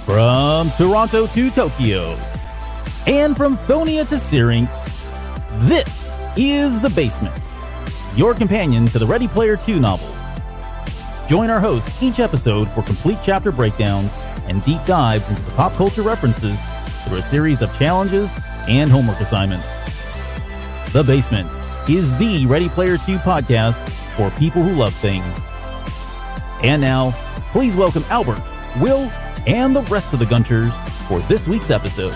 From Toronto to Tokyo, and from Phonia to Syrinx, this is The Basement, your companion to the Ready Player 2 novel. Join our host each episode for complete chapter breakdowns and deep dives into the pop culture references through a series of challenges and homework assignments. The Basement is the Ready Player 2 podcast for people who love things. And now, please welcome Albert, Will, and the rest of the Gunters for this week's episode.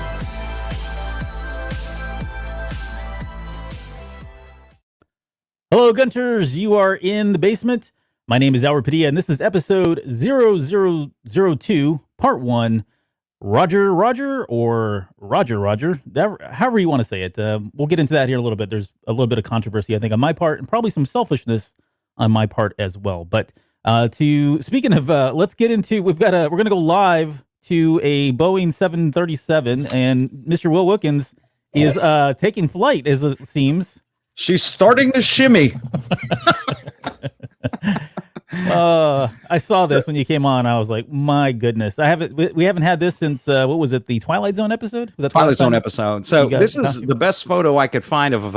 Hello, Gunters. You are in The Basement. My name is Albert Padilla, and this is episode 0002, part 1, Roger, or Roger, however you want to say it. We'll get into that here a little bit. There's a little bit of controversy, I think, on my part, and probably some selfishness on my part as well. But speaking of, let's get into, we're going to go live to a Boeing 737, and Mr. Will Wilkins is taking flight, as it seems. She's starting to shimmy. I saw this when you came on. I was like, my goodness. We haven't had this since, what was it, the Twilight Zone episode? Was that Twilight Zone episode. So this is the best photo I could find of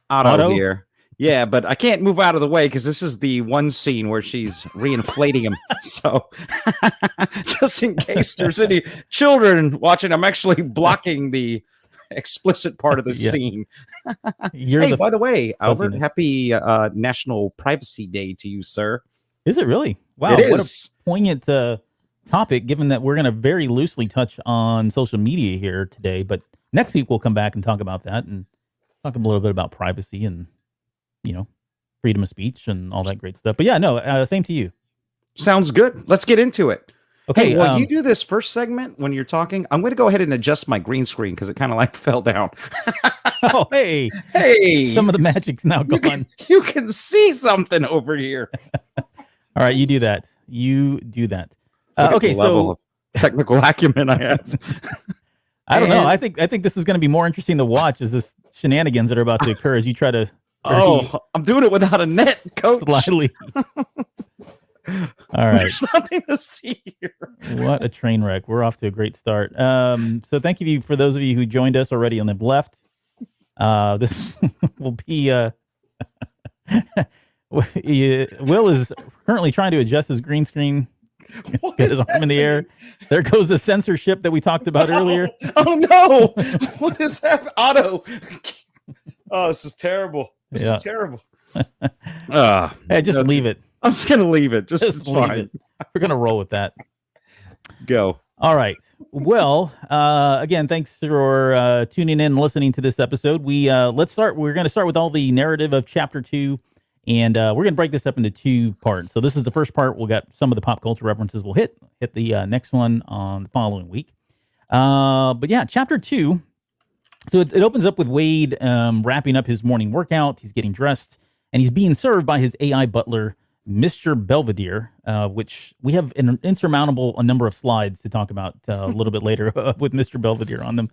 Otto here. Yeah, but I can't move out of the way because this is the one scene where she's reinflating him. So just in case there's any children watching, I'm actually blocking the explicit part of the scene. Hey, by the way, Albert, happy National Privacy Day to you, sir. Is it really? Wow, it is. What a poignant topic, given that we're going to very loosely touch on social media here today. But next week, we'll come back and talk about that and talk a little bit about privacy and, freedom of speech and all that great stuff. But yeah, no, same to you. Sounds good. Let's get into it. Okay. Hey, well, you do this first segment when you're talking. I'm going to go ahead and adjust my green screen because it kind of fell down. Oh, hey. Some of the magic's now gone. You can see something over here. All right, you do that. Okay, so technical acumen I have. I don't know. I think this is going to be more interesting to watch as this shenanigans that are about to occur as you try to. I'm doing it without a net, coach. Slightly. All right. There's nothing to see here. What a train wreck. We're off to a great start. So thank you for those of you who joined us already and have left. This will be Will is currently trying to adjust his green screen. Get his arm in the air. There goes the censorship that we talked about earlier. Oh no! What is that? Otto. Oh, this is terrible. This is terrible. Hey, just leave it. I'm just gonna leave it. Just leave it. We're gonna roll with that. Go. All right. Well, again, thanks for tuning in and listening to this episode. Let's start. We're going to start with all the narrative of Chapter 2, and we're going to break this up into 2 parts. So this is the first part. We'll get some of the pop culture references. We'll hit the next one on the following week. But yeah, Chapter 2. So it opens up with Wade wrapping up his morning workout. He's getting dressed, and he's being served by his AI butler, Mr. Belvedere, which we have an insurmountable number of slides to talk about a little bit later with Mr. Belvedere on them.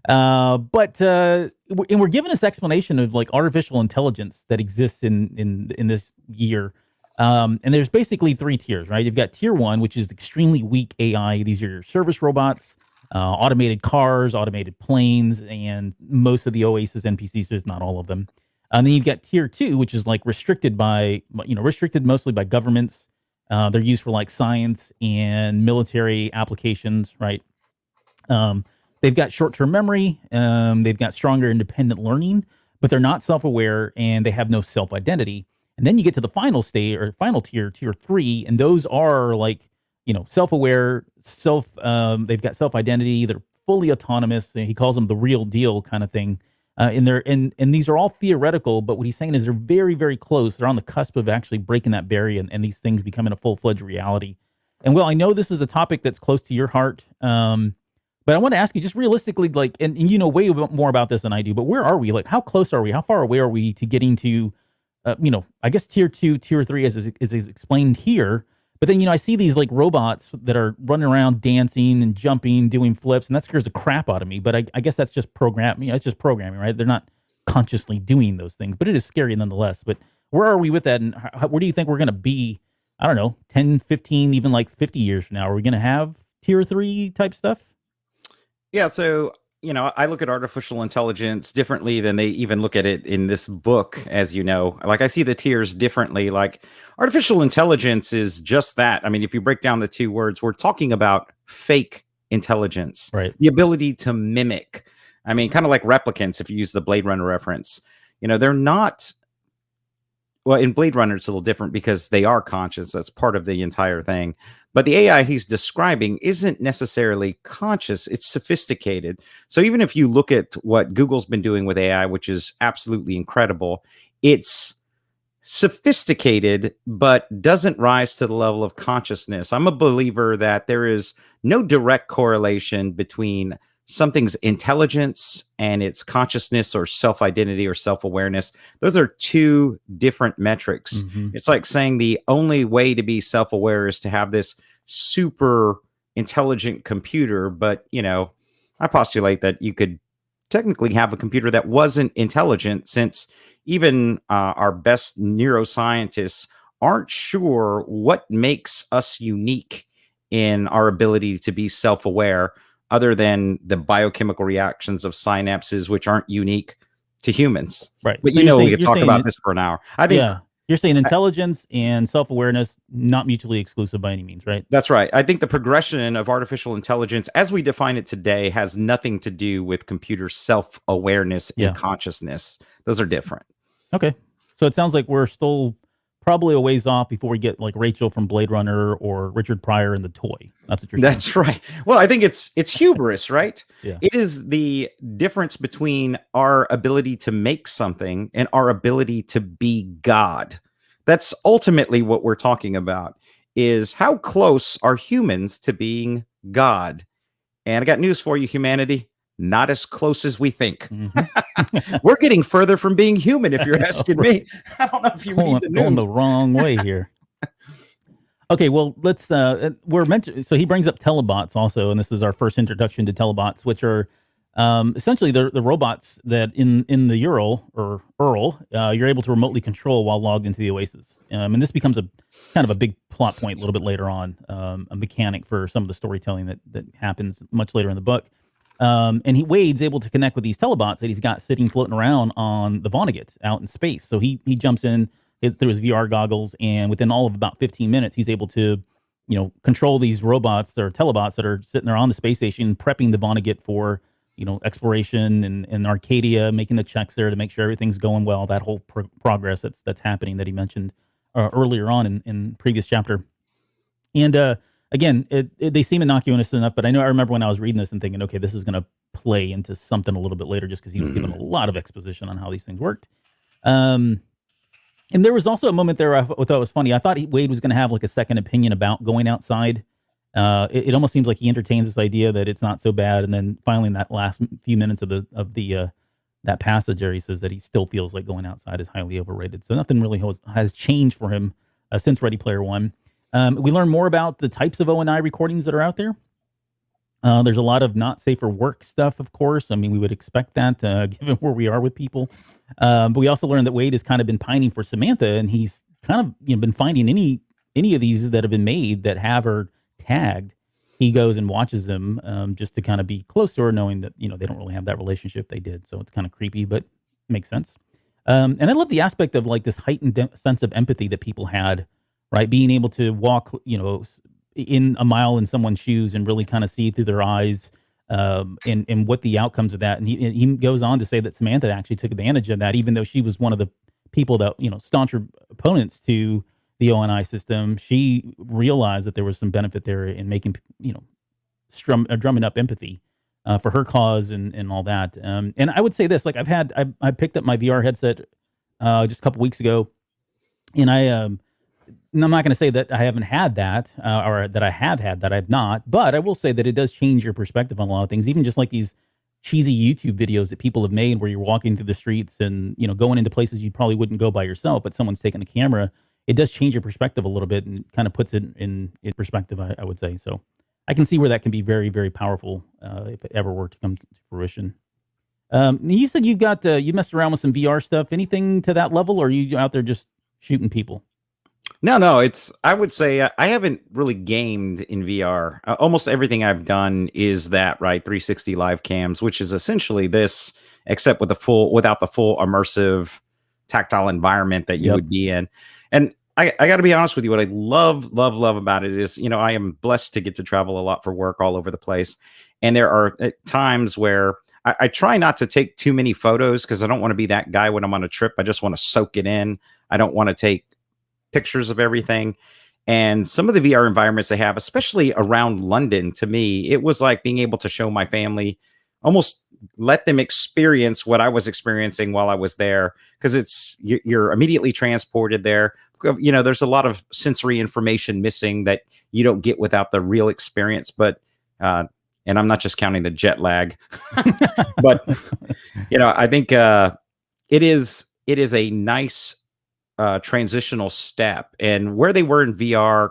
And we're given this explanation of artificial intelligence that exists in this year. And there's basically 3 tiers, right? You've got tier 1, which is extremely weak AI. These are your service robots, automated cars, automated planes, and most of the Oasis NPCs, there's not all of them. And then you've got tier 2, which is restricted mostly by governments. They're used for science and military applications, right? They've got short-term memory. They've got stronger independent learning, but they're not self-aware and they have no self-identity. And then you get to the final stage or final tier 3, and those are self-aware, they've got self-identity. They're fully autonomous. He calls them the real deal kind of thing. And these are all theoretical, but what he's saying is they're very, very close. They're on the cusp of actually breaking that barrier and these things becoming a full-fledged reality. And Will, I know this is a topic that's close to your heart, but I want to ask you just realistically, and you know way more about this than I do, but where are we? How close are we? How far away are we to getting to, I guess tier 2, tier 3 is explained here. But then, I see these robots that are running around dancing and jumping, doing flips, and that scares the crap out of me. But I guess that's just programming. It's just programming, right? They're not consciously doing those things, but it is scary nonetheless. But where are we with that? And where do you think we're going to be, I don't know, 10, 15, even 50 years from now? Are we going to have tier 3 type stuff? Yeah, so I look at artificial intelligence differently than they even look at it in this book, as you know. Like, I see the tiers differently. Like, artificial intelligence is just that. I mean, if you break down the two words, we're talking about fake intelligence, right? The ability to mimic. I mean, kind of like replicants, if you use the Blade Runner reference. They're not. Well, in Blade Runner, it's a little different because they are conscious. That's part of the entire thing. But the AI he's describing isn't necessarily conscious. It's sophisticated. So even if you look at what Google's been doing with AI, which is absolutely incredible, it's sophisticated, but doesn't rise to the level of consciousness. I'm a believer that there is no direct correlation between something's intelligence and its consciousness or self-identity or self-awareness. Those are two different metrics. Mm-hmm. It's like saying the only way to be self-aware is to have this super intelligent computer. But, I postulate that you could technically have a computer that wasn't intelligent, since even our best neuroscientists aren't sure what makes us unique in our ability to be self-aware, other than the biochemical reactions of synapses, which aren't unique to humans. Right. But so we could talk about this for an hour. I think. Yeah. You're saying intelligence and self-awareness, not mutually exclusive by any means, right? That's right. I think the progression of artificial intelligence, as we define it today, has nothing to do with computer self-awareness and consciousness. Those are different. Okay. So it sounds like we're still probably a ways off before we get like Rachel from Blade Runner or Richard Pryor in the toy. That's what you're saying. That's right. Well, I think it's hubris, right? Yeah. It is the difference between our ability to make something and our ability to be God. That's ultimately what we're talking about, is how close are humans to being God? And I got news for you, humanity. Not as close as we think. Mm-hmm. We're getting further from being human, if you're asking me. I don't know if you read the news. Going the wrong way here. Okay, well, let's. So he brings up telebots also, and this is our first introduction to telebots, which are essentially the robots that in the Ural or Earl, you're able to remotely control while logged into the Oasis. And this becomes a kind of a big plot point a little bit later on, a mechanic for some of the storytelling that happens much later in the book. And Wade's able to connect with these telebots that he's got sitting floating around on the Vonnegut out in space. So he jumps in through his VR goggles, and within all of about 15 minutes, he's able to, control these robots or telebots that are sitting there on the space station, prepping the Vonnegut for, exploration and Arcadia, making the checks there to make sure everything's going well. That whole progress that's happening that he mentioned earlier on in previous chapter. And again, they seem innocuous enough, but I remember when I was reading this and thinking, okay, this is going to play into something a little bit later, just because he was given a lot of exposition on how these things worked. And there was also a moment there I thought was funny. I thought Wade was going to have like a second opinion about going outside. It almost seems like he entertains this idea that it's not so bad, and then finally in that last few minutes of that passage there, he says that he still feels like going outside is highly overrated. So nothing really has changed for him since Ready Player One. We learn more about the types of O&I recordings that are out there. There's a lot of not safe for work stuff, of course. I mean, we would expect that given where we are with people. But we also learned that Wade has kind of been pining for Samantha, and he's kind of been finding any of these that have been made that have her tagged. He goes and watches them just to kind of be close to her, knowing that they don't really have that relationship they did. So it's kind of creepy, but makes sense. And I love the aspect of like this heightened sense of empathy that people had, right? Being able to walk, in a mile in someone's shoes and really kind of see through their eyes and what the outcomes of that. And he goes on to say that Samantha actually took advantage of that, even though she was one of the people that, staunch opponents to the ONI system. She realized that there was some benefit there in making, drumming up empathy for her cause and all that. And I would say this, like I picked up my VR headset just a couple weeks ago, and I'm not going to say that I haven't had that or that I have had that. I've not, but I will say that it does change your perspective on a lot of things, even just like these cheesy YouTube videos that people have made where you're walking through the streets and, going into places you probably wouldn't go by yourself, but someone's taking a camera. It does change your perspective a little bit and kind of puts it in perspective, I would say. So I can see where that can be very, very powerful if it ever were to come to fruition. You said you messed around with some VR stuff. Anything to that level, or are you out there just shooting people? No. I would say I haven't really gamed in VR. Almost everything I've done is that, right? 360 live cams, which is essentially this, except without the full immersive tactile environment that you would be in. And I got to be honest with you. What I love about it is, I am blessed to get to travel a lot for work all over the place. And there are times where I try not to take too many photos because I don't want to be that guy when I'm on a trip. I just want to soak it in. I don't want to take pictures of everything. And some of the VR environments they have, especially around London, to me, it was like being able to show my family, almost let them experience what I was experiencing while I was there. Because you're immediately transported there. There's a lot of sensory information missing that you don't get without the real experience. But, and I'm not just counting the jet lag, but, I think it is a nice transitional step. And where they were in VR,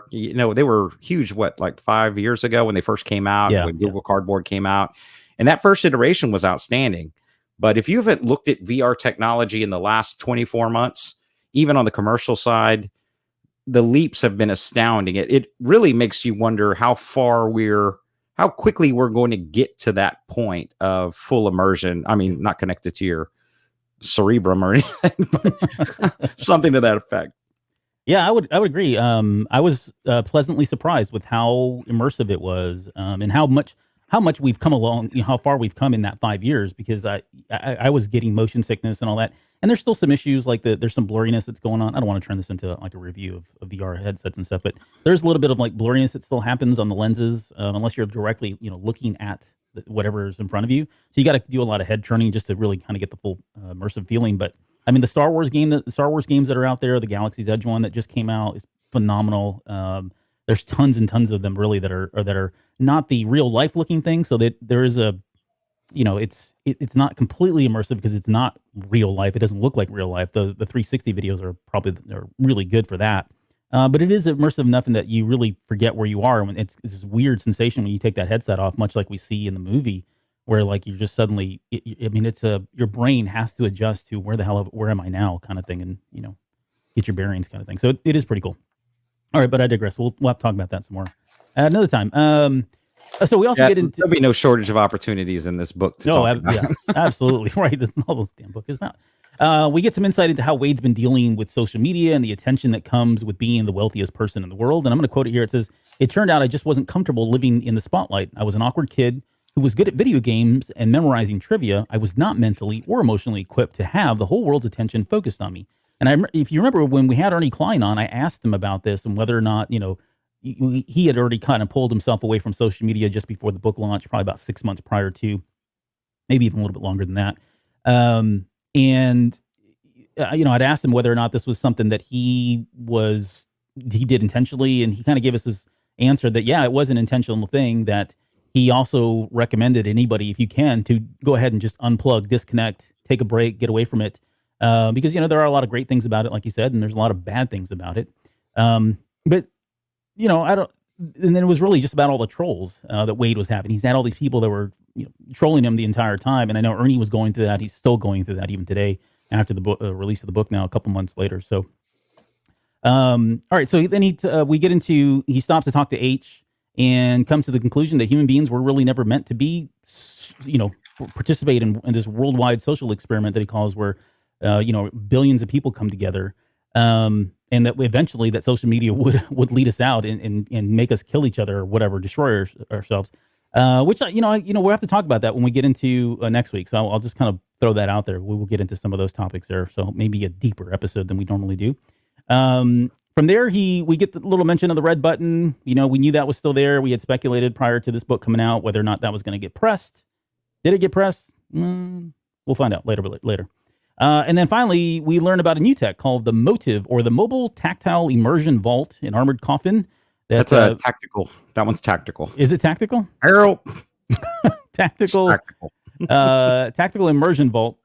they were huge, like 5 years ago when they first came out, when Google Cardboard came out. And that first iteration was outstanding. But if you haven't looked at VR technology in the last 24 months, even on the commercial side, the leaps have been astounding. It really makes you wonder how quickly we're going to get to that point of full immersion. I mean, not connected to your cerebrum or anything, but something to that effect. Yeah, I would agree. I was pleasantly surprised with how immersive it was, and how much we've come along, how far we've come in that 5 years, because I was getting motion sickness and all that. And there's still some issues, like there's some blurriness that's going on. I don't want to turn this into like a review of VR headsets and stuff, but there's a little bit of like blurriness that still happens on the lenses, unless you're directly, looking at whatever is in front of you. So you got to do a lot of head turning just to really kind of get the full immersive feeling. But I mean, the Star Wars games that are out there, the Galaxy's Edge one that just came out is phenomenal. There's tons and tons of them really that are not the real life looking thing. So that there is it's not completely immersive because it's not real life. It doesn't look like real life. The 360 videos are really good for that. But it is immersive enough in that you really forget where you are. When it's this weird sensation when you take that headset off, much like we see in the movie, where like you're just suddenly, your brain has to adjust to where am I now kind of thing, and get your bearings kind of thing. So it is pretty cool. All right, but I digress. We'll have to talk about that some more another time. So we also get into, there'll be no shortage of opportunities in this book. Absolutely right. That's all those damn book is about. We get some insight into how Wade's been dealing with social media and the attention that comes with being the wealthiest person in the world. And I'm going to quote it here. It says, "It turned out I just wasn't comfortable living in the spotlight. I was an awkward kid who was good at video games and memorizing trivia. I was not mentally or emotionally equipped to have the whole world's attention focused on me." And if you remember when we had Ernie Klein on, I asked him about this and whether or not, he had already kind of pulled himself away from social media just before the book launch, probably about 6 months prior to, maybe even a little bit longer than that. I'd asked him whether or not this was something that he did intentionally. And he kind of gave us his answer that, yeah, it was an intentional thing, that he also recommended anybody, if you can, to go ahead and just unplug, disconnect, take a break, get away from it. Because, there are a lot of great things about it, like you said, and there's a lot of bad things about it. But I don't, and then it was really just about all the trolls that Wade was having. He's had all these people that were trolling him the entire time. And I know Ernie was going through that. He's still going through that even today after the book, release of the book now, a couple months later. So, all right. So then he stops to talk to H and comes to the conclusion that human beings were really never meant to be, participate in this worldwide social experiment that he calls, where, billions of people come together. And that eventually that social media would lead us out and make us kill each other or whatever, destroy ourselves. Which, we'll have to talk about that when we get into next week. So I'll just kind of throw that out there. We will get into some of those topics there. So maybe a deeper episode than we normally do. From there, we get the little mention of the red button. We knew that was still there. We had speculated prior to this book coming out whether or not that was going to get pressed. Did it get pressed? We'll find out later. And then finally, we learn about a new tech called the Motive, or the Mobile Tactile Immersion Vault, an armored coffin. That's tactical. That one's tactical. Is it tactical? Harold. Tactical. Tactical immersion vault,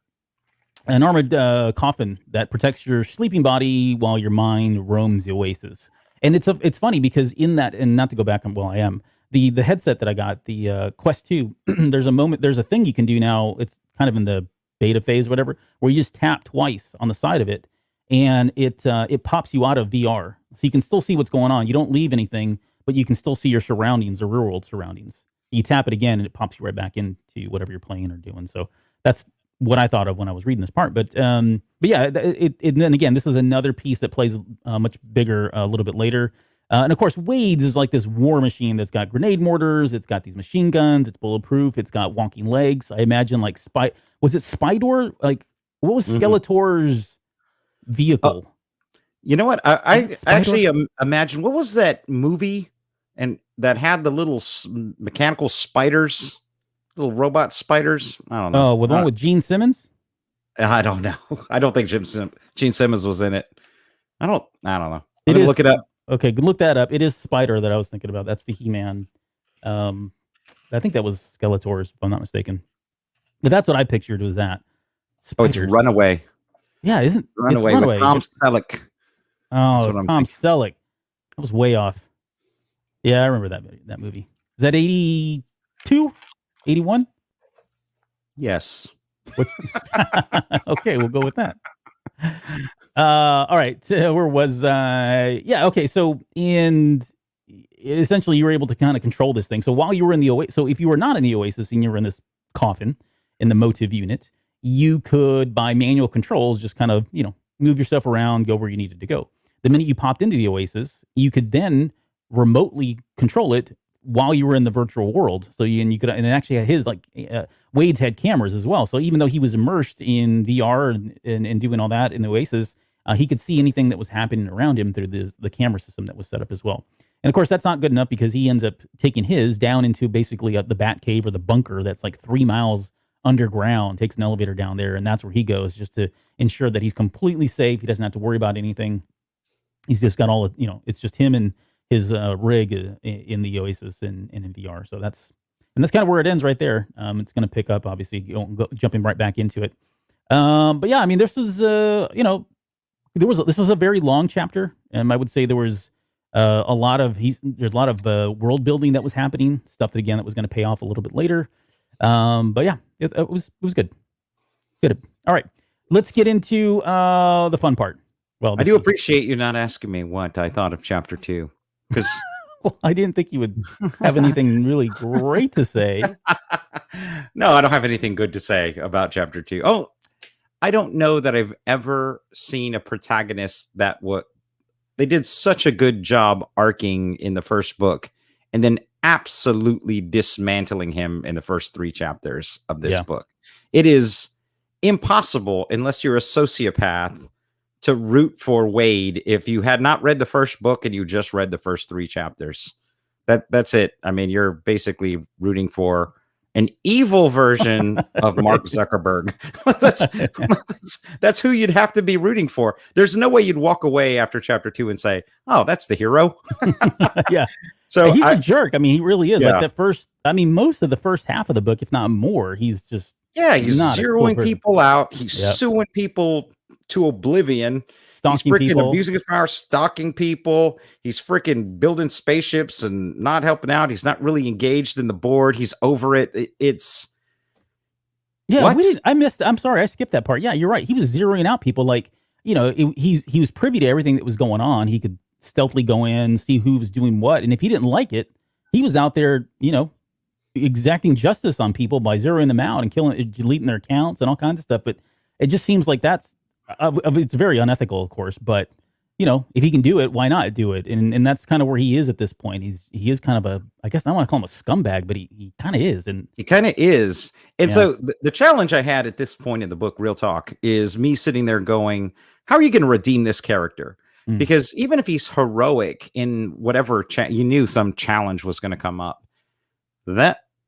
an armored coffin that protects your sleeping body while your mind roams the oasis. And it's funny because in that, and not to go back on, I am the headset that I got, the Quest 2. There's a thing you can do now. It's kind of in the beta phase, whatever, where you just tap twice on the side of it, and it pops you out of VR, so you can still see what's going on. You don't leave anything, but you can still see your surroundings, the real world surroundings. You tap it again, and it pops you right back into whatever you're playing or doing. So that's what I thought of when I was reading this part. But yeah, and then again, this is another piece that plays much bigger a little bit later. And of course, Wade's is like this war machine that's got grenade mortars. It's got these machine guns. It's bulletproof. It's got walking legs. I imagine like was it Spydor? Like, what was Skeletor's vehicle? You know what? I actually imagine, what was that movie and that had the little mechanical spiders, little robot spiders? I don't know. Oh, the one with Gene Simmons? I don't know. I don't think Gene Simmons was in it. I don't know. Look it up. Okay, look that up. It is Spider that I was thinking about. That's the He-Man. I think that was Skeletor's, if I'm not mistaken. But that's what I pictured was that. Spiders. Oh, it's Runaway. Yeah, isn't Runaway with Tom Selleck. Oh, it's Tom Selleck. That was way off. Yeah, I remember that movie. Is that 82? 81? Yes. Okay, we'll go with that. All right. So where was yeah, okay, so essentially you were able to kind of control this thing. So while you were in the Oasis, so if you were not in the Oasis and you were in this coffin in the motive unit, you could by manual controls just kind of, move yourself around, go where you needed to go. The minute you popped into the Oasis, you could then remotely control it while you were in the virtual world. So and it actually had his Wade's had cameras as well. So even though he was immersed in VR and doing all that in the Oasis, he could see anything that was happening around him through the camera system that was set up as well. And of course, that's not good enough because he ends up taking his down into basically the Bat Cave or the bunker that's like 3 miles underground, takes an elevator down there, and that's where he goes just to ensure that he's completely safe. He doesn't have to worry about anything. He's just got all of, it's just him and his rig in the Oasis and in VR. So that's kind of where it ends right there. It's going to pick up, obviously, jumping right back into it. But yeah, I mean, this is, this was a very long chapter, and I would say there was there's a lot of world building that was happening, stuff that was going to pay off a little bit later. But yeah, it was good. Good. All right, let's get into the fun part. Well, I do appreciate you not asking me what I thought of chapter 2, because well, I didn't think you would have anything really great to say. No, I don't have anything good to say about chapter 2. Oh, I don't know that I've ever seen a protagonist they did such a good job arcing in the first book and then absolutely dismantling him in the first 3 chapters of this book. It is impossible, unless you're a sociopath, to root for Wade if you had not read the first book and you just read the first 3 chapters. That's it. I mean, you're basically rooting for an evil version of Mark Zuckerberg. That's who you'd have to be rooting for. There's no way you'd walk away after chapter 2 and say, "Oh, that's the hero." Yeah. So he's a jerk. I mean, he really is. Yeah. Like most of the first half of the book, if not more, he's just he's zeroing people out. He's suing people to oblivion. Stalking he's freaking people. Abusing his power, stalking people. He's freaking building spaceships and not helping out. He's not really engaged in the board. He's over it. It's I'm sorry, I skipped that part. Yeah, you're right. He was zeroing out people. Like, he was privy to everything that was going on. He could stealthily go in, see who was doing what, and if he didn't like it, he was out there, exacting justice on people by zeroing them out and deleting their accounts and all kinds of stuff. But it just seems like it's very unethical, of course, but if he can do it, why not do it? And that's kind of where he is at this point. He is kind of I guess I don't want to call him a scumbag, but he kind of is. And he kind of is. And so the challenge I had at this point in the book, real talk, is me sitting there going, how are you going to redeem this character? Because even if he's heroic in whatever, you knew some challenge was going to come up,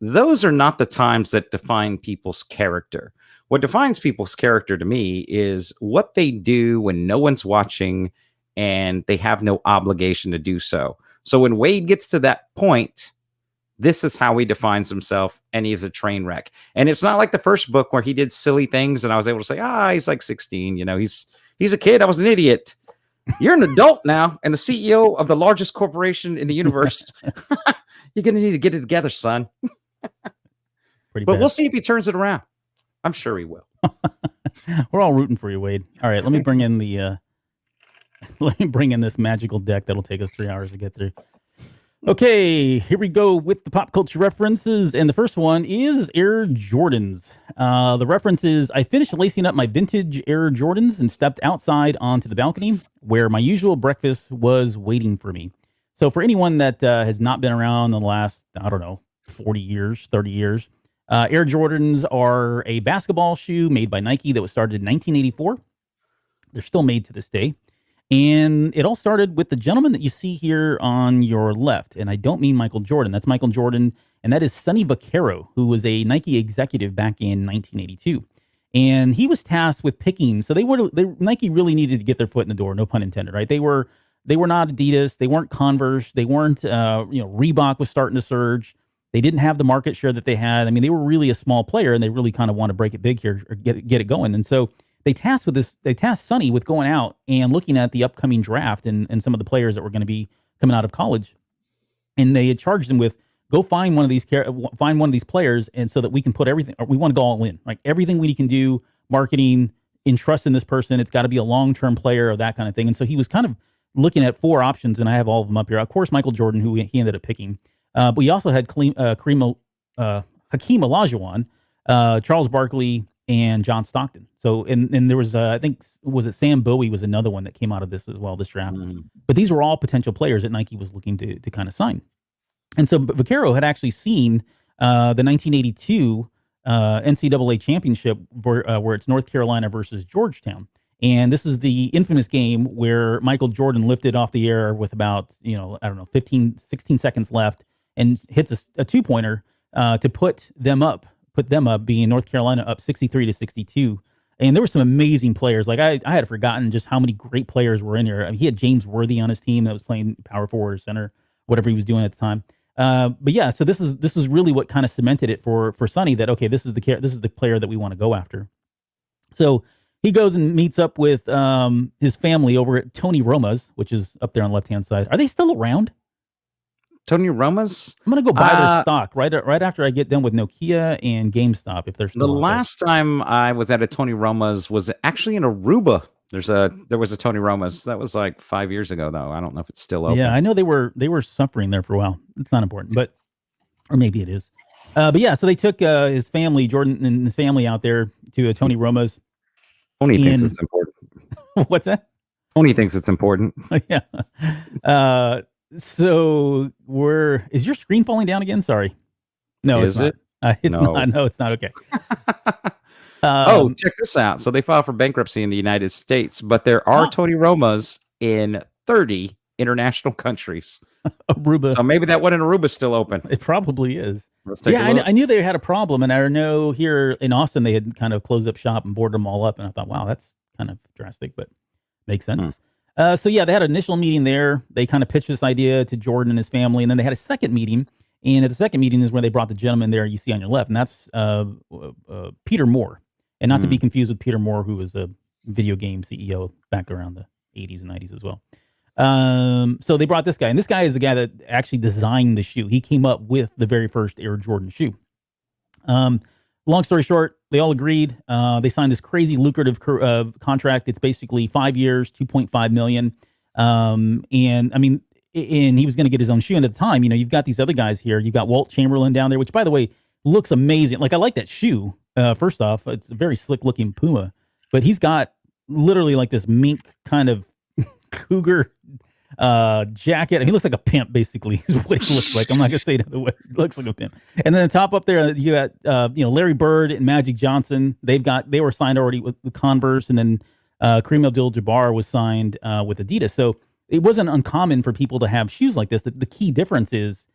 those are not the times that define people's character. What defines people's character to me is what they do when no one's watching and they have no obligation to do so. So when Wade gets to that point, this is how he defines himself, and he's a train wreck. And it's not like the first book where he did silly things and I was able to say, he's like 16, he's a kid. I was an idiot. You're an adult now and the CEO of the largest corporation in the universe. You're going to need to get it together, son. But we'll see if he turns it around. I'm sure he will. We're all rooting for you, Wade. All right, let me bring in the let me bring in this magical deck that'll take us 3 hours to get through. Okay, here we go with the pop culture references. And the first one is Air Jordans. The reference is, I finished lacing up my vintage Air Jordans and stepped outside onto the balcony where my usual breakfast was waiting for me. So for anyone that has not been around in the last, 40 years, 30 years, Air Jordans are a basketball shoe made by Nike that was started in 1984. They're still made to this day. And it all started with the gentleman that you see here on your left. And I don't mean Michael Jordan. That's Michael Jordan. And that is Sonny Vaccaro, who was a Nike executive back in 1982. And he was tasked with picking. So Nike really needed to get their foot in the door. No pun intended, right? They were not Adidas. They weren't Converse. They weren't, Reebok was starting to surge. They didn't have the market share that they had. I mean, they were really a small player, and they really kind of want to break it big here or get it going. And so they tasked Sonny with going out and looking at the upcoming draft and some of the players that were going to be coming out of college. And they had charged him with, go find one of these players, and so that we can put everything, we want to go all in, like everything we can do, marketing, entrust in this person. It's got to be a long-term player or that kind of thing. And so he was kind of looking at 4 options, and I have all of them up here. Of course, Michael Jordan, who he ended up picking. But we also had Hakeem Olajuwon, Charles Barkley, and John Stockton. So, and there was, I think, was it Sam Bowie was another one that came out of this as well, this draft. But these were all potential players that Nike was looking to kind of sign. And so Vaccaro had actually seen the 1982 NCAA championship where it's North Carolina versus Georgetown. And this is the infamous game where Michael Jordan lifted off the air with about, 15, 16 seconds left and hits a 2-pointer to put them up, being North Carolina up 63-62. And there were some amazing players. Like I had forgotten just how many great players were in there. I mean, he had James Worthy on his team that was playing power forward or center, whatever he was doing at the time. But yeah, so this is really what kind of cemented it for Sonny that, okay, this is the player that we want to go after. So he goes and meets up with his family over at Tony Roma's, which is up there on the left-hand side. Are they still around? Tony Roma's? I'm going to go buy their stock right after I get done with Nokia and GameStop, if they're still The last time I was at a Tony Roma's was actually in Aruba. There was a Tony Roma's. That was like 5 years ago, though. I don't know if it's still open. Yeah, I know they were suffering there for a while. It's not important, or maybe it is. But yeah, so they took his family, Jordan and his family, out there to a Tony Roma's. Tony thinks it's important. What's that? Tony thinks it's important. Yeah. So is your screen falling down again? Sorry. No, it's not. It's not. No, it's not. Okay. Check this out. So they filed for bankruptcy in the United States, but there are Tony Roma's in 30 international countries. Aruba. So maybe that one in Aruba is still open. It probably is. Let's take a look. I knew they had a problem, and I know here in Austin they had kind of closed up shop and boarded them all up, and I thought, wow, that's kind of drastic, but makes sense. So yeah, they had an initial meeting there. They kind of pitched this idea to Jordan and his family, and then they had a second meeting. And at the second meeting is where they brought the gentleman there you see on your left, and that's Peter Moore, and not to be confused with Peter Moore, who was a video game CEO back around the 80s and 90s as well. So they brought this guy, and this guy is the guy that actually designed the shoe. He came up with the very first Air Jordan shoe. Long story short, they all agreed. They signed this crazy lucrative contract. It's basically 5 years, $2.5 million. And I mean, and he was going to get his own shoe. And at the time, you've got these other guys here. You've got Walt Chamberlain down there, which, by the way, looks amazing. Like, I like that shoe. First off, it's a very slick looking Puma, but he's got literally like this mink kind of cougar jacket. He looks like a pimp, basically, is what he looks like. I'm not gonna say it the way. He looks like a pimp. And then the top up there, you got Larry Bird and Magic Johnson. They were signed already with Converse, and then Kareem Abdul-Jabbar was signed with Adidas. So it wasn't uncommon for people to have shoes like this. The key difference is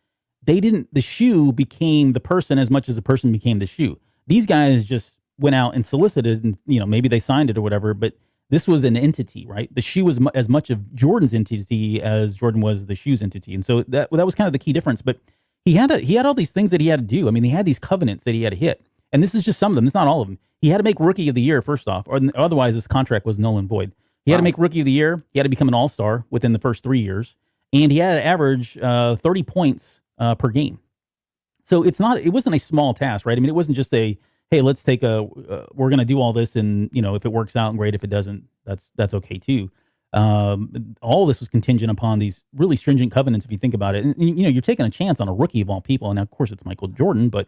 the shoe became the person as much as the person became the shoe. These guys just went out and solicited, and maybe they signed it or whatever, but this was an entity, right? The shoe was as much of Jordan's entity as Jordan was the shoe's entity. And so that was kind of the key difference. But he had all these things that he had to do. I mean, he had these covenants that he had to hit. And this is just some of them. It's not all of them. He had to make Rookie of the Year, first off, or otherwise his contract was null and void. He had to make Rookie of the Year. He had to become an all-star within the first 3 years. And he had to average 30 points per game. So it wasn't a small task, right? I mean, it wasn't just hey, let's take we're going to do all this, and if it works out, great. If it doesn't, that's okay too. All this was contingent upon these really stringent covenants, if you think about it. And you're taking a chance on a rookie of all people. And of course, it's Michael Jordan, but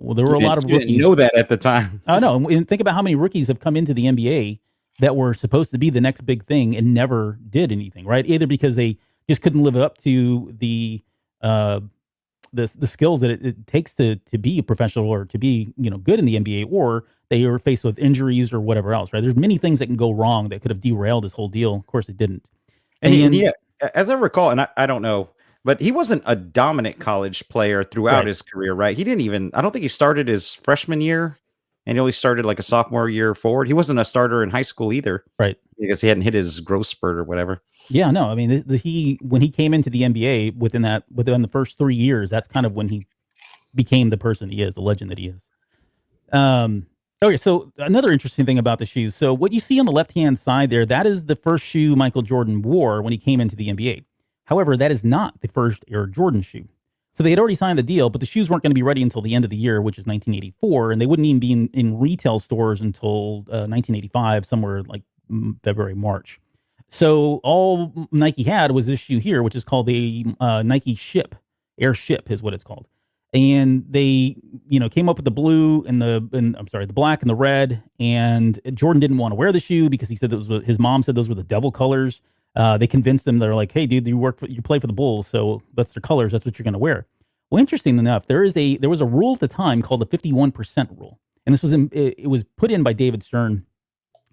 well, there were a lot of rookies. Didn't know that at the time. I know. And think about how many rookies have come into the NBA that were supposed to be the next big thing and never did anything, right? Either because they just couldn't live up to the skills that it takes to be a professional or to be good in the NBA, or they were faced with injuries or whatever else, right? There's many things that can go wrong that could have derailed this whole deal. Of course, it didn't. And yeah, as I recall, and I don't know, but he wasn't a dominant college player throughout his career, right? He didn't even, I don't think he started his freshman year, and he only started like a sophomore year forward. He wasn't a starter in high school either, right? Because he hadn't hit his growth spurt or whatever. Yeah, no, I mean, when he came into the NBA within the first 3 years, that's kind of when he became the person he is, the legend that he is. Okay, so another interesting thing about the shoes. So what you see on the left-hand side there, that is the first shoe Michael Jordan wore when he came into the NBA. However, that is not the first Air Jordan shoe. So they had already signed the deal, but the shoes weren't going to be ready until the end of the year, which is 1984, and they wouldn't even be in retail stores until 1985, somewhere like February, March. So all Nike had was this shoe here, which is called the Nike Ship. Air Ship is what it's called. And they, came up with the blue and the black and the red. And Jordan didn't want to wear the shoe because he said his mom said those were the devil colors. They convinced him. They're like, "Hey, dude, you play for the Bulls, so that's their colors. That's what you're going to wear." Well, interesting enough, there was a rule at the time called the 51% rule, and this was it was put in by David Stern,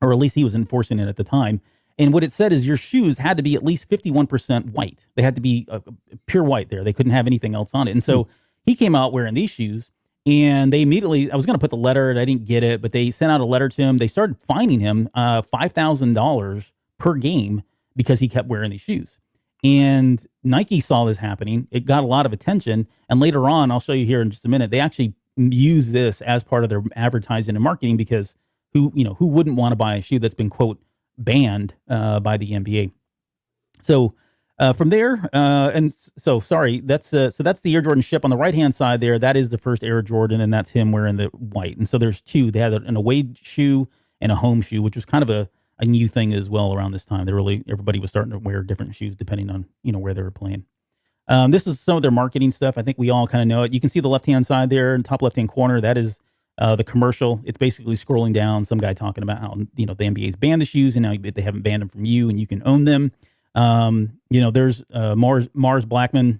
or at least he was enforcing it at the time. And what it said is your shoes had to be at least 51% white. They had to be pure white there. They couldn't have anything else on it. And so he came out wearing these shoes, and they immediately, I was going to put the letter, and I didn't get it, but they sent out a letter to him. They started fining him $5,000 per game because he kept wearing these shoes. And Nike saw this happening. It got a lot of attention. And later on, I'll show you here in just a minute, they actually use this as part of their advertising and marketing because who wouldn't want to buy a shoe that's been, quote, banned by the NBA. So from there, that's the Air Jordan Ship on the right hand side there. That is the first Air Jordan, and that's him wearing the white. And so there's two. They had an away shoe and a home shoe, which was kind of a new thing as well around this time. Everybody was starting to wear different shoes depending on where they were playing. This is some of their marketing stuff. I think we all kind of know it. You can see the left hand side there in the top left hand corner. That is the commercial. It's basically scrolling down, some guy talking about how the NBA's banned the shoes and now they haven't banned them from you and you can own them. There's Mars Blackman,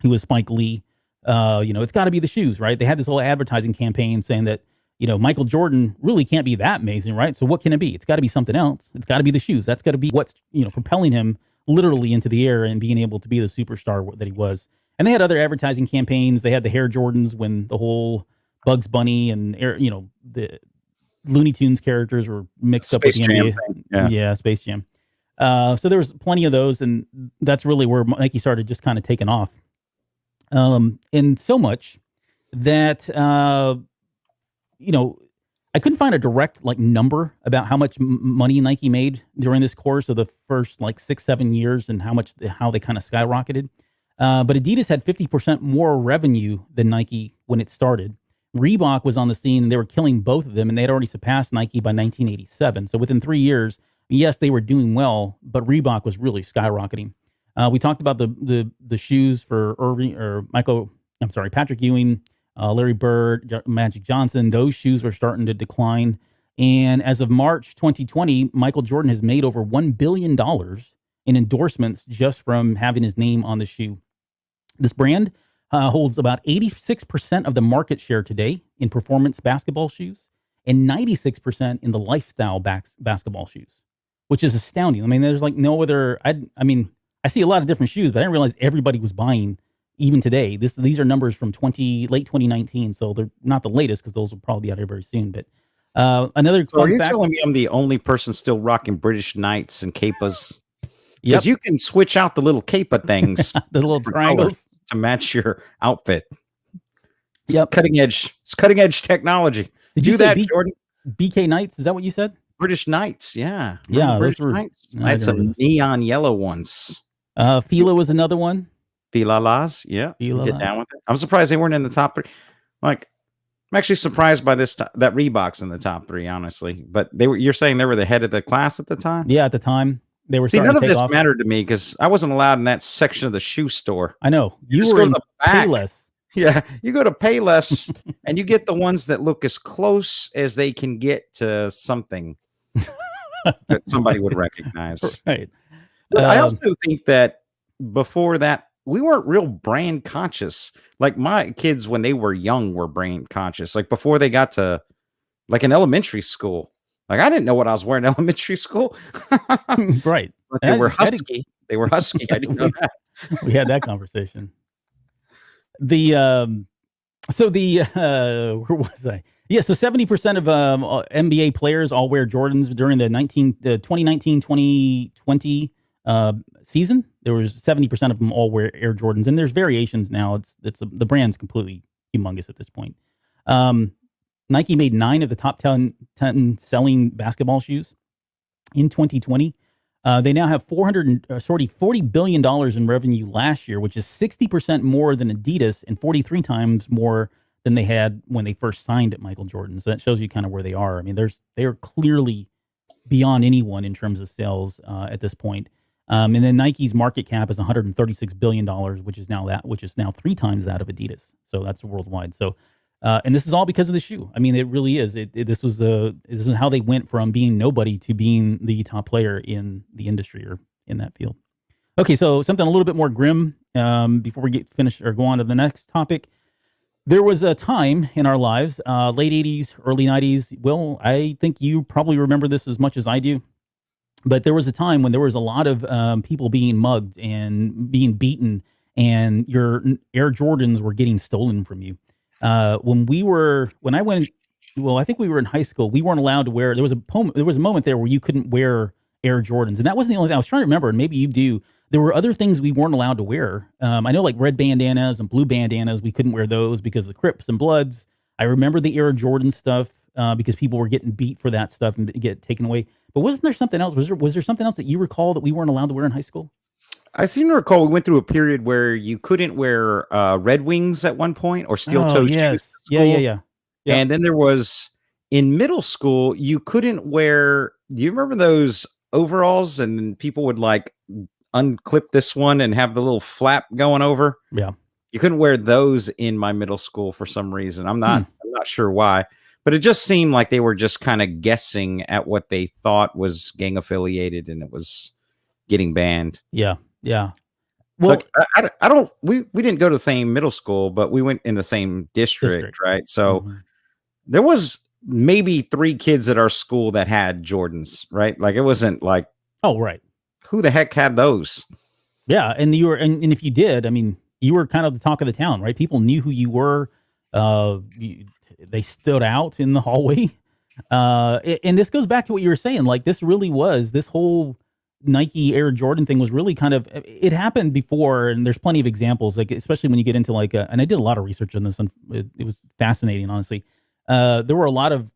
who was Spike Lee. It's got to be the shoes, right? They had this whole advertising campaign saying that Michael Jordan really can't be that amazing, right? So what can it be? It's got to be something else. It's got to be the shoes. That's got to be what's propelling him literally into the air and being able to be the superstar that he was. And they had other advertising campaigns. They had the Hair Jordans when the whole Bugs Bunny and the Looney Tunes characters were mixed up with the NBA. Yeah, Space Jam. So there was plenty of those, and that's really where Nike started just kind of taking off. And so much that I couldn't find a direct number about how much money Nike made during this course of the first 6-7 years and how they kind of skyrocketed. But Adidas had 50% more revenue than Nike when it started. Reebok was on the scene and they were killing both of them, and they had already surpassed Nike by 1987. So within 3 years, yes, they were doing well, but Reebok was really skyrocketing. We talked about the shoes for Patrick Ewing, Larry Bird, Magic Johnson. Those shoes were starting to decline. And as of March 2020, Michael Jordan has made over $1 billion in endorsements just from having his name on the shoe. This brand holds about 86% of the market share today in performance basketball shoes and 96% in the lifestyle basketball shoes, which is astounding. I mean, there's no other. I see a lot of different shoes, but I didn't realize everybody was buying even today. These are numbers from late 2019, so they're not the latest because those will probably be out here very soon. But another. So are you telling me I'm the only person still rocking British Knights and Capas? Because you can switch out the little Capa things, the little triangles to match your outfit. Yep, cutting edge technology. Did you do that, Jordan? BK Knights? Is that what you said? British Knights, yeah. British Knights. I had some neon yellow ones. Fila was another one. Filalas, yeah. Get down with it. I'm surprised they weren't in the top 3. I'm actually surprised by that Reebok's in the top 3, honestly. But you're saying they were the head of the class at the time? Yeah, at the time they were. See, none of this off. mattered to me because I wasn't allowed in that section of the shoe store. I know you were in the back. Payless. Yeah, you go to Payless and you get the ones that look as close as they can get to something that somebody would recognize. Right. But I also think that before that, we weren't real brand conscious. Like my kids, when they were young, were brand conscious. Like before they got to like an elementary school. Like I didn't know what I was wearing in elementary school. Right. But they were husky. They were husky. I didn't know that. We had that conversation. Where was I? Yeah, so 70% of NBA players all wear Jordans during the 2019-2020 season. There was 70% of them all wear Air Jordans, and there's variations now. The brand's completely humongous at this point. Nike made 9 of the top 10 selling basketball shoes in 2020. They now have $40 billion in revenue last year, which is 60% more than Adidas and 43 times more than they had when they first signed at Michael Jordan. So that shows you kind of where they are. I mean, they are clearly beyond anyone in terms of sales at this point. And then Nike's market cap is $136 billion, which is now 3 times that of Adidas. So that's worldwide. So, and this is all because of the shoe. I mean, it really is. This is how they went from being nobody to being the top player in the industry or in that field. Okay, so something a little bit more grim before we go on to the next topic. There was a time in our lives, late 80s, early 90s. Well, I think you probably remember this as much as I do. But there was a time when there was a lot of people being mugged and being beaten, and your Air Jordans were getting stolen from you. I think we were in high school. We weren't allowed to wear. There was a moment there where you couldn't wear Air Jordans, and that wasn't the only thing. I was trying to remember, and maybe you do. There were other things we weren't allowed to wear. I know, like red bandanas and blue bandanas. We couldn't wear those because of the Crips and Bloods. I remember the Air Jordan stuff because people were getting beat for that stuff and get taken away. But wasn't there something else? Was there something else that you recall that we weren't allowed to wear in high school? I seem to recall we went through a period where you couldn't wear Red Wings at one point or steel-toe shoes. Yeah. And then there was, in middle school, you couldn't wear, do you remember those overalls? And then people would like unclip this one and have the little flap going over. Yeah. You couldn't wear those in my middle school for some reason. I'm not sure why. But it just seemed like they were just kind of guessing at what they thought was gang affiliated, and it was getting banned. Yeah. Well, look, we didn't go to the same middle school, but we went in the same district. Right? So there was maybe 3 kids at our school that had Jordans, right? Like it wasn't like, oh, right. Who the heck had those? Yeah, and you were, and if you did, I mean, you were kind of the talk of the town, right? People knew who you were. They stood out in the hallway. And this goes back to what you were saying. Like this whole Nike Air Jordan thing was really kind of, it happened before, and there's plenty of examples, like especially when you get into like, and I did a lot of research on this, and it was fascinating, honestly. There were a lot of,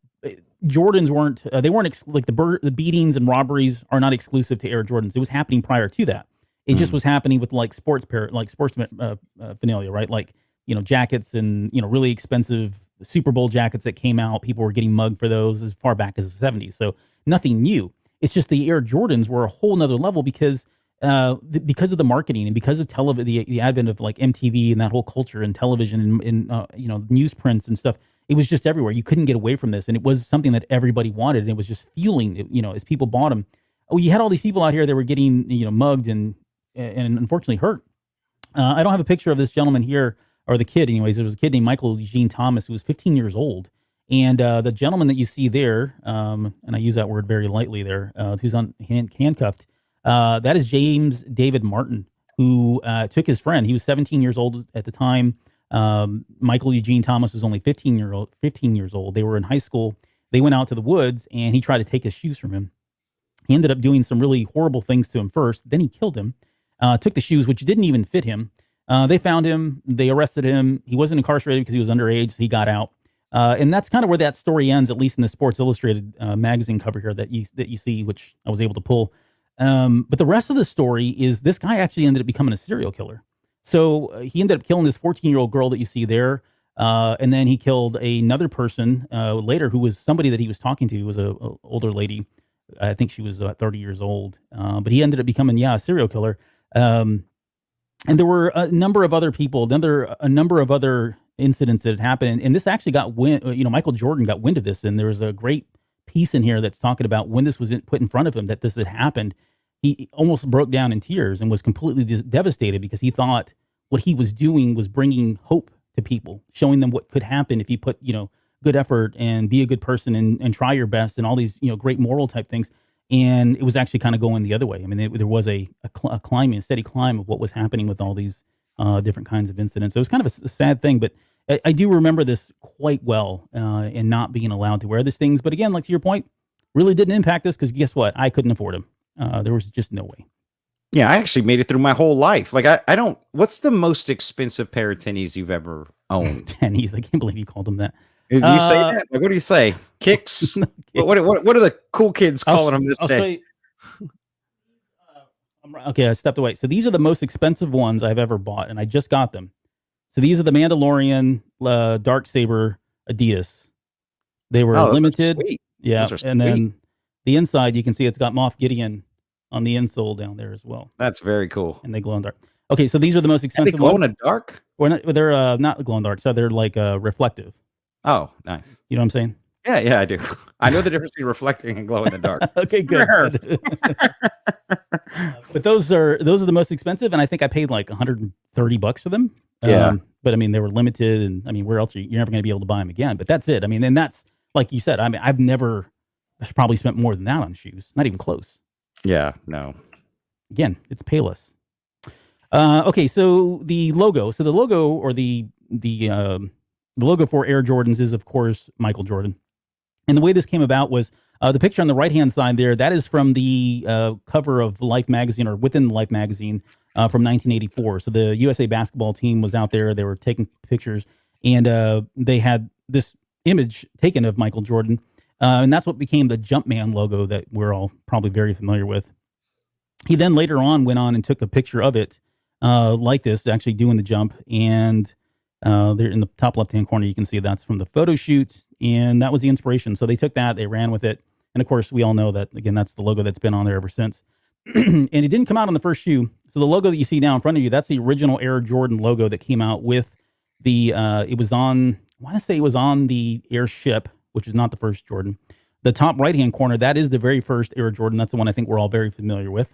Jordans weren't the beatings and robberies are not exclusive to Air Jordans. It was happening prior to that. It just was happening with like sports paraphernalia, right? Like, jackets and, really expensive Super Bowl jackets that came out. People were getting mugged for those as far back as the 70s. So nothing new. It's just the Air Jordans were a whole nother level because of the marketing and because of the advent of like MTV and that whole culture and television and newsprints and stuff. It was just everywhere. You couldn't get away from this. And it was something that everybody wanted. And it was just fueling, as people bought them. Oh, you had all these people out here that were getting, mugged and unfortunately hurt. I don't have a picture of this gentleman here, or the kid anyways. There was a kid named Michael Eugene Thomas who was 15 years old. And the gentleman that you see there, and I use that word very lightly there, who's handcuffed, that is James David Martin, who took his friend. He was 17 years old at the time. Michael Eugene Thomas was only 15 years old. They were in high school. They went out to the woods and he tried to take his shoes from him. He ended up doing some really horrible things to him first. Then he killed him, took the shoes, which didn't even fit him. They found him. They arrested him. He wasn't incarcerated because he was underage. So he got out. And that's kind of where that story ends, at least in the Sports Illustrated magazine cover here that you see, which I was able to pull. But the rest of the story is this guy actually ended up becoming a serial killer. So he ended up killing this 14-year-old girl that you see there. And then he killed another person later who was somebody that he was talking to. It was a older lady. I think she was 30 years old. But he ended up becoming, a serial killer. And there were a number of other people, a number of other incidents that had happened. And this actually got Michael Jordan got wind of this. And there was a great piece in here that's talking about when this was put in front of him, that this had happened. He almost broke down in tears and was completely devastated because he thought what he was doing was bringing hope to people, showing them what could happen if you put, good effort and be a good person and try your best and all these, great moral type things. And it was actually kind of going the other way. I mean, there was a steady climb of what was happening with all these different kinds of incidents. So it was kind of a sad thing, but I do remember this quite well and not being allowed to wear these things. But again, like to your point, really didn't impact us because guess what? I couldn't afford them. There was just no way. Yeah, I actually made it through my whole life. Like, I don't. What's the most expensive pair of tennies you've ever owned? Tennies. I can't believe you called them that. You say that? Like, what do you say? Kicks? No, what are the cool kids calling them this day? Okay, I stepped away. So these are the most expensive ones I've ever bought, and I just got them. So these are the Mandalorian Darksaber Adidas. They were limited. Yeah, and then the inside, you can see it's got Moff Gideon on the insole down there as well. That's very cool. And they glow in dark. Okay, so these are the most expensive ones. They glow ones. in the dark? They're not glow in dark, so they're like reflective. Oh, nice. You know what I'm saying? Yeah, I do. I know the difference between reflecting and glow in the dark. Okay, good. But those are the most expensive, and I think I paid like $130 for them. Yeah. But I mean, they were limited, and I mean, where else you're never going to be able to buy them again. But that's it. I mean, and that's like you said. I mean, I've probably spent more than that on shoes. Not even close. Yeah. No. Again, it's Payless. Okay, so the logo. So the logo or the logo for Air Jordans is, of course, Michael Jordan. And the way this came about was the picture on the right-hand side there, that is from the cover of Life magazine, or within Life magazine, from 1984. So the USA basketball team was out there. They were taking pictures, and they had this image taken of Michael Jordan. And that's what became the Jumpman logo that we're all probably very familiar with. He then later on went on and took a picture of it like this, actually doing the jump. And there in the top left-hand corner, you can see that's from the photo shoot. And that was the inspiration. So they took that, they ran with it. And of course, we all know that, again, that's the logo that's been on there ever since. And it didn't come out on the first shoe. So the logo that you see now in front of you, that's the original Air Jordan logo that came out with the, it was on the airship, which is not the first Jordan. The top right-hand corner, that is the very first Air Jordan. That's the one I think we're all very familiar with.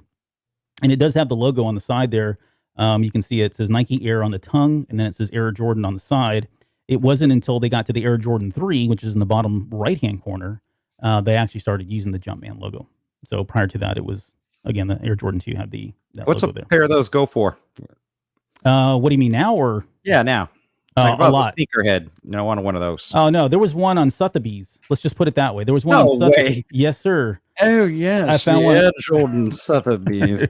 And it does have the logo on the side there. You can see it says Nike Air on the tongue, and then it says Air Jordan on the side. It wasn't until they got to the Air Jordan 3, which is in the bottom right-hand corner, they actually started using the Jumpman logo. So prior to that, it was, again, the Air Jordan 2 had that What's logo there. What's a pair of those go for? What do you mean, now or? Yeah, now. Like a lot. Sneakerhead. I want one of those. Oh, no. There was one on Sotheby's. Let's just put it that way. There was one on Sotheby's. Way. Yes, sir. Oh, yes. I found one. Air Jordan Sotheby's.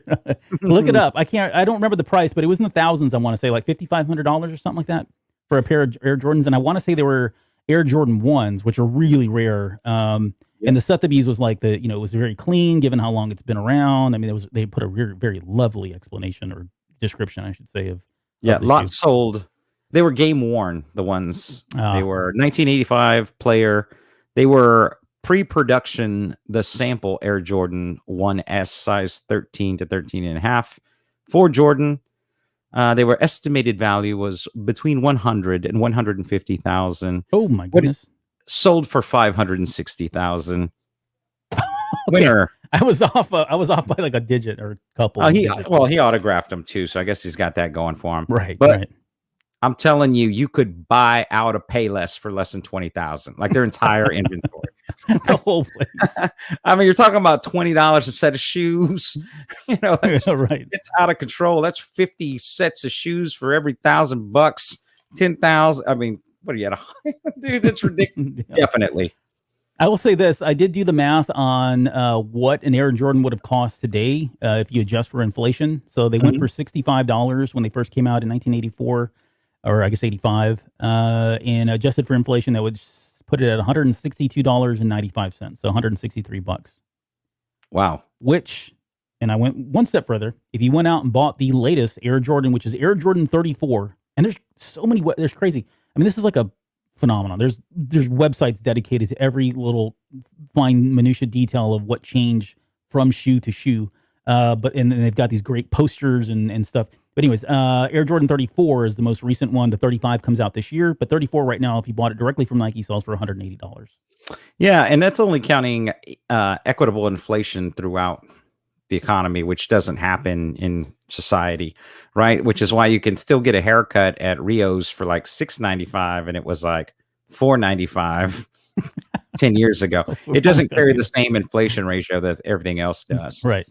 Look it up. I don't remember the price, but it was in the thousands, I want to say, like $5,500 or something like that for a pair of Air Jordans. And I want to say they were Air Jordan 1s, which are really rare. And the Sotheby's was like it was very clean given how long it's been around. I mean, they put a very, very lovely explanation or description, I should say, of lots sold. They were game worn, the ones. They were 1985 player. They were pre-production, the sample Air Jordan 1S size 13 to 13 and a half for Jordan. They were estimated value was between 100 and 150,000. Oh my goodness. Sold for 560,000. Okay. Winner. I was off by like a digit or a couple. He autographed them too, so I guess he's got that going for him. Right. But right. I'm telling you, you could buy out a Payless for less than 20,000, like their entire inventory. The whole place. I mean, you're talking about $20 a set of shoes. That's right. It's out of control. That's 50 sets of shoes for every $1,000, 10,000. I mean, what are you at? Dude, that's ridiculous. Yeah. Definitely. I will say this. I did do the math on what an Air Jordan would have cost today if you adjust for inflation. So they went for $65 when they first came out in 1984. Or I guess 85, and adjusted for inflation, that would put it at $162.95, so $163. Wow. Which, and I went one step further, if you went out and bought the latest Air Jordan, which is Air Jordan 34, and there's so many, there's crazy. I mean, this is like a phenomenon. There's websites dedicated to every little fine minutia detail of what changed from shoe to shoe. But and they've got these great posters and stuff. But anyways, Air Jordan 34 is the most recent one. The 35 comes out this year, but 34 right now, if you bought it directly from Nike, sells for $180. Yeah, and that's only counting equitable inflation throughout the economy, which doesn't happen in society, right? Which is why you can still get a haircut at Rio's for like $6.95, and it was like $4.95 10 years ago. It doesn't carry the same inflation ratio that everything else does. Right.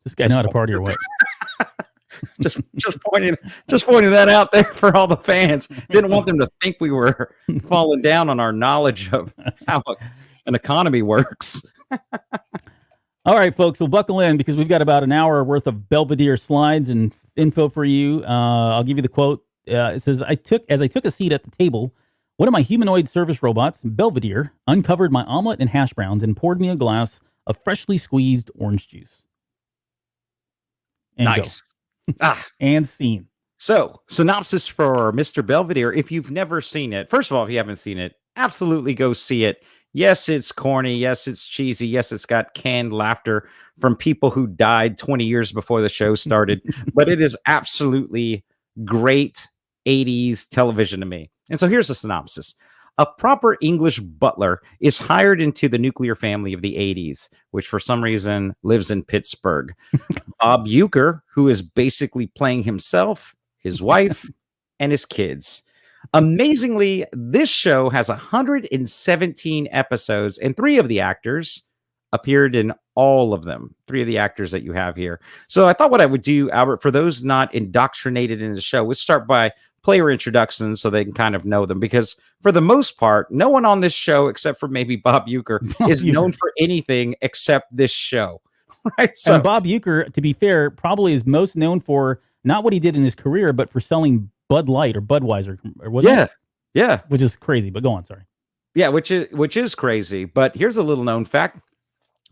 This guy know how to party or what? just pointing that out there for all the fans. Didn't want them to think we were falling down on our knowledge of how an economy works. All right, folks, we'll buckle in because we've got about an hour worth of Belvedere slides and info for you. I'll give you the quote. It says, as I took a seat at the table, one of my humanoid service robots, Belvedere, uncovered my omelet and hash browns and poured me a glass of freshly squeezed orange juice. And nice. And scene. So, synopsis for Mr. Belvedere. If you've never seen it, first of all, if you haven't seen it, absolutely go see it. Yes, it's corny. Yes, it's cheesy. Yes, it's got canned laughter from people who died 20 years before the show started. But it is absolutely great 80s television to me. And so here's the synopsis. A proper English butler is hired into the nuclear family of the 80s, which for some reason lives in Pittsburgh. Bob Uecker, who is basically playing himself, his wife, and his kids. Amazingly, this show has 117 episodes, and 3 of the actors appeared in all of them. 3 of the actors that you have here. So I thought what I would do, Albert, for those not indoctrinated in the show, would start by player introductions so they can kind of know them, because for the most part, no one on this show, except for maybe Bob Uecker, is known for anything except this show. Right? So, and Bob Uecker, to be fair, probably is most known for not what he did in his career, but for selling Bud Light or Budweiser, or was it? Yeah, which is crazy. But go on, sorry. Yeah, which is crazy. But here's a little known fact: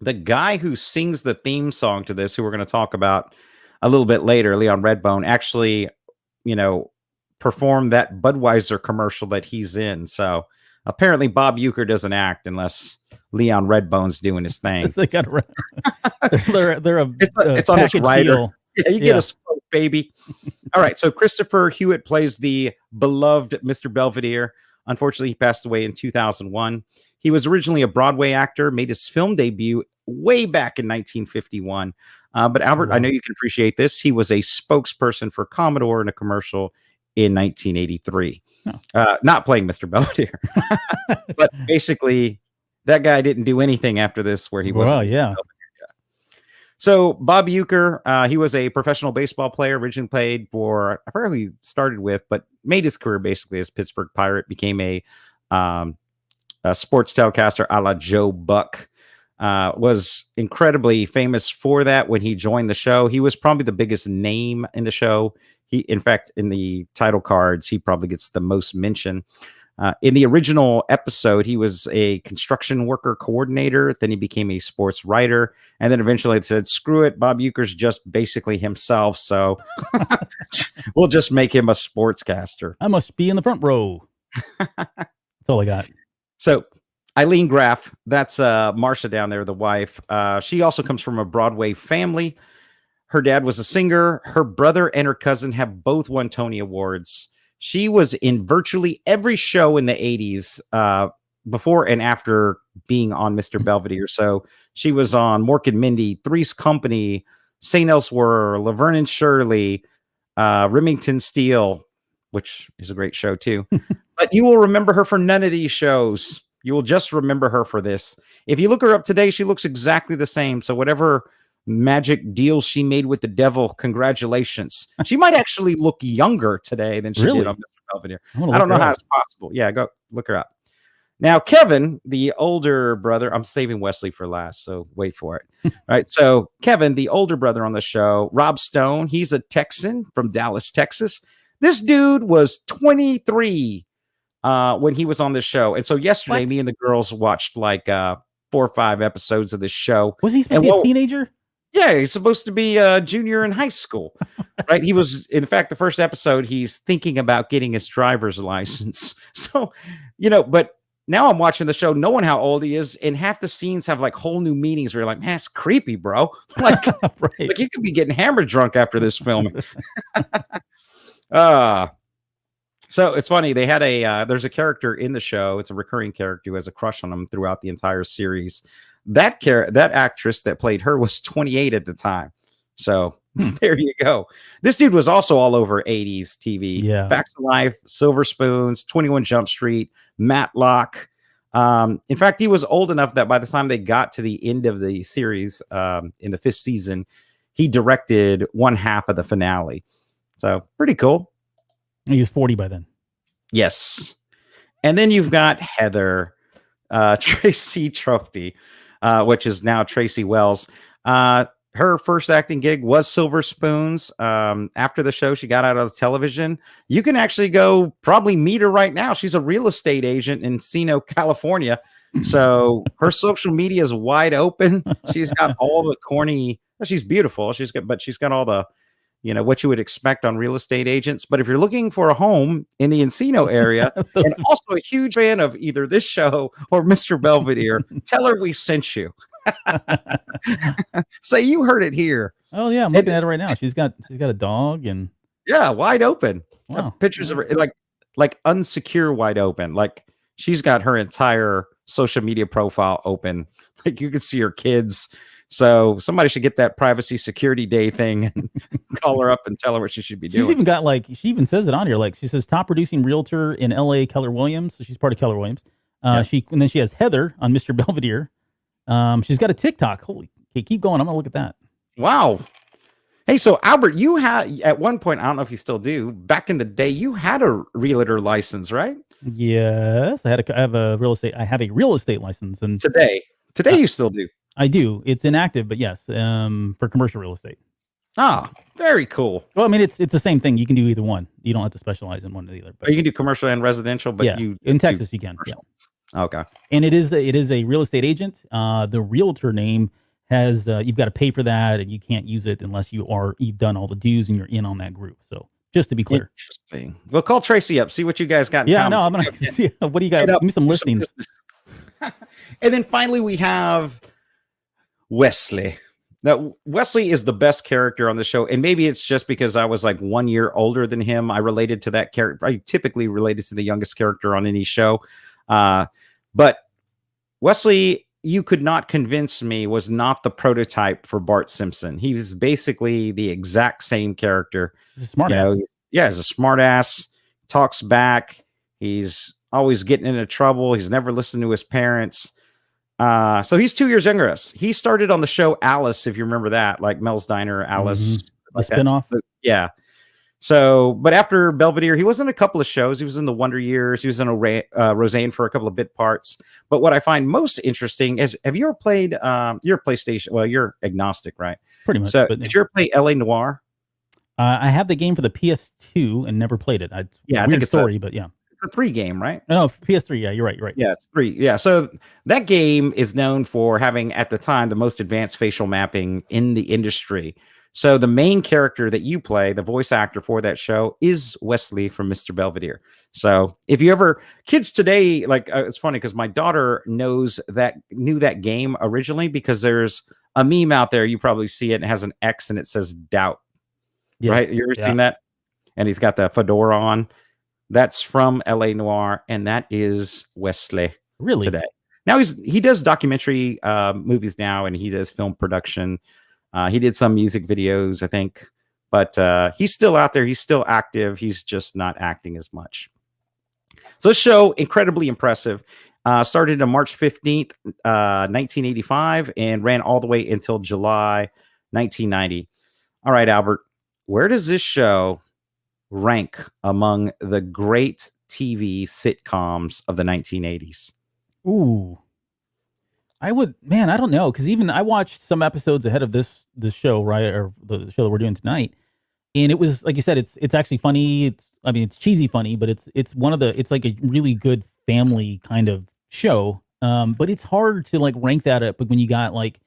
the guy who sings the theme song to this, who we're going to talk about a little bit later, Leon Redbone, actually, performed that Budweiser commercial that he's in. So apparently, Bob Uecker doesn't act unless Leon Redbone's doing his thing. They're it's on his rider. Deal. Yeah, you get a spoke, baby. All right. So Christopher Hewitt plays the beloved Mr. Belvedere. Unfortunately, he passed away in 2001. He was originally a Broadway actor, made his film debut way back in 1951. But Albert, I know you can appreciate this. He was a spokesperson for Commodore in a commercial in 1983. Not playing Mr. Belvedere. But basically, that guy didn't do anything after this where he was. Well, yeah. So Bob Uecker, he was a professional baseball player, originally played for, I forgot who he started with, but made his career basically as Pittsburgh Pirate, became a sports telecaster a la Joe Buck, was incredibly famous for that when he joined the show. He was probably the biggest name in the show. In fact, in the title cards, he probably gets the most mention. In the original episode, he was a construction worker coordinator. Then he became a sports writer. And then eventually said, screw it, Bob Uecker's just basically himself. So we'll just make him a sportscaster. I must be in the front row. That's all I got. So Eileen Graff, that's Marcia down there, the wife. She also comes from a Broadway family. Her dad was a singer. Her brother and her cousin have both won Tony Awards. She was in virtually every show in the 80s before and after being on Mr. Belvedere. So she was on Mork and Mindy, Three's Company, St. Elsewhere, Laverne and Shirley, Remington Steele, which is a great show too. But you will remember her for none of these shows. You will just remember her for this. If you look her up today, she looks exactly the same. So whatever magic deal she made with the devil, congratulations. She might actually look younger today than she did on Mr. Belvedere. I don't know how it's possible. Yeah, go look her up. Now, Kevin, the older brother, I'm saving Wesley for last, so wait for it. All right, so Kevin, the older brother on the show, Rob Stone, he's a Texan from Dallas, Texas. This dude was 23 when he was on this show. And so yesterday, me and the girls watched like 4 or 5 episodes of this show. Was he supposed to be a teenager? Yeah, he's supposed to be a junior in high school, right? He was, in fact, the first episode, he's thinking about getting his driver's license. So, but now I'm watching the show, knowing how old he is, and half the scenes have like whole new meanings where you're like, man, it's creepy, bro. Like, right. like you could be getting hammered drunk after this film. So it's funny. They had there's a character in the show. It's a recurring character who has a crush on him throughout the entire series. That actress that played her was 28 at the time. So there you go. This dude was also all over 80s TV. Yeah. Facts of Life, Silver Spoons, 21 Jump Street, Matlock. In fact, he was old enough that by the time they got to the end of the series, in the 5th season, he directed one half of the finale. So pretty cool. He was 40 by then. Yes. And then you've got Heather, Tracy Trofty, which is now Tracy Wells. Her first acting gig was Silver Spoons. After the show, she got out of television. You can actually go probably meet her right now. She's a real estate agent in Encino, California. So her social media is wide open. She's got all the corny. She's beautiful. She's got all the, what you would expect on real estate agents. But if you're looking for a home in the Encino area and also a huge fan of either this show or Mr. Belvedere, tell her we sent you. Say you heard it here. Oh yeah, I'm looking at it right now. She's got a dog and wide open. Wow. Pictures of her like unsecure wide open. Like she's got her entire social media profile open. Like you can see her kids. So somebody should get that privacy security day thing and call her up and tell her what she should be doing. She's even got she even says it on here. Like she says top producing realtor in LA, Keller Williams. So she's part of Keller Williams. And then she has Heather on Mr. Belvedere. She's got a TikTok. Holy, okay, keep going. I'm gonna look at that. Wow. Hey, so Albert, you had at one point, I don't know if you still do, back in the day, you had a realtor license, right? Yes. I have a real estate license. And today you still do. I do. It's inactive, but yes, for commercial real estate. Ah, very cool. Well, I mean, it's the same thing. You can do either one. You don't have to specialize in one or the other. But you can do commercial and residential, but in Texas you can. Commercial. Yeah. Okay. And it is a real estate agent. The realtor name has you've got to pay for that, and you can't use it unless you've done all the dues and you're in on that group. So just to be clear. Interesting. Well, call Tracy up, see what you guys got. Yeah, no, I'm gonna see what do you got. Give me some listings. And then finally we have Wesley. Now, Wesley is the best character on the show, and maybe it's just because I was like 1 year older than him. I related to that character. I typically related to the youngest character on any show. But Wesley, you could not convince me, was not the prototype for Bart Simpson. He was basically the exact same character. He's a smart ass. He's a smart ass, talks back. He's always getting into trouble. He's never listened to his parents. So he's 2 years younger than us. He started on the show Alice, if you remember that, like Mel's Diner, Alice. Mm-hmm. The spinoff. Yeah. So, but after Belvedere, he was in a couple of shows. He was in the Wonder Years. He was in Roseanne for a couple of bit parts. But what I find most interesting is, have you ever played your PlayStation? Well, you're agnostic, right? Pretty much. So, did you ever play LA Noire? I have the game for the PS2 and never played it. I think it's story, but yeah. It's a 3 game, right? No, PS3. Yeah, you're right. Yeah, it's 3. Yeah, so that game is known for having, at the time, the most advanced facial mapping in the industry. So the main character that you play, the voice actor for that show, is Wesley from Mr. Belvedere. So if you ever, kids today, like it's funny because my daughter knew that game originally because there's a meme out there. You probably see it. And it has an X and it says doubt. Yes. Right? You ever seen that? And he's got the fedora on. That's from LA Noire, and that is Wesley. Really? Today. Now he does documentary movies now, and he does film production. He did some music videos, I think, but he's still out there. He's still active. He's just not acting as much. So this show, incredibly impressive. Started on March 15th, 1985, and ran all the way until July 1990. All right, Albert, where does this show rank among the great TV sitcoms of the 1980s? Ooh. I don't know, because even I watched some episodes ahead of this show, right, or the show that we're doing tonight, and it was like you said, it's actually funny. It's cheesy funny, but it's like a really good family kind of show. But it's hard to like rank that up when you got like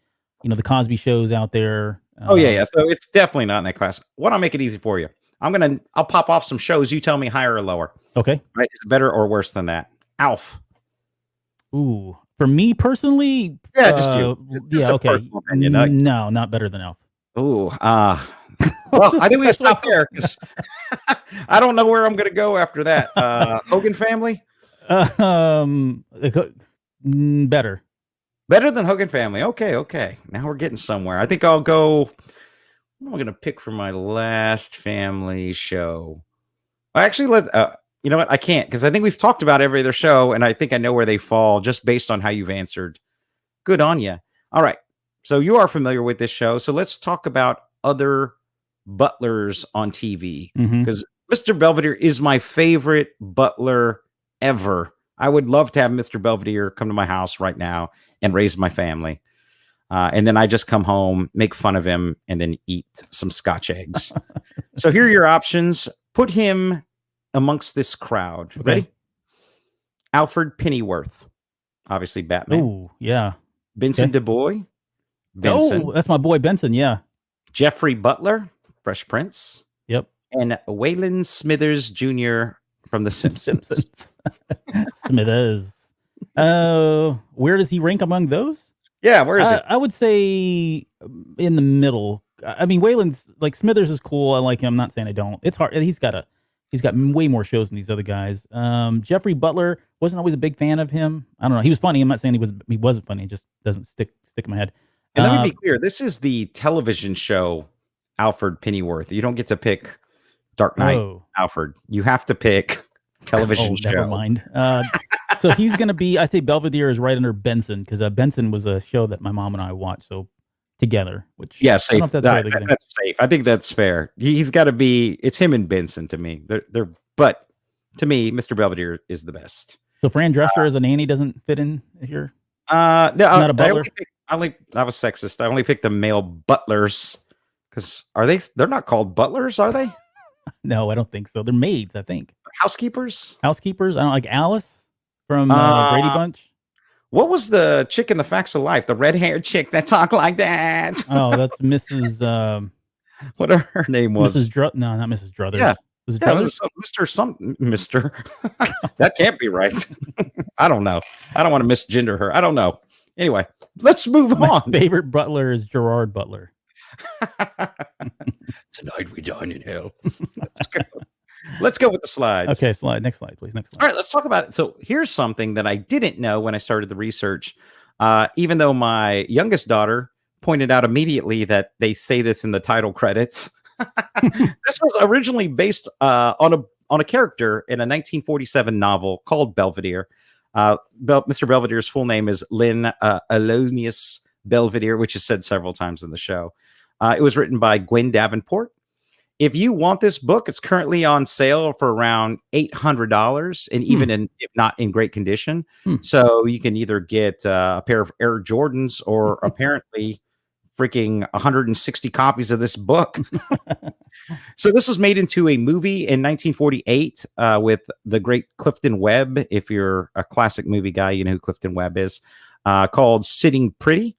the Cosby shows out there. Oh yeah. So it's definitely not in that class. Why don't I make it easy for you? I'll pop off some shows. You tell me higher or lower. Okay. Right? It's better or worse than that. Alf. Ooh, for me personally, yeah, just you. Just okay. Opinion, no, not better than Alf. Ooh, well, I think we stop there because I don't know where I'm going to go after that. Hogan Family. Better than Hogan Family. Okay. Now we're getting somewhere. I think I'll go. What am I going to pick for my last family show? Actually, you know what? I can't because I think we've talked about every other show, and I think I know where they fall just based on how you've answered. Good on you. All right. So you are familiar with this show. So let's talk about other butlers on TV because Mr. Belvedere is my favorite butler ever. I would love to have Mr. Belvedere come to my house right now and raise my family. And then I just come home, make fun of him, and then eat some Scotch eggs. So here are your options. Put him amongst this crowd. Okay. Ready? Alfred Pennyworth. Obviously Batman. Oh, yeah. Benson DuBois. Benson. Oh, that's my boy Benson, yeah. Jeffrey Butler, Fresh Prince. Yep. And Waylon Smithers Jr. from The Simpsons. Smithers. Where does he rank among those? Yeah, where is it? I would say in the middle. I mean, Waylon's like Smithers is cool. I like him. I'm not saying I don't. It's hard. He's got way more shows than these other guys. Jeffrey Butler, wasn't always a big fan of him. I don't know. He was funny. I'm not saying he wasn't funny. It just doesn't stick in my head. And let me be clear. This is the television show Alfred Pennyworth. You don't get to pick Dark Knight Alfred. You have to pick television show. Never mind. So he's going to be, I say Belvedere is right under Benson because Benson was a show that my mom and I watched together. Which safe. I don't know if that's safe. I think that's fair. He's got to be. It's him and Benson to me. But to me, Mr. Belvedere is the best. So Fran Drescher as a nanny doesn't fit in here. No, not a butler. I was sexist. I only picked the male butlers because they're not called butlers, are they? No, I don't think so. They're maids, I think. Housekeepers. I don't like Alice from Brady Bunch. What was the chick in The Facts of Life? The red-haired chick that talked like that. Oh, that's Mrs. What her name was? No, not Mrs. Druthers. Yeah. Mr. That can't be right. I don't know. I don't want to misgender her. I don't know. Anyway, let's move on. My favorite butler is Gerard Butler. Tonight we dine in hell. Let's go with the slides. Okay, next slide, please. Next slide. All right, let's talk about it. So here's something that I didn't know when I started the research, even though my youngest daughter pointed out immediately that they say this in the title credits. This was originally based on a character in a 1947 novel called Belvedere. Mr. Belvedere's full name is Lynn Alonius Belvedere, which is said several times in the show. It was written by Gwen Davenport. If you want this book, it's currently on sale for around $800, and even if not in great condition. So you can either get a pair of Air Jordans or apparently freaking 160 copies of this book. So this was made into a movie in 1948 with the great Clifton Webb. If you're a classic movie guy, you know who Clifton Webb is, called Sitting Pretty.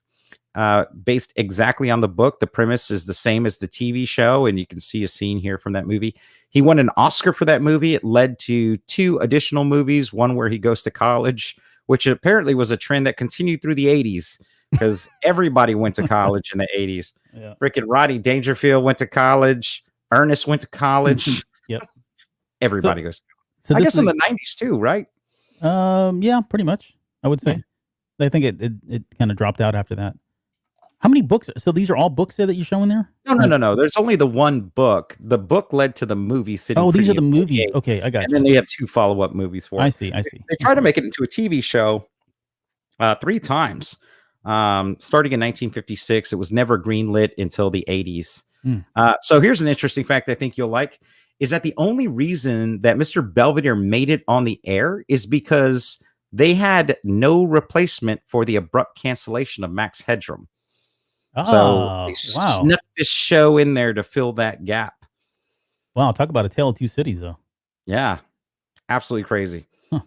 Based exactly on the book. The premise is the same as the TV show, and you can see a scene here from that movie. He won an Oscar for that movie. It led to 2 additional movies, one where he goes to college, which apparently was a trend that continued through the 80s because everybody went to college in the 80s. Yeah. Frickin' Rodney Dangerfield went to college. Ernest went to college. Yep. Everybody goes to college. So I guess in the 90s too, right? Yeah, pretty much, I would say. Yeah. I think it kind of dropped out after that. How many books? So these are all books there that you're showing there? No. There's only the one book. The book led to the movie. These are the movies. Okay, I got you. And then they have 2 follow-up movies for it. I see. They tried to make it into a TV show 3 times. Starting in 1956. It was never greenlit until the 80s. So here's an interesting fact I think you'll like, is that the only reason that Mr. Belvedere made it on the air is because they had no replacement for the abrupt cancellation of Max Headroom. So they snuck this show in there to fill that gap. Wow, talk about a tale of 2 cities, though. Yeah, absolutely crazy. Huh.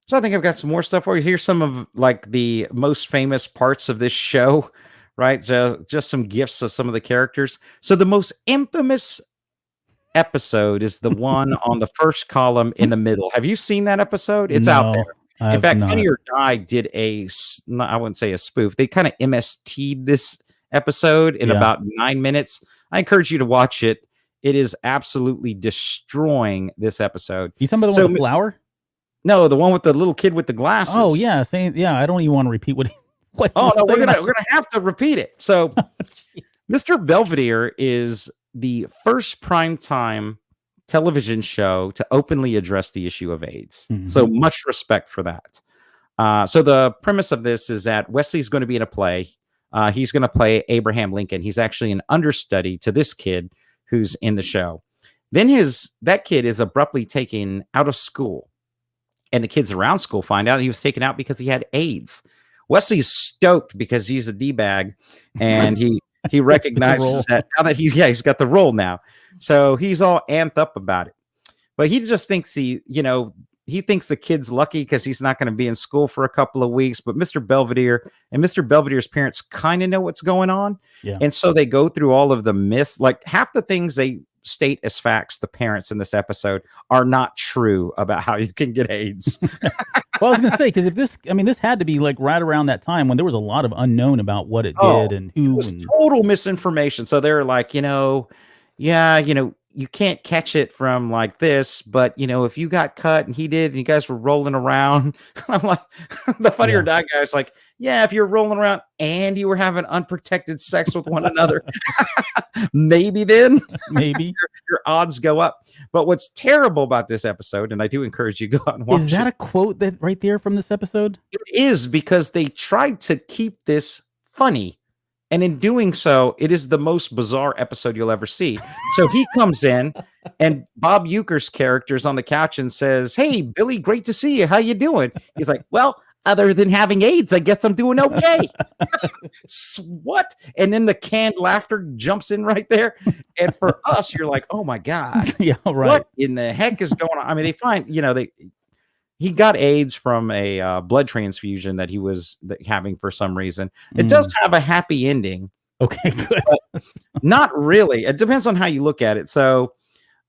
So I think I've got some more stuff for you. Here's some of like the most famous parts of this show. right? Just some gifs of some of the characters. So the most infamous episode is the one on the first column in the middle. Have you seen that episode? It's out there. In fact, Funny or Die did I wouldn't say a spoof. They kind of MST'd this episode in about 9 minutes. I encourage you to watch it. It is absolutely destroying this episode. You talking about the one with the flower? No, the one with the little kid with the glasses. Oh yeah, I don't even want to repeat what. Oh no, we're gonna have to repeat it. So, Mr. Belvedere is the first primetime television show to openly address the issue of AIDS. Mm-hmm. So much respect for that. So the premise of this is that Wesley's going to be in a play. He's going to play Abraham Lincoln. He's actually an understudy to this kid who's in the show. Then that kid is abruptly taken out of school, and the kids around school find out he was taken out because he had AIDS. Wesley's stoked because he's a D-bag, and he recognizes that now that he's got the role now. So he's all amped up about it. But he just thinks he thinks the kid's lucky because he's not going to be in school for a couple of weeks. But Mr. Belvedere and Mr. Belvedere's parents kind of know what's going on. Yeah. And so they go through all of the myths. Like half the things they state as facts, the parents in this episode, are not true about how you can get AIDS. Well, I was going to say, because this had to be like right around that time when there was a lot of unknown about what it did and who. It was total misinformation. So they're like, you can't catch it from like this, but if you got cut and he did, and you guys were rolling around, I'm like, the Funny or Die guy is like, yeah, if you're rolling around and you were having unprotected sex with one another, maybe then your odds go up. But what's terrible about this episode, and I do encourage you to go out and watch it. Is that a quote that right there from this episode? It is, because they tried to keep this funny. And in doing so, it is the most bizarre episode you'll ever see. So he comes in, and Bob Uecker's character is on the couch and says, "Hey, Billy, great to see you. How you doing?" He's like, "Well, other than having AIDS, I guess I'm doing okay." What? And then the canned laughter jumps in right there. And for us, you're like, "Oh my God. Yeah, right. What in the heck is going on?" I mean, they find, he got AIDS from a blood transfusion that he was having for some reason. It does have a happy ending. Okay, good. But not really. It depends on how you look at it. So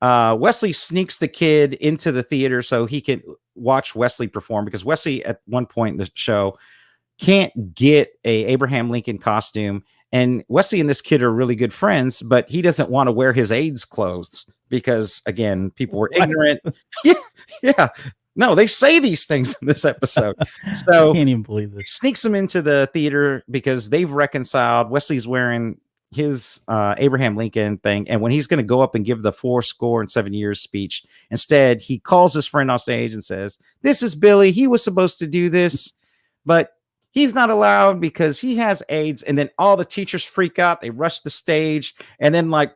Wesley sneaks the kid into the theater so he can watch Wesley perform, because Wesley at one point in the show can't get a Abraham Lincoln costume. And Wesley and this kid are really good friends, but he doesn't want to wear his AIDS clothes because, again, people were ignorant. Yeah. No, they say these things in this episode. So I can't even believe this. He sneaks him into the theater because they've reconciled. Wesley's wearing his Abraham Lincoln thing, and when he's going to go up and give the 7 years speech, instead he calls his friend on stage and says, "This is Billy. He was supposed to do this, but he's not allowed because he has AIDS." And then all the teachers freak out. They rush the stage, and then one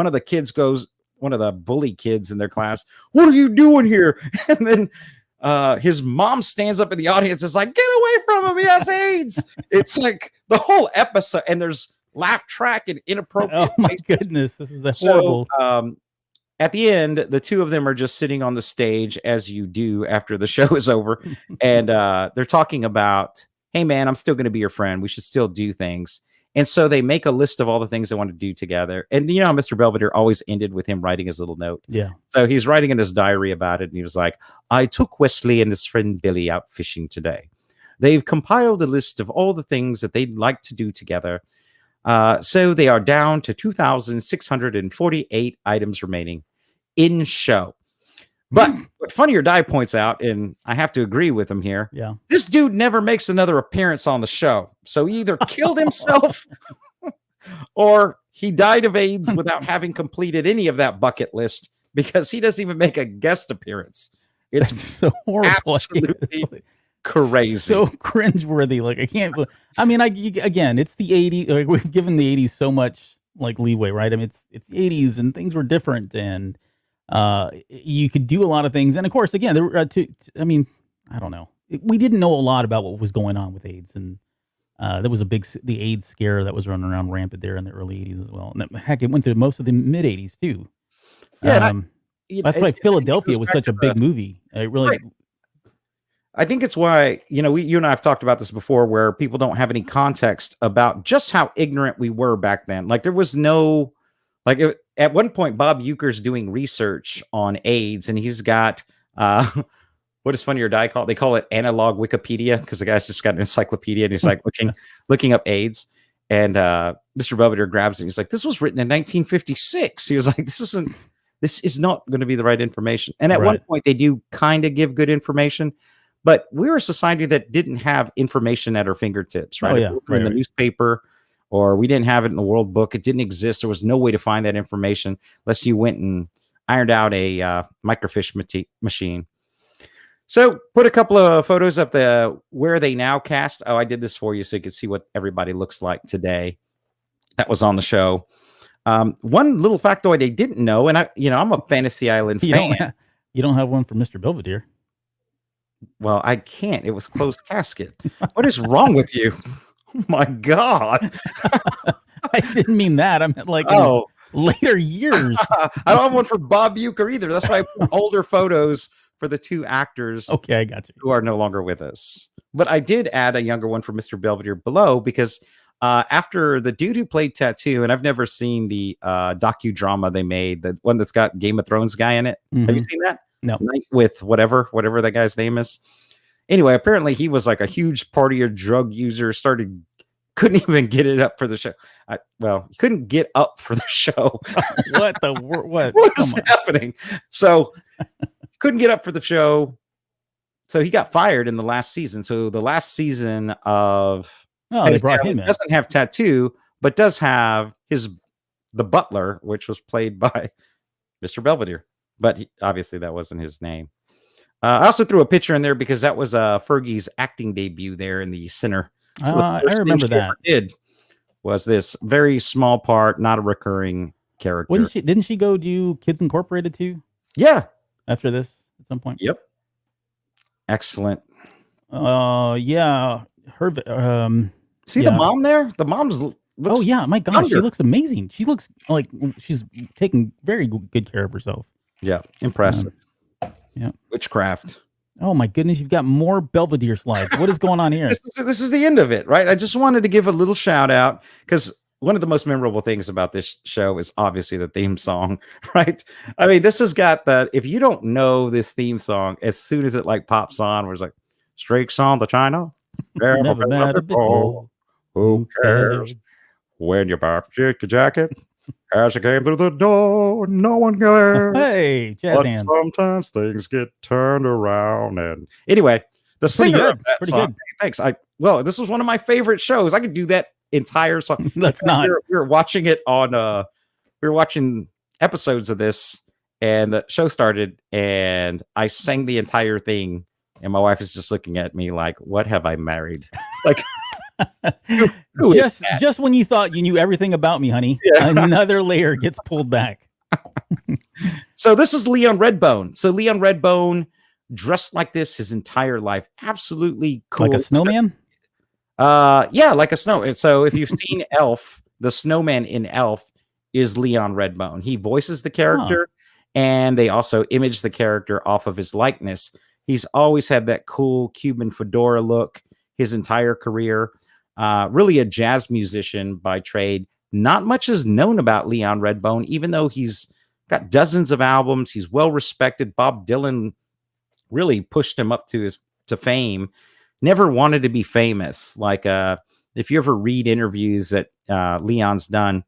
of the kids goes. One of the bully kids in their class, "What are you doing here?" And then his mom stands up in the audience and is like, "Get away from him. He has AIDS." It's like the whole episode, and there's laugh track and inappropriate. Oh my goodness, this is horrible. So, at the end, the two of them are just sitting on the stage, as you do after the show is over, and they're talking about, "Hey man, I'm still going to be your friend. We should still do things." And so they make a list of all the things they want to do together. And how Mr. Belvedere always ended with him writing his little note. Yeah. So he's writing in his diary about it. And he was like, "I took Wesley and his friend Billy out fishing today. They've compiled a list of all the things that they'd like to do together. So they are down to 2,648 items remaining in show." But what Funny or Die points out, and I have to agree with him here, this dude never makes another appearance on the show. So he either killed himself or he died of AIDS without having completed any of that bucket list, because he doesn't even make a guest appearance. It's so horrible. Absolutely crazy. So cringeworthy. Like, I can't. Again, it's the 80s. Like, we've given the 80s so much like leeway, right? I mean, it's the 80s and things were different, and you could do a lot of things. And of course, again, I don't know. We didn't know a lot about what was going on with AIDS, and there was the AIDS scare that was running around rampant there in the early 80s as well. And heck, it went through most of the mid 80s too. Yeah, that's why Philadelphia was such a big movie. It really. Right. I think it's why, you and I have talked about this before, where people don't have any context about just how ignorant we were back then. Like there was no, at one point, Bob Euchre's doing research on AIDS, and he's got, what is Funny or Die called? They call it analog Wikipedia, because the guy's just got an encyclopedia and he's like looking up AIDS. And Mr. Belvedere grabs it. And he's like, this was written in 1956. He was like, this is not going to be the right information. And at one point, they do kind of give good information, but we were a society that didn't have information at our fingertips, right? Oh, yeah. In the newspaper, or we didn't have it in the World Book. It didn't exist. There was no way to find that information unless you went and ironed out a microfiche machine. So put a couple of photos up there. Where are they now cast? Oh, I did this for you so you could see what everybody looks like today. That was on the show. One little factoid they didn't know, and I'm a Fantasy Island fan. You don't have one for Mr. Belvedere. Well, I can't. It was closed casket. What is wrong with you? Oh my God. I didn't mean that. I meant like later years. I don't have one for Bob Euchre either. That's why I put older photos for the two actors. Okay, I got you. Who are no longer with us. But I did add a younger one for Mr. Belvedere below, because after the dude who played Tattoo, and I've never seen the docudrama they made, the one that's got Game of Thrones guy in it. Mm-hmm. Have you seen that? No. Night with whatever that guy's name is. Anyway, apparently he was like a huge partier, drug user, couldn't even get it up for the show. He couldn't get up for the show. What is happening? So couldn't get up for the show. So he got fired in the last season. So the last season of they brought him in. Doesn't have Tattoo, but does have the butler, which was played by Mr. Belvedere. But obviously that wasn't his name. I also threw a picture in there because that was Fergie's acting debut there in the center. So I remember that. Did was this very small part, not a recurring character. Didn't she go do Kids Incorporated too? Yeah. After this at some point. Yep. Excellent. Yeah. Her. The mom there? The mom's. Oh yeah, my gosh, she looks amazing. She looks like she's taking very good care of herself. Yeah, impressive. Yeah, witchcraft. Oh my goodness, you've got more Belvedere slides. What is going on here? This is the end of it, right? I just wanted to give a little shout out because one of the most memorable things about this show is obviously the theme song, right? I mean, this has got that. If you don't know this theme song, as soon as it pops on, we're like, streaks on the china. Never met before. Who cares? When you buy your jacket, as you came through the door, no one cares. Hey, jazz hands. Sometimes things get turned around, and anyway, the singer of that song. Thanks. This was one of my favorite shows. I could do that entire song. Let's not. We were watching it on. We were watching episodes of this, and the show started, and I sang the entire thing, and my wife is just looking at me like, "What have I married?" Like. Just when you thought you knew everything about me, honey, another layer gets pulled back. So this is Leon Redbone. So Leon Redbone dressed like this his entire life. Absolutely cool. Like a snowman? Yeah, like a snow. So if you've seen Elf, the snowman in Elf is Leon Redbone. He voices the character, and they also image the character off of his likeness. He's always had that cool Cuban fedora look his entire career. Really a jazz musician by trade. Not much is known about Leon Redbone, even though he's got dozens of albums. He's well respected. Bob Dylan really pushed him up to fame. Never wanted to be famous. Like if you ever read interviews that Leon's done,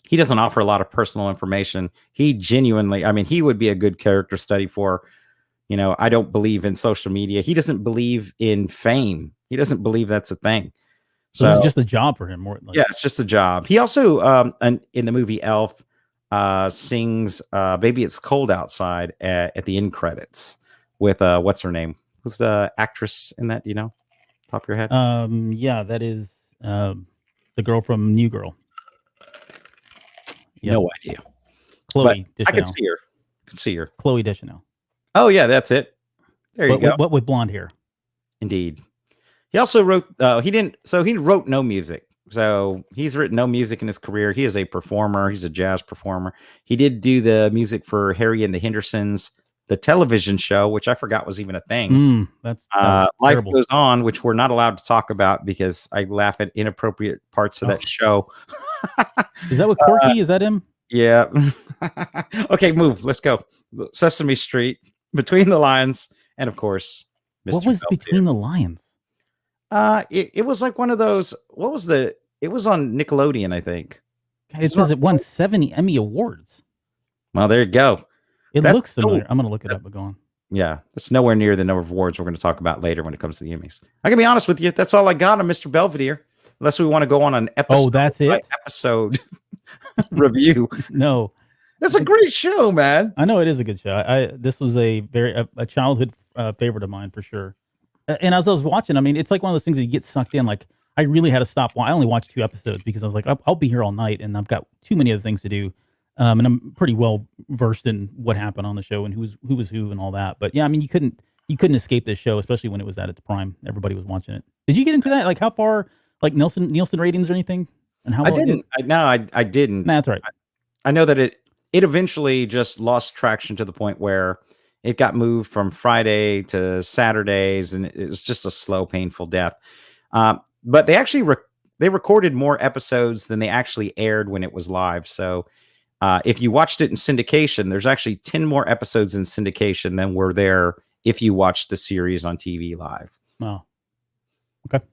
he doesn't offer a lot of personal information. He genuinely, he would be a good character study for, I don't believe in social media. He doesn't believe in fame. He doesn't believe that's a thing. So it's just a job for him. Yeah, it's just a job. He also, in the movie Elf, sings Baby It's Cold Outside at the end credits with, what's her name? Who's the actress in that? Do you know? Top of your head? Yeah, that is the girl from New Girl. Yep. No idea. Chloe Deschanel. I can see her. Chloe Deschanel. Oh, yeah, that's it. There you go. What with blonde hair? Indeed. He also wrote, he wrote no music. So he's written no music in his career. He is a performer. He's a jazz performer. He did do the music for Harry and the Hendersons, the television show, which I forgot was even a thing. That's Life terrible. Goes On, which we're not allowed to talk about because I laugh at inappropriate parts of that show. Is that what Corky? Is that him? Yeah. Okay, move. Let's go. Sesame Street, Between the Lions, and of course, Mr. What was Belvedere. Between the Lions? It was like one of those. What was it was on Nickelodeon, I think. It says it won 70 Emmy Awards. Well, there you go. It looks familiar. I'm going to look it up, but go on. Yeah, it's nowhere near the number of awards we're going to talk about later when it comes to the Emmys. I can be honest with you. That's all I got on Mr. Belvedere. Unless we want to go on an episode. Oh, that's it? Episode review. No. That's a great show, man. I know it is a good show. This was a childhood favorite of mine for sure. And as I was watching, I mean, it's like one of those things that you get sucked in. Like, I really had to stop. I only watched 2 episodes because I was like, I'll be here all night, and I've got too many other things to do. And I'm pretty well versed in what happened on the show and who was who and all that. But yeah, I mean, you couldn't escape this show, especially when it was at its prime. Everybody was watching it. Did you get into that? Like, how far, like Nielsen ratings or anything? And how I didn't. I didn't. That's right. I know that it eventually just lost traction to the point where it got moved from Friday to Saturdays, and it was just a slow, painful death. But they actually they recorded more episodes than they actually aired when it was live. So if you watched it in syndication, there's actually 10 more episodes in syndication than were there if you watched the series on TV live. Oh, okay.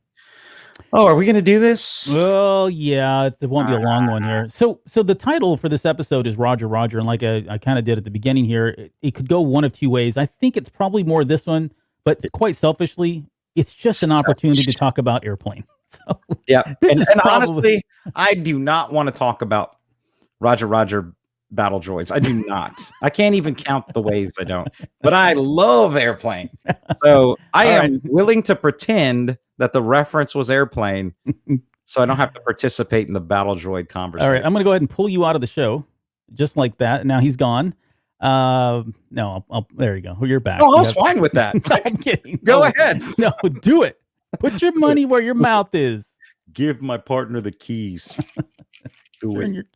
Oh, are we going to do this? Well, yeah, it won't be a long one here. So the title for this episode is Roger, Roger. And like I kind of did at the beginning here, it could go one of 2 ways. I think it's probably more this one, but quite selfishly, it's just an opportunity to talk about Airplane. So yeah. And honestly, I do not want to talk about Roger, Roger battle droids. I do not. I can't even count the ways I don't. But I love Airplane. So I am willing to pretend that the reference was Airplane, so I don't have to participate in the battle droid conversation. All right, I'm going to go ahead and pull you out of the show, just like that. Now he's gone. No, there you go. You're back. Oh, I was fine with that. I'm kidding. Go ahead. No, do it. Put your money where your mouth is. Give my partner the keys. Do it.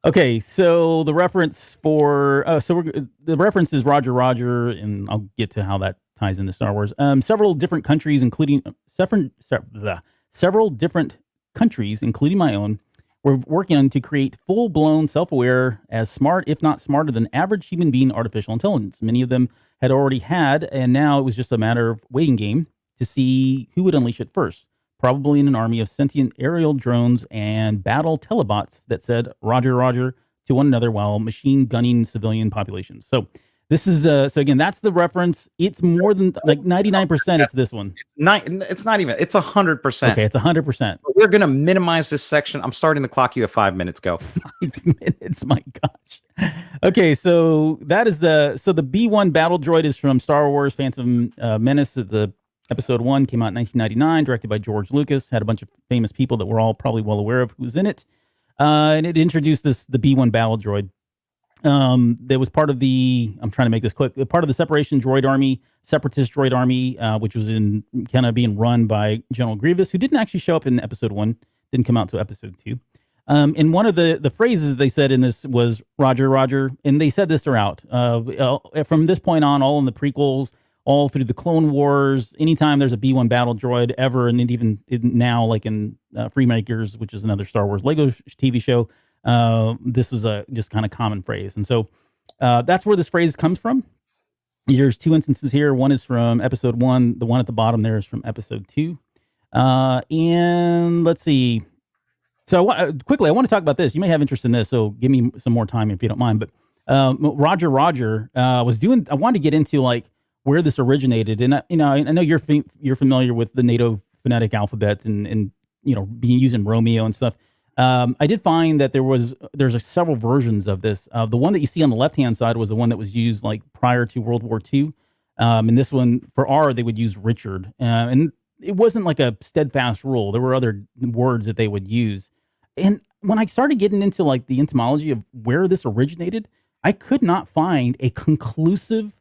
Okay, so the reference for the reference is Roger, Roger, and I'll get to how that ties into Star Wars. Several different countries, including several different countries, including my own, were working on to create full-blown, self-aware, as smart, if not smarter than average human being artificial intelligence. Many of them had already had, and now it was just a matter of waiting game to see who would unleash it first. Probably in an army of sentient aerial drones and battle telebots that said Roger, Roger to one another while machine gunning civilian populations. So this is so again, that's the reference. It's more than like 99%. It's this one. It's not even. It's 100%. Okay, it's 100%. We're gonna minimize this section. I'm starting the clock. You have 5 minutes. Go. 5 minutes. My gosh. Okay, so that is the B1 battle droid is from Star Wars Phantom Menace. The Episode 1 came out in 1999, directed by George Lucas. Had a bunch of famous people that we're all probably well aware of who's in it. And it introduced the B1 battle droid. That was part of I'm trying to make this quick, part of the Separatist droid army, which was kind of being run by General Grievous, who didn't actually show up in Episode 1, didn't come out to Episode 2. And one of the phrases they said in this was Roger, Roger, and they said this throughout. From this point on, all in the prequels, all through the Clone Wars, anytime there's a B1 battle droid ever, and even now, like in Freemakers, which is another Star Wars Lego TV show, this is a just kind of common phrase. And so that's where this phrase comes from. There's 2 instances here. One is from Episode 1. The one at the bottom there is from Episode 2. And let's see. So quickly, I want to talk about this. You may have interest in this, so give me some more time if you don't mind. But Roger, Roger was doing. I wanted to get into like where this originated, and I know you're familiar with the NATO phonetic alphabet and being used in Romeo and stuff. I did find that there's several versions of this. The one that you see on the left hand side was the one that was used like prior to World War II, and this one for R they would use Richard, and it wasn't like a steadfast rule. There were other words that they would use, and when I started getting into like the etymology of where this originated, I could not find a conclusive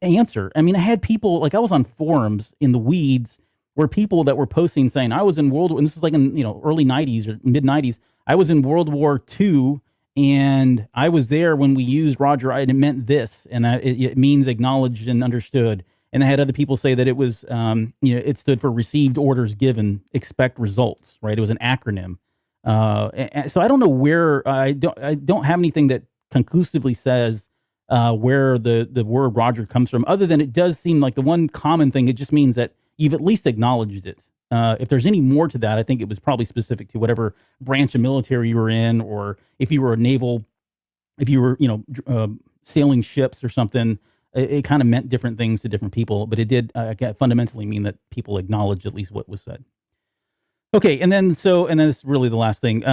answer. I mean, I had people like I was on forums in the weeds where people that were posting saying I was in World War, and this is like in early 90s or mid 90s, I was in World War II And I was there when we used Roger, and it meant this, and it means acknowledged and understood. And I had other people say that it was, it stood for received orders given, expect results, right? It was an acronym. And so I don't know where, I don't have anything that conclusively says where the word Roger comes from, other than it does seem like the one common thing. It just means that you've at least acknowledged it. If there's any more to that, I think it was probably specific to whatever branch of military you were in, or if you were if you were, sailing ships or something. It kind of meant different things to different people, but it did fundamentally mean that people acknowledged at least what was said. Okay, and then this is really the last thing.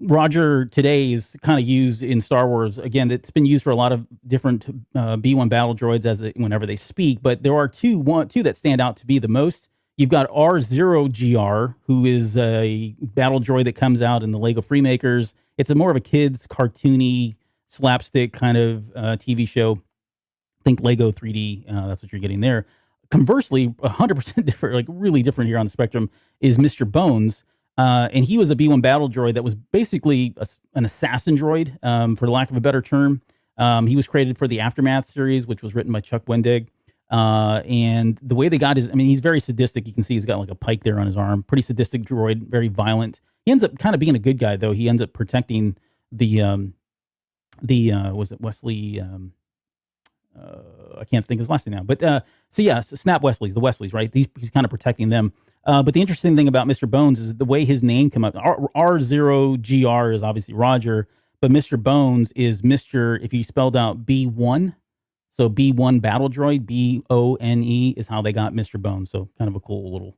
Roger today is kind of used in Star Wars. Again, it's been used for a lot of different B-1 battle droids whenever they speak, but there are two that stand out to be the most. You've got R0GR, who is a battle droid that comes out in the Lego Freemakers. It's more of a kid's cartoony slapstick kind of TV show. Think Lego 3D. That's what you're getting there. Conversely, 100% different, like really different here on the spectrum, is Mr. Bones. And he was a B-1 battle droid that was basically an assassin droid, for lack of a better term. He was created for the Aftermath series, which was written by Chuck Wendig. And the way they got he's very sadistic. You can see he's got like a pike there on his arm. Pretty sadistic droid, very violent. He ends up kind of being a good guy, though. He ends up protecting was it Wesley? I can't think of his last name now, but so Snap Wesleys, the Wesleys, right? He's kind of protecting them. But the interesting thing about Mr. Bones is the way his name came up. R0GR is obviously Roger, but Mr. Bones is Mr. If you spelled out B1, so B1 battle droid, BONE is how they got Mr. Bones. So kind of a cool little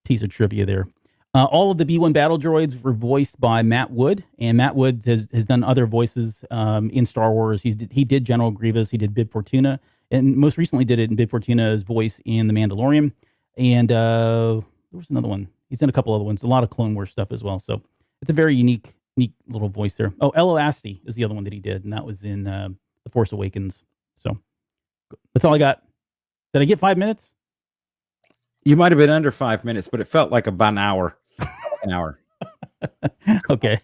piece of trivia there. All of the B-1 battle droids were voiced by Matt Wood, and Matt Wood has done other voices in Star Wars. He did General Grievous, he did Bib Fortuna, and most recently did it in Bib Fortuna's voice in The Mandalorian. And there was another one. He's done a couple other ones, a lot of Clone Wars stuff as well. So it's a very unique little voice there. Oh, Elo Asti is the other one that he did, and that was in The Force Awakens. So that's all I got. Did I get 5 minutes? You might have been under 5 minutes, but it felt like about an hour. An hour. Okay.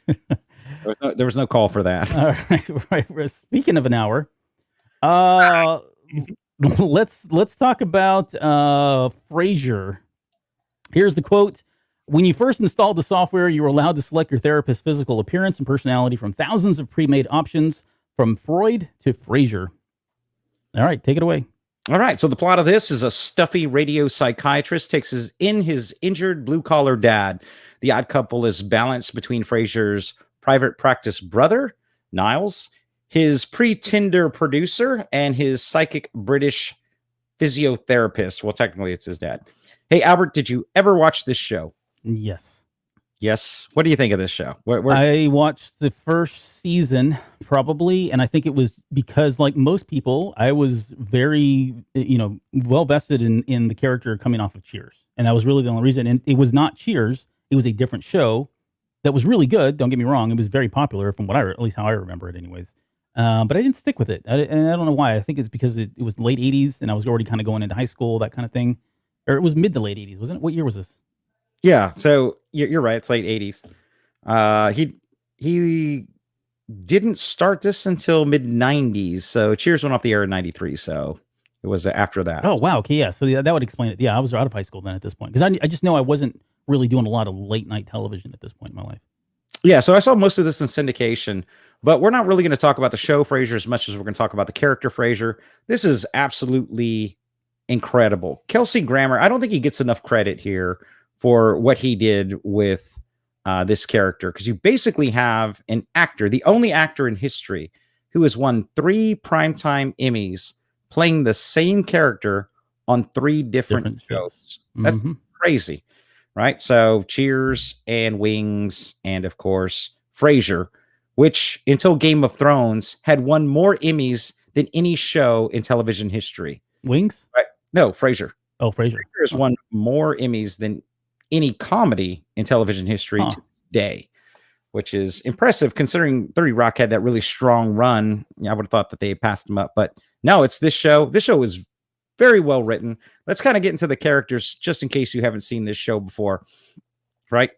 There was no call for that. All right. Speaking of an hour, let's talk about Frasier. Here's the quote. When you first installed the software, you were allowed to select your therapist's physical appearance and personality from thousands of pre-made options, from Freud to Frasier. All right, take it away. All right, so the plot of this is a stuffy radio psychiatrist takes his injured blue-collar dad. The odd couple is balanced between Frasier's private practice brother, Niles, his pre-Tinder producer, and his psychic British physiotherapist. Well, technically, it's his dad. Hey, Albert, did you ever watch this show? Yes. Yes. What do you think of this show? I watched the first season probably, and I think it was because, like most people, I was very, well vested in the character coming off of Cheers, and that was really the only reason. And it was not Cheers; it was a different show that was really good. Don't get me wrong; it was very popular from at least how I remember it, anyways. But I didn't stick with it, and I don't know why. I think it's because it was late '80s, and I was already kind of going into high school, that kind of thing, or it was mid to late '80s, wasn't it? What year was this? Yeah, so you're right. It's late 80s. He didn't start this until mid 90s. So Cheers went off the air in 93. So it was after that. Oh, wow. Okay, yeah. So that would explain it. Yeah, I was out of high school then at this point. Because I just know I wasn't really doing a lot of late night television at this point in my life. Yeah, so I saw most of this in syndication. But we're not really going to talk about the show Frasier as much as we're going to talk about the character Frasier. This is absolutely incredible. Kelsey Grammer, I don't think he gets enough credit here for what he did with this character, because you basically have an actor, the only actor in history who has won 3 primetime Emmys playing the same character on 3 different shows. That's crazy, right? So Cheers and Wings and, of course, Frasier, which until Game of Thrones had won more Emmys than any show in television history. Wings? Right? No, Frasier. Oh, Frasier. Frasier has won more Emmys than any comedy in television history to this day, which is impressive considering 30 Rock had that really strong run. I would have thought that they passed him up, but no, it's this show. This show is very well written. Let's kind of get into the characters just in case you haven't seen this show before. Right.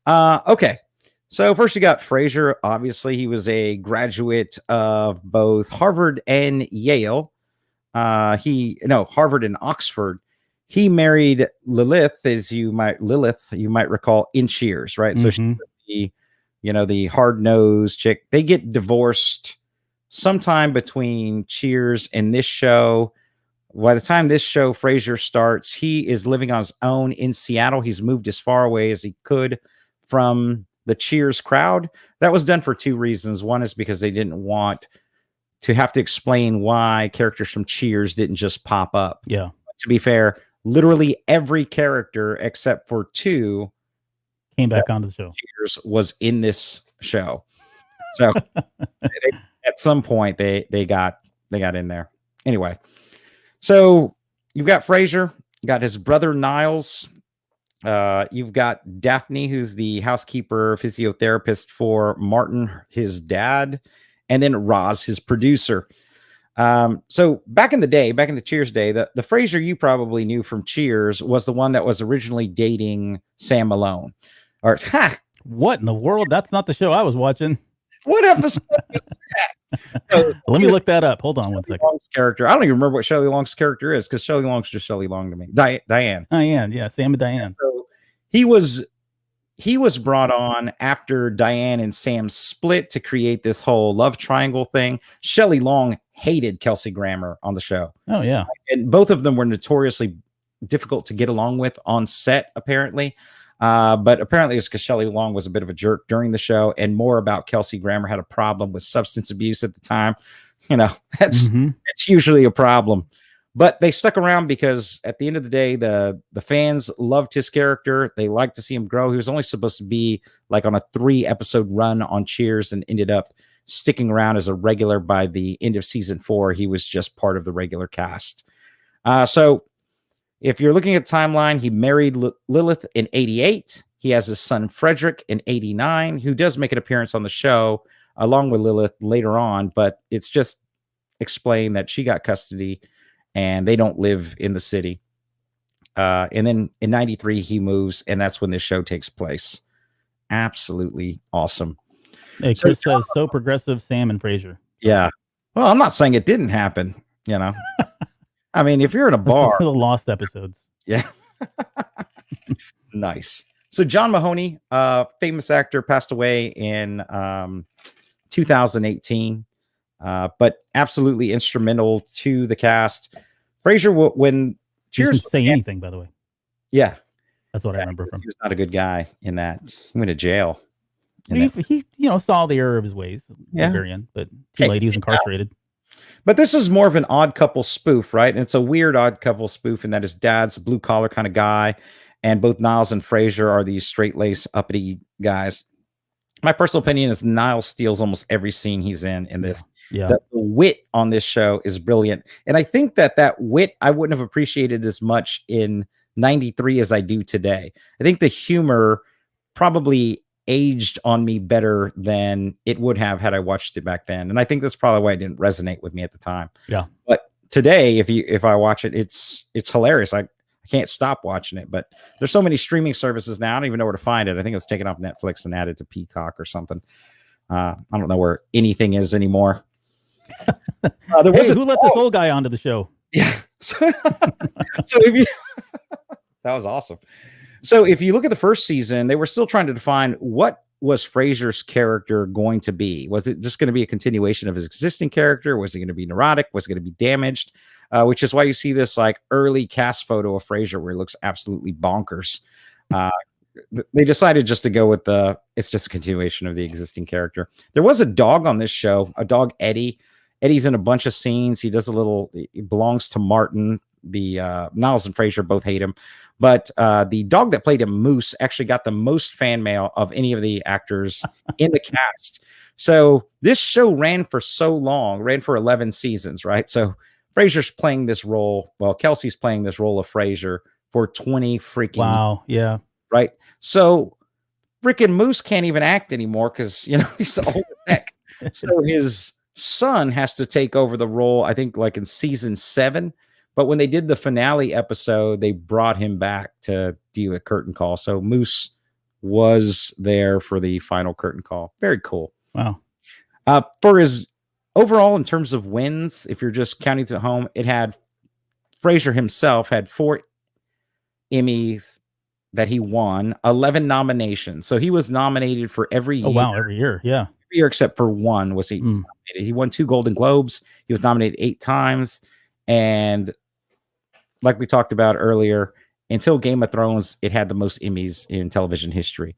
Okay. So first you got Frasier. Obviously, he was a graduate of both Harvard and Yale. Harvard and Oxford. He married Lilith, you might recall, in Cheers, right? So she was the hard-nosed chick. They get divorced sometime between Cheers and this show. By the time this show, Frasier starts, he is living on his own in Seattle. He's moved as far away as he could from the Cheers crowd. That was done for two reasons. One is because they didn't want to have to explain why characters from Cheers didn't just pop up. Yeah. To be fair, literally every character except for two came back onto the show. Cheers was in this show. So at some point they got in there. Anyway, so you've got Frasier, you got his brother Niles, you've got Daphne, who's the housekeeper physiotherapist for Martin, his dad, and then Roz, his producer. So back in the Cheers day, the Frasier you probably knew from Cheers was the one that was originally dating Sam Malone. Or what in the world? That's not the show I was watching. What episode was that? So, let me look that up. Hold on one second. Long's character. I don't even remember what Shirley Long's character is because Shirley Long's just Shirley Long to me. Diane. Diane, yeah, Sam and Diane. So he was brought on after Diane and Sam split to create this whole love triangle thing. Shelley Long hated Kelsey Grammer on the show. Oh, yeah. And both of them were notoriously difficult to get along with on set, apparently. But apparently it's because Shelley Long was a bit of a jerk during the show, and more about Kelsey Grammer had a problem with substance abuse at the time. That's usually a problem. But they stuck around because at the end of the day, the fans loved his character. They liked to see him grow. He was only supposed to be like on a 3-episode run on Cheers and ended up sticking around as a regular by the end of season 4. He was just part of the regular cast. So if you're looking at the timeline, he married Lilith in 88. He has his son Frederick in 89, who does make an appearance on the show along with Lilith later on, but it's just explained that she got custody and they don't live in the city. And then in 93, he moves, and that's when this show takes place. Absolutely awesome. Hey, Chris says, so progressive, Sam and Frasier. Yeah. Well, I'm not saying it didn't happen, I mean, if you're in a bar. The lost episodes. Yeah. Nice. So John Mahoney, famous actor, passed away in 2018. But absolutely instrumental to the cast. Frasier, when Cheers didn't say anything, by the way. Yeah, that's what I remember from. He was not a good guy in that. He went to jail. He saw the error of his ways. Yeah, very end, but too late. He was incarcerated. But this is more of an Odd Couple spoof, right? And it's a weird Odd Couple spoof in that his dad's a blue collar kind of guy, and both Niles and Frasier are these straight laced uppity guys. My personal opinion is Niles steals almost every scene he's in this. Yeah. The wit on this show is brilliant. And I think that wit I wouldn't have appreciated as much in 93 as I do today. I think the humor probably aged on me better than it would have had I watched it back then. And I think that's probably why it didn't resonate with me at the time. Yeah. But today, if I watch it, it's hilarious. I can't stop watching it, but there's so many streaming services now. I don't even know where to find it. I think it was taken off Netflix and added to Peacock or something. I don't know where anything is anymore. Who let this old guy onto the show? Yeah. So if you, that was awesome. So if you look at the first season, they were still trying to define what was Frasier's character going to be. Was it just going to be a continuation of his existing character? Was he going to be neurotic? Was it going to be damaged? Which is why you see this like early cast photo of Frasier where he looks absolutely bonkers. They decided just to go with it's just a continuation of the existing character. There was a dog on this show, a dog, Eddie. Eddie's in a bunch of scenes. He belongs to Martin. The Niles and Frasier both hate him. But the dog that played him, Moose, actually got the most fan mail of any of the actors in the cast. So this show ran for 11 seasons, right? So Frasier's playing this role. Well, Kelsey's playing this role of Frasier for 20 freaking Wow, yeah. Right? So freaking Moose can't even act anymore because, he's old as heck. So his son has to take over the role, I think, like in season 7. But when they did the finale episode, they brought him back to do a curtain call. So Moose was there for the final curtain call. Very cool. Wow. For his overall, in terms of wins, if you're just counting it at home, it had Frasier himself had 4 Emmys that he won, 11 nominations. So he was nominated for every year. Oh, wow. Every year. Yeah. Every year except for one was he nominated. He won 2 Golden Globes. He was nominated 8 times. And like we talked about earlier, until Game of Thrones, it had the most Emmys in television history.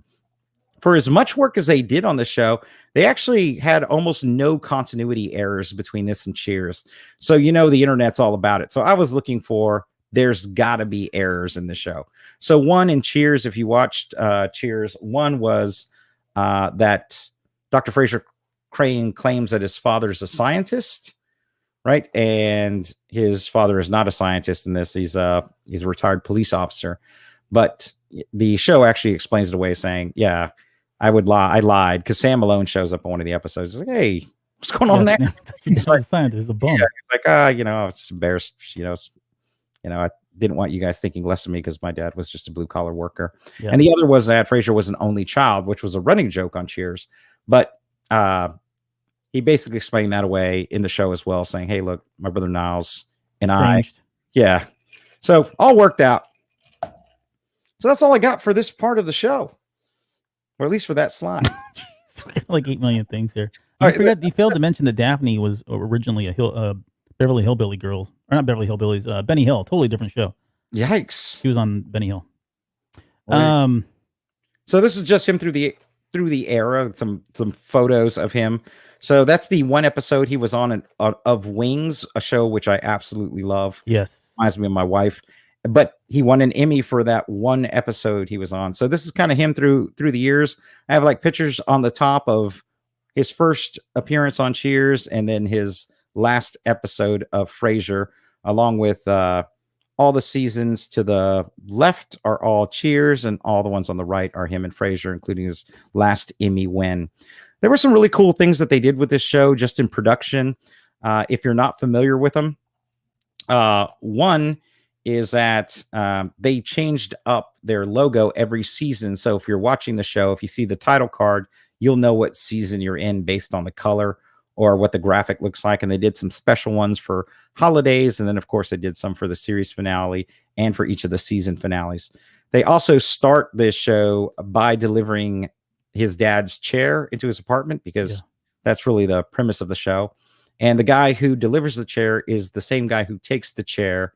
For as much work as they did on the show, they actually had almost no continuity errors between this and Cheers. So, the internet's all about it. So I was looking for, there's got to be errors in the show. So one in Cheers, if you watched Cheers, one was that Dr. Frasier Crane claims that his father's a scientist, right? And his father is not a scientist in this. He's a retired police officer. But the show actually explains it away, saying, yeah, I lied, because Sam Malone shows up on one of the episodes. He's like, hey, what's going on there? He's like, scientist, a bum. Yeah, he's like, I was embarrassed. I didn't want you guys thinking less of me because my dad was just a blue collar worker. Yeah. And the other was that Frasier was an only child, which was a running joke on Cheers. But he basically explained that away in the show as well, saying, hey, look, my brother Niles and yeah. So all worked out. So that's all I got for this part of the show. Or at least for that slide. Jeez, we got like 8 million things here. You failed to mention that Daphne was originally a Beverly Hillbilly Girls. Or not Beverly Hillbillies, Benny Hill. Totally different show. Yikes. She was on Benny Hill. So this is just him through the era, some photos of him. So that's the one episode he was on of Wings, a show which I absolutely love. Yes. Reminds me of my wife. But he won an Emmy for that one episode he was on. So this is kind of him through the years. I have like pictures on the top of his first appearance on Cheers and then his last episode of Frasier, along with all the seasons to the left are all Cheers, and all the ones on the right are him and Frasier, including his last Emmy win. There were some really cool things that they did with this show just in production. If you're not familiar with them, one is that they changed up their logo every season. So if you're watching the show, if you see the title card, you'll know what season you're in based on the color or what the graphic looks like. And they did some special ones for holidays. And then, of course, they did some for the series finale and for each of the season finales. They also start this show by delivering his dad's chair into his apartment, because that's really the premise of the show. And the guy who delivers the chair is the same guy who takes the chair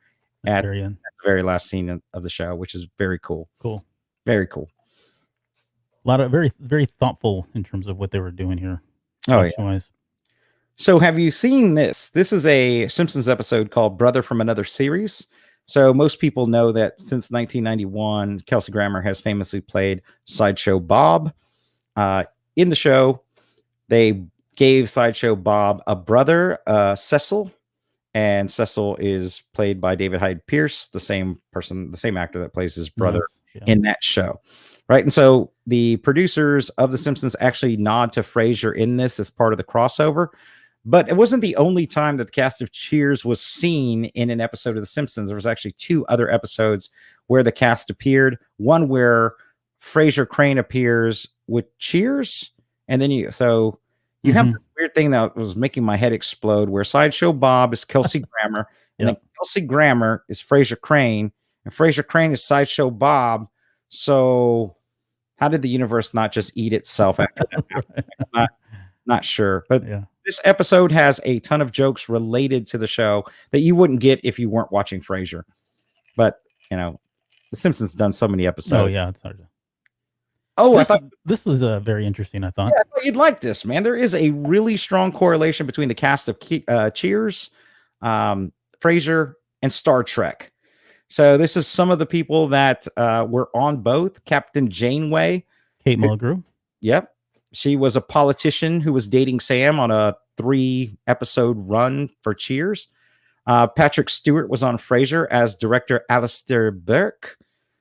at the very last scene of the show, which is very cool. Cool. Very cool. A lot of very, very thoughtful in terms of what they were doing here. Oh, yeah. So have you seen this? This is a Simpsons episode called Brother from Another Series. So most people know that since 1991, Kelsey Grammer has famously played Sideshow Bob. In the show, they gave Sideshow Bob a brother, Cecil. And Cecil is played by David Hyde Pierce, the same person, the same actor that plays his brother in that show. Right. And so the producers of The Simpsons actually nod to Frasier in this as part of the crossover. But it wasn't the only time that the cast of Cheers was seen in an episode of The Simpsons. There was actually 2 other episodes where the cast appeared. One where Frasier Crane appears with Cheers. And then you have this weird thing that was making my head explode, where Sideshow Bob is Kelsey Grammer, and then Kelsey Grammer is Frasier Crane, and Frasier Crane is Sideshow Bob. So how did the universe not just eat itself after that? Not sure. But this episode has a ton of jokes related to the show that you wouldn't get if you weren't watching Frasier. But, The Simpsons done so many episodes. Oh, yeah. It's hard to... Oh, this was very interesting, I thought. Yeah, I thought you'd like this, man. There is a really strong correlation between the cast of Cheers, Frasier, and Star Trek. So this is some of the people that were on both. Captain Janeway. Kate Mulgrew. Yep. She was a politician who was dating Sam on a 3-episode run for Cheers. Patrick Stewart was on Frasier as director Alistair Burke.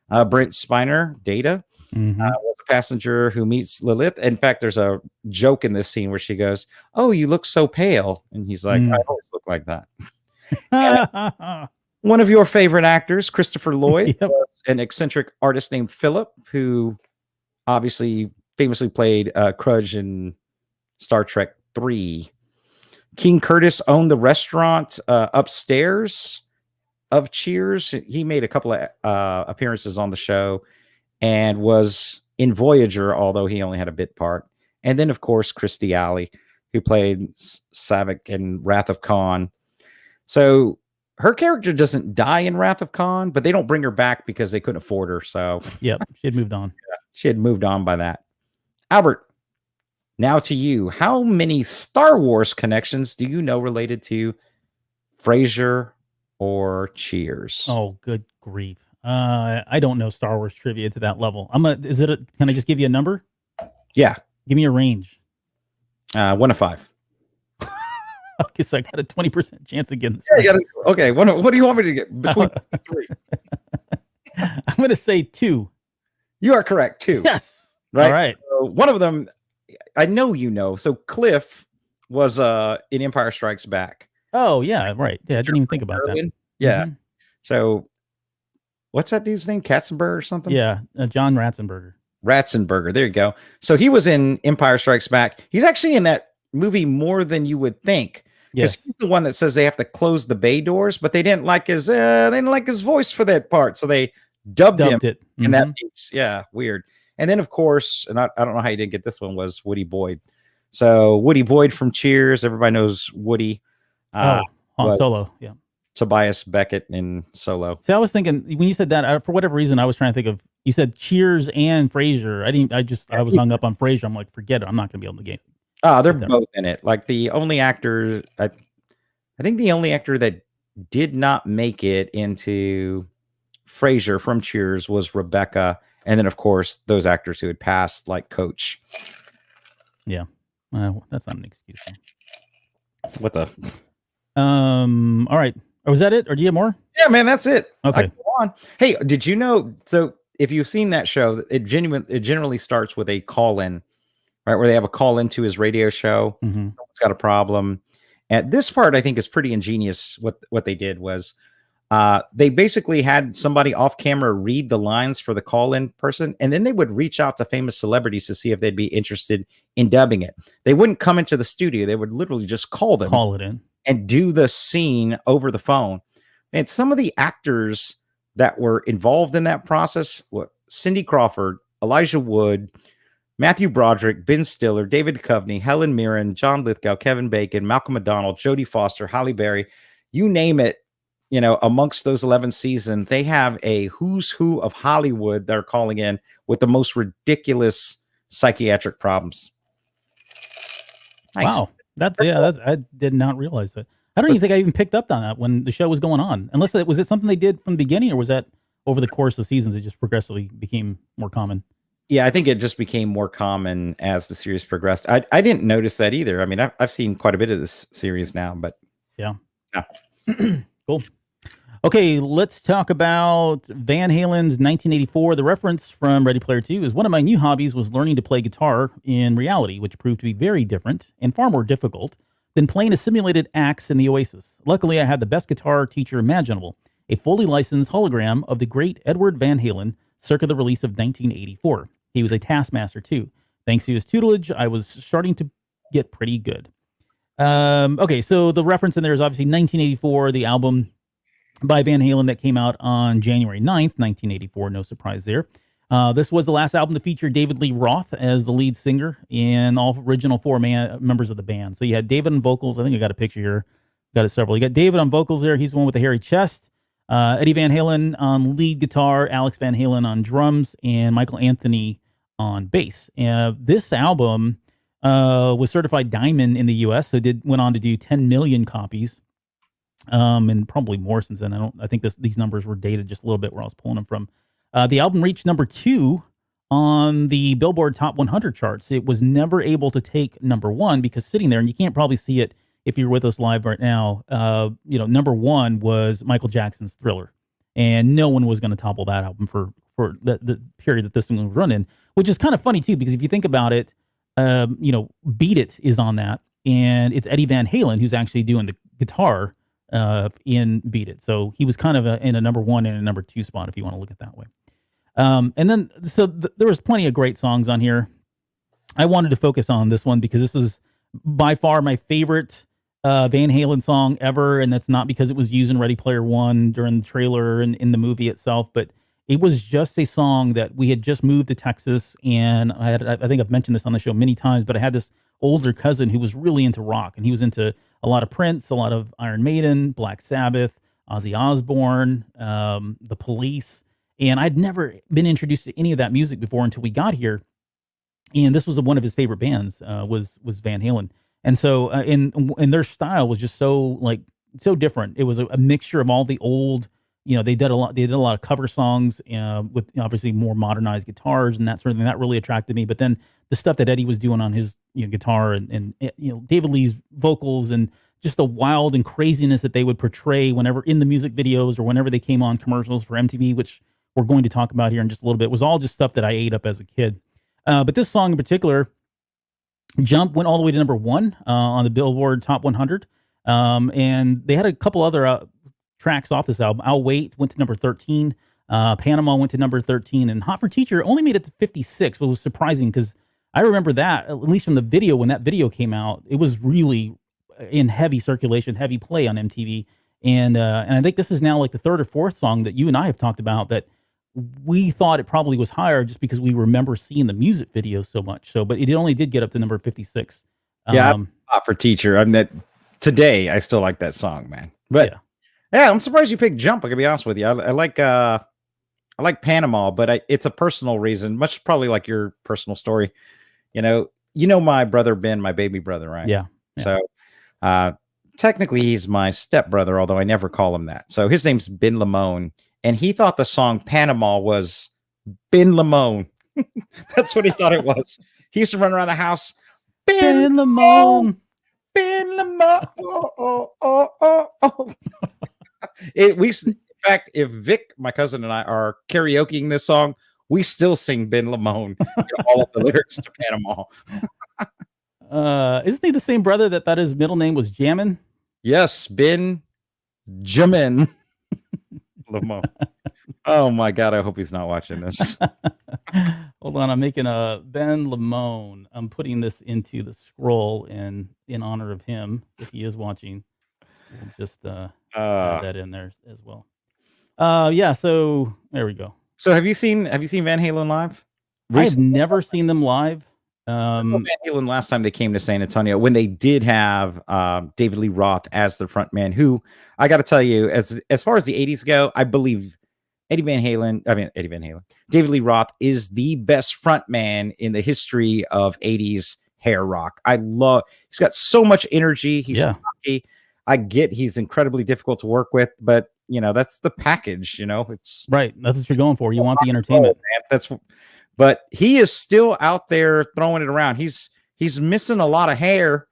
Brent Spiner, Data. Was a passenger who meets Lilith. In fact, there's a joke in this scene where she goes, "Oh, you look so pale." And he's like, "I always look like that." One of your favorite actors, Christopher Lloyd, was an eccentric artist named Philip, who obviously famously played Crudge in Star Trek 3. King Curtis owned the restaurant upstairs of Cheers. He made a couple of appearances on the show and was in Voyager, although he only had a bit part. And then, of course, Kirstie Alley, who played Saavik in Wrath of Khan. So her character doesn't die in Wrath of Khan, but they don't bring her back because they couldn't afford her. So yep, she had moved on. Yeah, she had moved on by that. Albert, now to you. How many Star Wars connections do you know related to Frasier or Cheers? Oh, good grief. I don't know Star Wars trivia to that level. Can I just give you a number? Yeah. Give me a range. 1 to 5. Okay, so I got a 20% chance again. Yeah, okay. What do you want me to get? Between 3. I'm going to say 2. You are correct. 2. Yes. Right. All right. So one of them, I know you know. So Cliff was in Empire Strikes Back. Oh yeah, right. Yeah, I didn't even think about that. Yeah. Mm-hmm. So what's that dude's name? Katzenberg or something? Yeah, John Ratzenberger. Ratzenberger. There you go. So he was in Empire Strikes Back. He's actually in that movie more than you would think. Because he's the one that says they have to close the bay doors, but they didn't like his voice for that part, so they dubbed him it in that piece. Yeah, weird. And then of course, and I don't know how you didn't get this one, was Woody Boyd. So Woody Boyd from Cheers. Everybody knows Woody. Solo. Yeah. Tobias Beckett in Solo. See, I was thinking when you said that, for whatever reason, I was trying to think of. You said Cheers and Frasier. I was hung up on Frasier. I'm like, forget it. I'm not going to be able to get. They're both in it. Like the only actor, I think the only actor that did not make it into Frasier from Cheers was Rebecca, and then of course those actors who had passed, like Coach. Yeah, that's not an excuse. What the? All right. Oh, was that it, or do you have more? Yeah, man, that's it. Okay. Go on. Hey, did you know? So if you've seen that show, it generally starts with a call-in. Right, where they have a call into his radio show. Mm-hmm. Someone's got a problem. And this part, I think, is pretty ingenious. What they did was they basically had somebody off camera read the lines for the call-in person, and then they would reach out to famous celebrities to see if they'd be interested in dubbing it. They wouldn't come into the studio. They would literally just call them. Call it in. And do the scene over the phone. And some of the actors that were involved in that process were Cindy Crawford, Elijah Wood, Matthew Broderick, Ben Stiller, David Duchovny, Helen Mirren, John Lithgow, Kevin Bacon, Malcolm McDonald, Jodie Foster, Halle Berry, you name it, amongst those 11 seasons, they have a who's who of Hollywood that are calling in with the most ridiculous psychiatric problems. Nice. Wow. I did not realize that. I don't even think I even picked up on that when the show was going on. Unless was it something they did from the beginning, or was that over the course of seasons it just progressively became more common? Yeah, I think it just became more common as the series progressed. I didn't notice that either. I mean, I've seen quite a bit of this series now, but yeah. Cool. Okay, let's talk about Van Halen's 1984. The reference from Ready Player 2 is one of my new hobbies was learning to play guitar in reality, which proved to be very different and far more difficult than playing a simulated axe in the Oasis. Luckily, I had the best guitar teacher imaginable, a fully licensed hologram of the great Edward Van Halen, circa the release of 1984. He was a taskmaster too. Thanks to his tutelage, I was starting to get pretty good. Okay, so the reference in there is obviously 1984, the album by Van Halen that came out on January 9th, 1984. No surprise there. This was the last album to feature David Lee Roth as the lead singer and all original 4 members of the band. So you had David on vocals. I think I got a picture here. Got it several. You got David on vocals there. He's the one with the hairy chest. Eddie Van Halen on lead guitar, Alex Van Halen on drums, and Michael Anthony on bass. This album was certified diamond in the U.S., so went on to do 10 million copies, and probably more since then. I think these numbers were dated just a little bit where I was pulling them from. The album reached number 2 on the Billboard Top 100 charts. It was never able to take number 1 because sitting there, and you can't probably see it if you're with us live right now, number 1 was Michael Jackson's Thriller, and no one was going to topple that album for the period that this one was running, which is kind of funny too, because if you think about it, Beat It is on that, and it's Eddie Van Halen who's actually doing the guitar in Beat It. So he was kind of in a number 1 and a number 2 spot, if you want to look at it that way. And then, so there was plenty of great songs on here. I wanted to focus on this one because this is by far my favorite Van Halen song ever, and that's not because it was used in Ready Player One during the trailer and in the movie itself, but it was just a song that we had just moved to Texas, and I think I've mentioned this on the show many times, but I had this older cousin who was really into rock, and he was into a lot of Prince, a lot of Iron Maiden, Black Sabbath, Ozzy Osbourne, The Police, and I'd never been introduced to any of that music before until we got here. And this was one of his favorite bands, was Van Halen, and so and their style was just so different. It was a mixture of all the old, they did a lot of cover songs with obviously more modernized guitars and that sort of thing. That really attracted me. But then the stuff that Eddie was doing on his guitar and David Lee's vocals and just the wild and craziness that they would portray whenever in the music videos or whenever they came on commercials for MTV, which we're going to talk about here in just a little bit, was all just stuff that I ate up as a kid. But this song in particular, Jump, went all the way to number 1 on the Billboard Top 100. And they had a couple other tracks off this album. I'll Wait went to number 13. Panama went to number 13. And Hot for Teacher only made it to 56, which was surprising because I remember that, at least from the video, when that video came out, it was really in heavy circulation, heavy play on MTV. And I think this is now like the third or fourth song that you and I have talked about that we thought it probably was higher just because we remember seeing the music video so much. So, but it only did get up to number 56. Yeah, Hot for Teacher. I mean, today I still like that song, man. But yeah, I'm surprised you picked Jump. I can be honest with you. I like Panama, but it's a personal reason, much probably like your personal story. My brother Ben, my baby brother, right? Yeah. So technically he's my stepbrother, although I never call him that. So his name's Ben Lamone, and he thought the song Panama was Ben Lamone. That's what he thought it was. He used to run around the house, Ben Lamone, Ben Lamone. Oh. In fact, if Vic, my cousin, and I are karaokeing this song, we still sing Ben Lamone, all of the lyrics to Panama. Isn't he the same brother that thought his middle name was Jammin? Yes, Ben Jamin Lamone. Oh my God, I hope he's not watching this. Hold on, I'm making a Ben Lamone. I'm putting this into the scroll in honor of him. If he is watching, we'll just add that in there as well. Yeah, so there we go. So have you seen Van Halen live? Recently? I've never seen them live. Van Halen last time they came to San Antonio, when they did have David Lee Roth as the front man, who I got to tell you, as far as the 80s go, I believe David Lee Roth is the best front man in the history of 80s hair rock. He's got so much energy. He's cocky. I get he's incredibly difficult to work with, but that's the package, it's right. That's what you're going for. You want the entertainment. But he is still out there throwing it around. He's missing a lot of hair,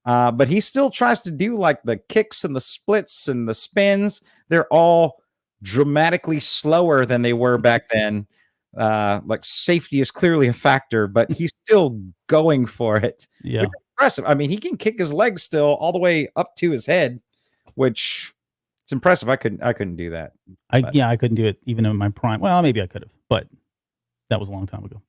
but he still tries to do like the kicks and the splits and the spins. They're all dramatically slower than they were back then. Like safety is clearly a factor, but he's still going for it. Yeah. Which is impressive. I mean, he can kick his legs still all the way up to his head, which it's impressive. I couldn't do that. I couldn't do it even in my prime. Well, maybe I could have, but that was a long time ago.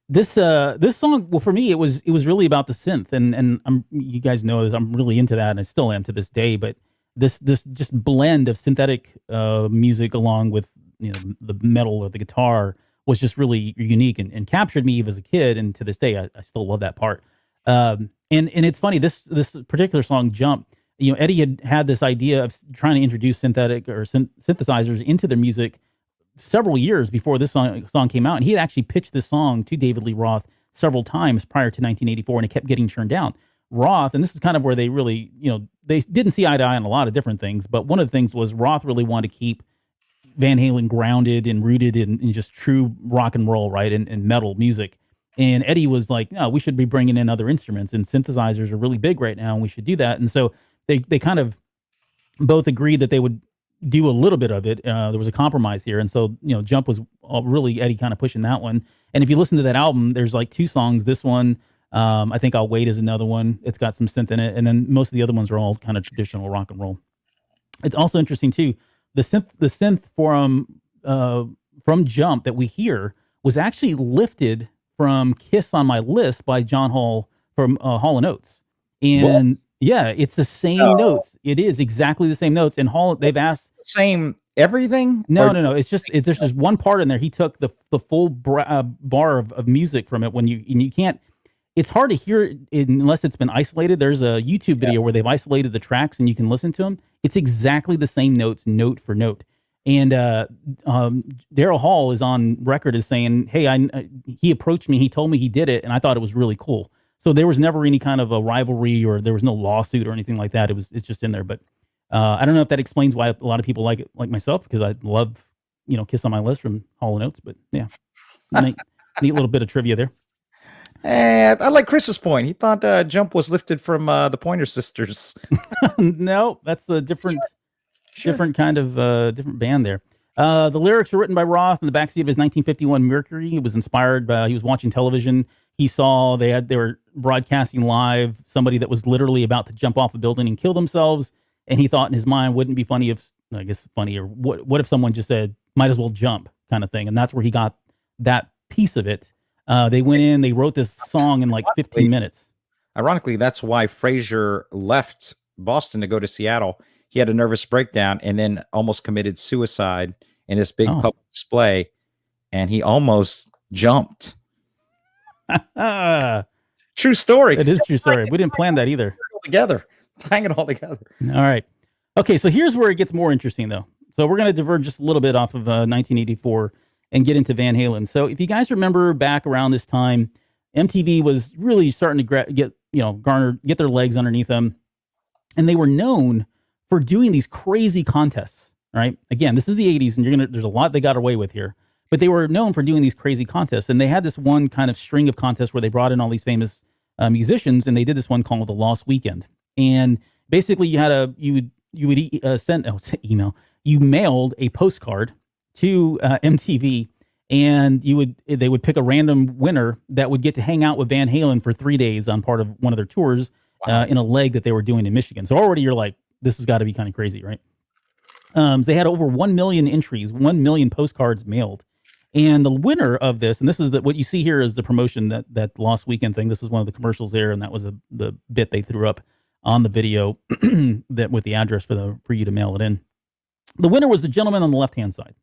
This song, well, for me, it was really about the synth, and you guys know this, I'm really into that, and I still am to this day. But this just blend of synthetic music along with the metal of the guitar was just really unique and captured me even as a kid, and to this day, I still love that part. And it's funny, this particular song, Jump. Eddie had this idea of trying to introduce synthetic or synthesizers into their music several years before this song came out, and he had actually pitched this song to David Lee Roth several times prior to 1984, and it kept getting turned down. Roth, and this is kind of where they really, they didn't see eye to eye on a lot of different things, but one of the things was Roth really wanted to keep Van Halen grounded and rooted in just true rock and roll, right, and metal music. And Eddie was like, no, we should be bringing in other instruments, and synthesizers are really big right now, and we should do that. And so they kind of both agreed that they would do a little bit of it. There was a compromise here. And so, Jump was really Eddie kind of pushing that one. And if you listen to that album, there's like 2 songs. This one, I think I'll Wait is another one. It's got some synth in it. And then most of the other ones are all kind of traditional rock and roll. It's also interesting too. The synth forum from Jump that we hear was actually lifted from Kiss on My List by John Hall from Hall & Oates. And yeah, it's the same notes. It is exactly the same notes. And Hall, they've asked same everything. No. It's just there's just one part in there. He took the full bar of music from it. And you can't. It's hard to hear it unless it's been isolated. There's a YouTube video where they've isolated the tracks and you can listen to them. It's exactly the same notes, note for note. And Daryl Hall is on record as saying, "Hey, he approached me. He told me he did it, and I thought it was really cool." So there was never any kind of a rivalry, or there was no lawsuit or anything like that. It's just in there. But I don't know if that explains why a lot of people like it, like myself, because I love Kiss on My List from Hall & Oates. But yeah, neat little bit of trivia there. I like Chris's point. He thought Jump was lifted from the Pointer Sisters. No, that's a different kind of different band there. The lyrics are written by Roth in the backseat of his 1951 Mercury. He was inspired by, he was watching television. He saw they were broadcasting live somebody that was literally about to jump off a building and kill themselves. And he thought in his mind, wouldn't it be funny if, I guess funny, or what if someone just said, might as well jump kind of thing. And that's where he got that piece of it. They went in, they wrote this song in like 15 minutes. Ironically, that's why Frasier left Boston to go to Seattle. He had a nervous breakdown and then almost committed suicide in this big public display. And he almost jumped. True story. It is true story. We didn't plan that either. Tying it all together. All right. Okay, so here's where it gets more interesting, though. So we're going to diverge just a little bit off of 1984 and get into Van Halen. So if you guys remember back around this time, MTV was really starting to get their legs underneath them, and they were known for doing these crazy contests. Right? Again, this is the 80s, and there's a lot they got away with here. But they were known for doing these crazy contests, and they had this one kind of string of contests where they brought in all these famous musicians, and they did this one called the Lost Weekend. And basically, you mailed a postcard to MTV, and they would pick a random winner that would get to hang out with Van Halen for 3 days on part of one of their tours in a leg that they were doing in Michigan. So already you're like, this has got to be kind of crazy, right? They had over 1 million entries, 1 million postcards mailed. And the winner of this, and this is what you see here is the promotion, that Lost Weekend thing. This is one of the commercials there, and that was the bit they threw up on the video that with the address for you to mail it in. The winner was the gentleman on the left-hand side.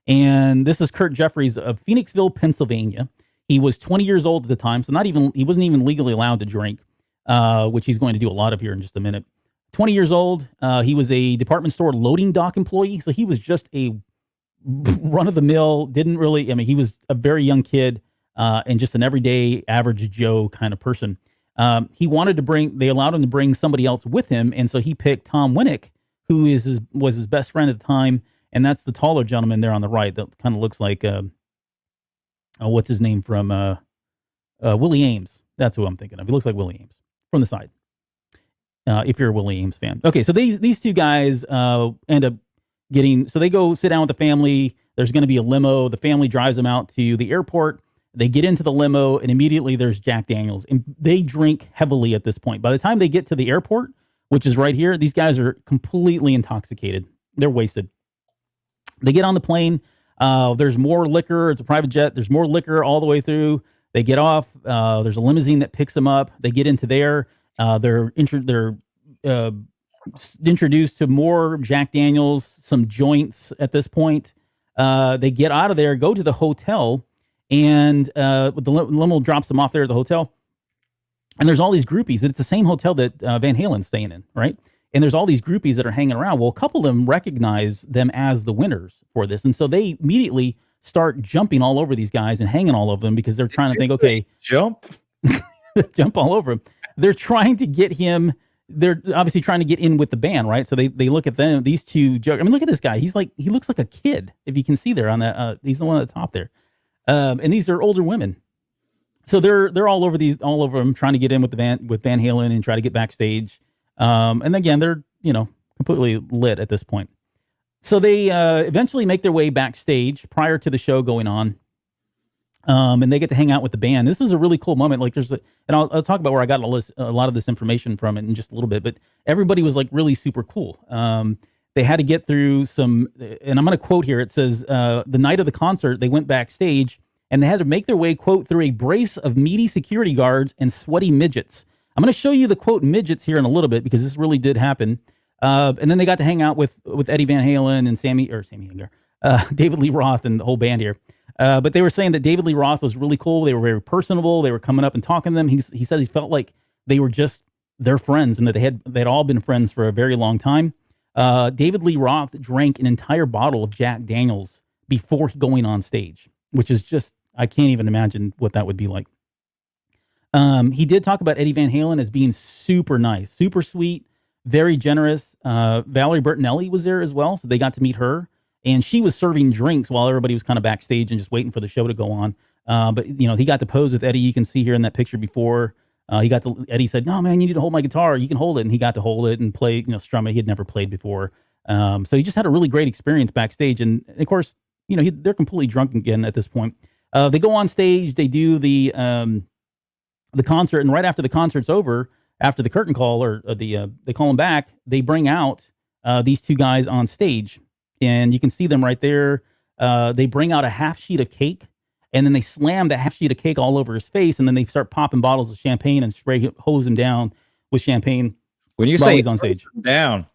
And this is Kurt Jeffries of Phoenixville, Pennsylvania. He was 20 years old at the time, so he wasn't even legally allowed to drink, which he's going to do a lot of here in just a minute. 20 years old. He was a department store loading dock employee, so he was just a run-of-the-mill, he was a very young kid and just an everyday average Joe kind of person. They allowed him to bring somebody else with him, and so he picked Tom Winnick, who was his best friend at the time, and that's the taller gentleman there on the right that kind of looks like, what's his name from Willie Ames. That's who I'm thinking of. He looks like Willie Ames from the side. If you're a Willie Ames fan. Okay, so these two guys end up so they go sit down with the family. There's going to be a limo. The family drives them out to the airport. They get into the limo, and immediately there's Jack Daniels. And they drink heavily at this point. By the time they get to the airport, which is right here, these guys are completely intoxicated. They're wasted. They get on the plane. There's more liquor. It's a private jet. There's more liquor all the way through. They get off. There's a limousine that picks them up. They get into there. They're introduced to more Jack Daniels, some joints at this point. They get out of there, go to the hotel, and the limo drops them off there at the hotel. And there's all these groupies. It's the same hotel that Van Halen's staying in, right? And there's all these groupies that are hanging around. Well, a couple of them recognize them as the winners for this. And so they immediately start jumping all over these guys and hanging all over them because they're trying to think, okay. Jump? Jump all over him. They're trying to get him. They're obviously trying to get in with the band, right? So they look at them, these two. Look at this guy. He looks like a kid. If you can see there on that, he's the one at the top there. And these are older women. So they're all over them, trying to get in with Van Halen and try to get backstage. And again, they're completely lit at this point. So they eventually make their way backstage prior to the show going on. And they get to hang out with the band. This is a really cool moment. Like and I'll talk about where I got a lot of this information from in just a little bit, but everybody was like really super cool. they had to get through some, and I'm going to quote here. It says, the night of the concert, they went backstage and they had to make their way, quote, through a brace of meaty security guards and sweaty midgets. I'm going to show you the quote midgets here in a little bit because this really did happen. And then they got to hang out with Eddie Van Halen and Sammy Hagar, David Lee Roth and the whole band here. But they were saying that David Lee Roth was really cool. They were very personable. They were coming up and talking to them. He said he felt like they were just their friends and that they'd all been friends for a very long time. David Lee Roth drank an entire bottle of Jack Daniels before going on stage, which is just, I can't even imagine what that would be like. He did talk about Eddie Van Halen as being super nice, super sweet, very generous. Valerie Bertinelli was there as well, so they got to meet her. And she was serving drinks while everybody was kind of backstage and just waiting for the show to go on. But, he got to pose with Eddie. You can see here in that picture before. Eddie said, "No, man, you need to hold my guitar. You can hold it." And he got to hold it and play, strum it. He had never played before. So he just had a really great experience backstage. And of course, they're completely drunk again at this point. They go on stage. They do the concert. And right after the concert's over, after the curtain call they call them back, they bring out these two guys on stage. And you can see them right there. They bring out a half sheet of cake, and then they slam that half sheet of cake all over his face, and then they start popping bottles of champagne and hose him down with champagne. When you say he's on stage, down,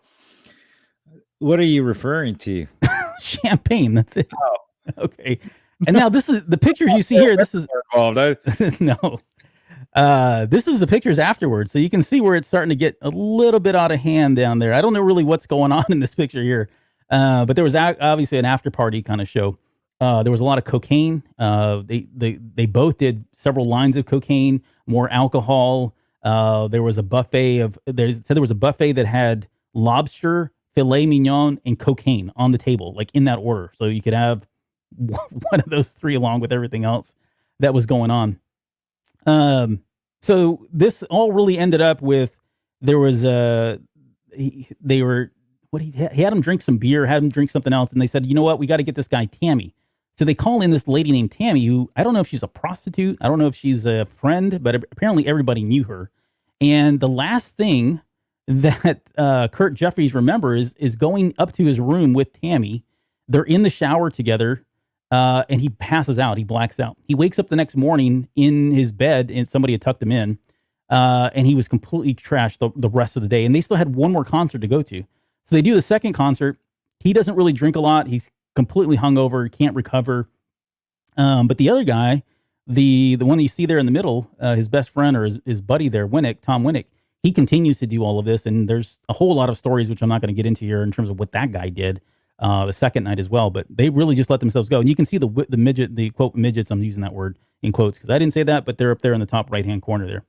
what are you referring to? Champagne. That's it. Oh. Okay. And now this is the pictures you see here. This is no. This is the pictures afterwards, so you can see where it's starting to get a little bit out of hand down there. I don't know really what's going on in this picture here. But there was obviously an after party kind of show. There was a lot of cocaine. They both did several lines of cocaine, more alcohol. There was a buffet there was a buffet that had lobster, filet mignon, and cocaine on the table, like in that order. So you could have one of those three along with everything else that was going on. So this all really ended up with, there was he had him drink some beer, had him drink something else, and they said, "You know what? We got to get this guy Tammy." So they call in this lady named Tammy, who I don't know if she's a prostitute, I don't know if she's a friend, but apparently everybody knew her. And the last thing that Kurt Jeffries remembers is going up to his room with Tammy. They're in the shower together, and he passes out. He blacks out. He wakes up the next morning in his bed, and somebody had tucked him in, and he was completely trashed the rest of the day. And they still had one more concert to go to. So they do the second concert. He doesn't really drink a lot. He's completely hungover, can't recover. But the other guy, the one that you see there in the middle, his best friend or his buddy there, Tom Winnick, he continues to do all of this. And there's a whole lot of stories, which I'm not going to get into here in terms of what that guy did the second night as well. But they really just let themselves go. And you can see the quote midgets, I'm using that word in quotes because I didn't say that, but they're up there in the top right-hand corner there.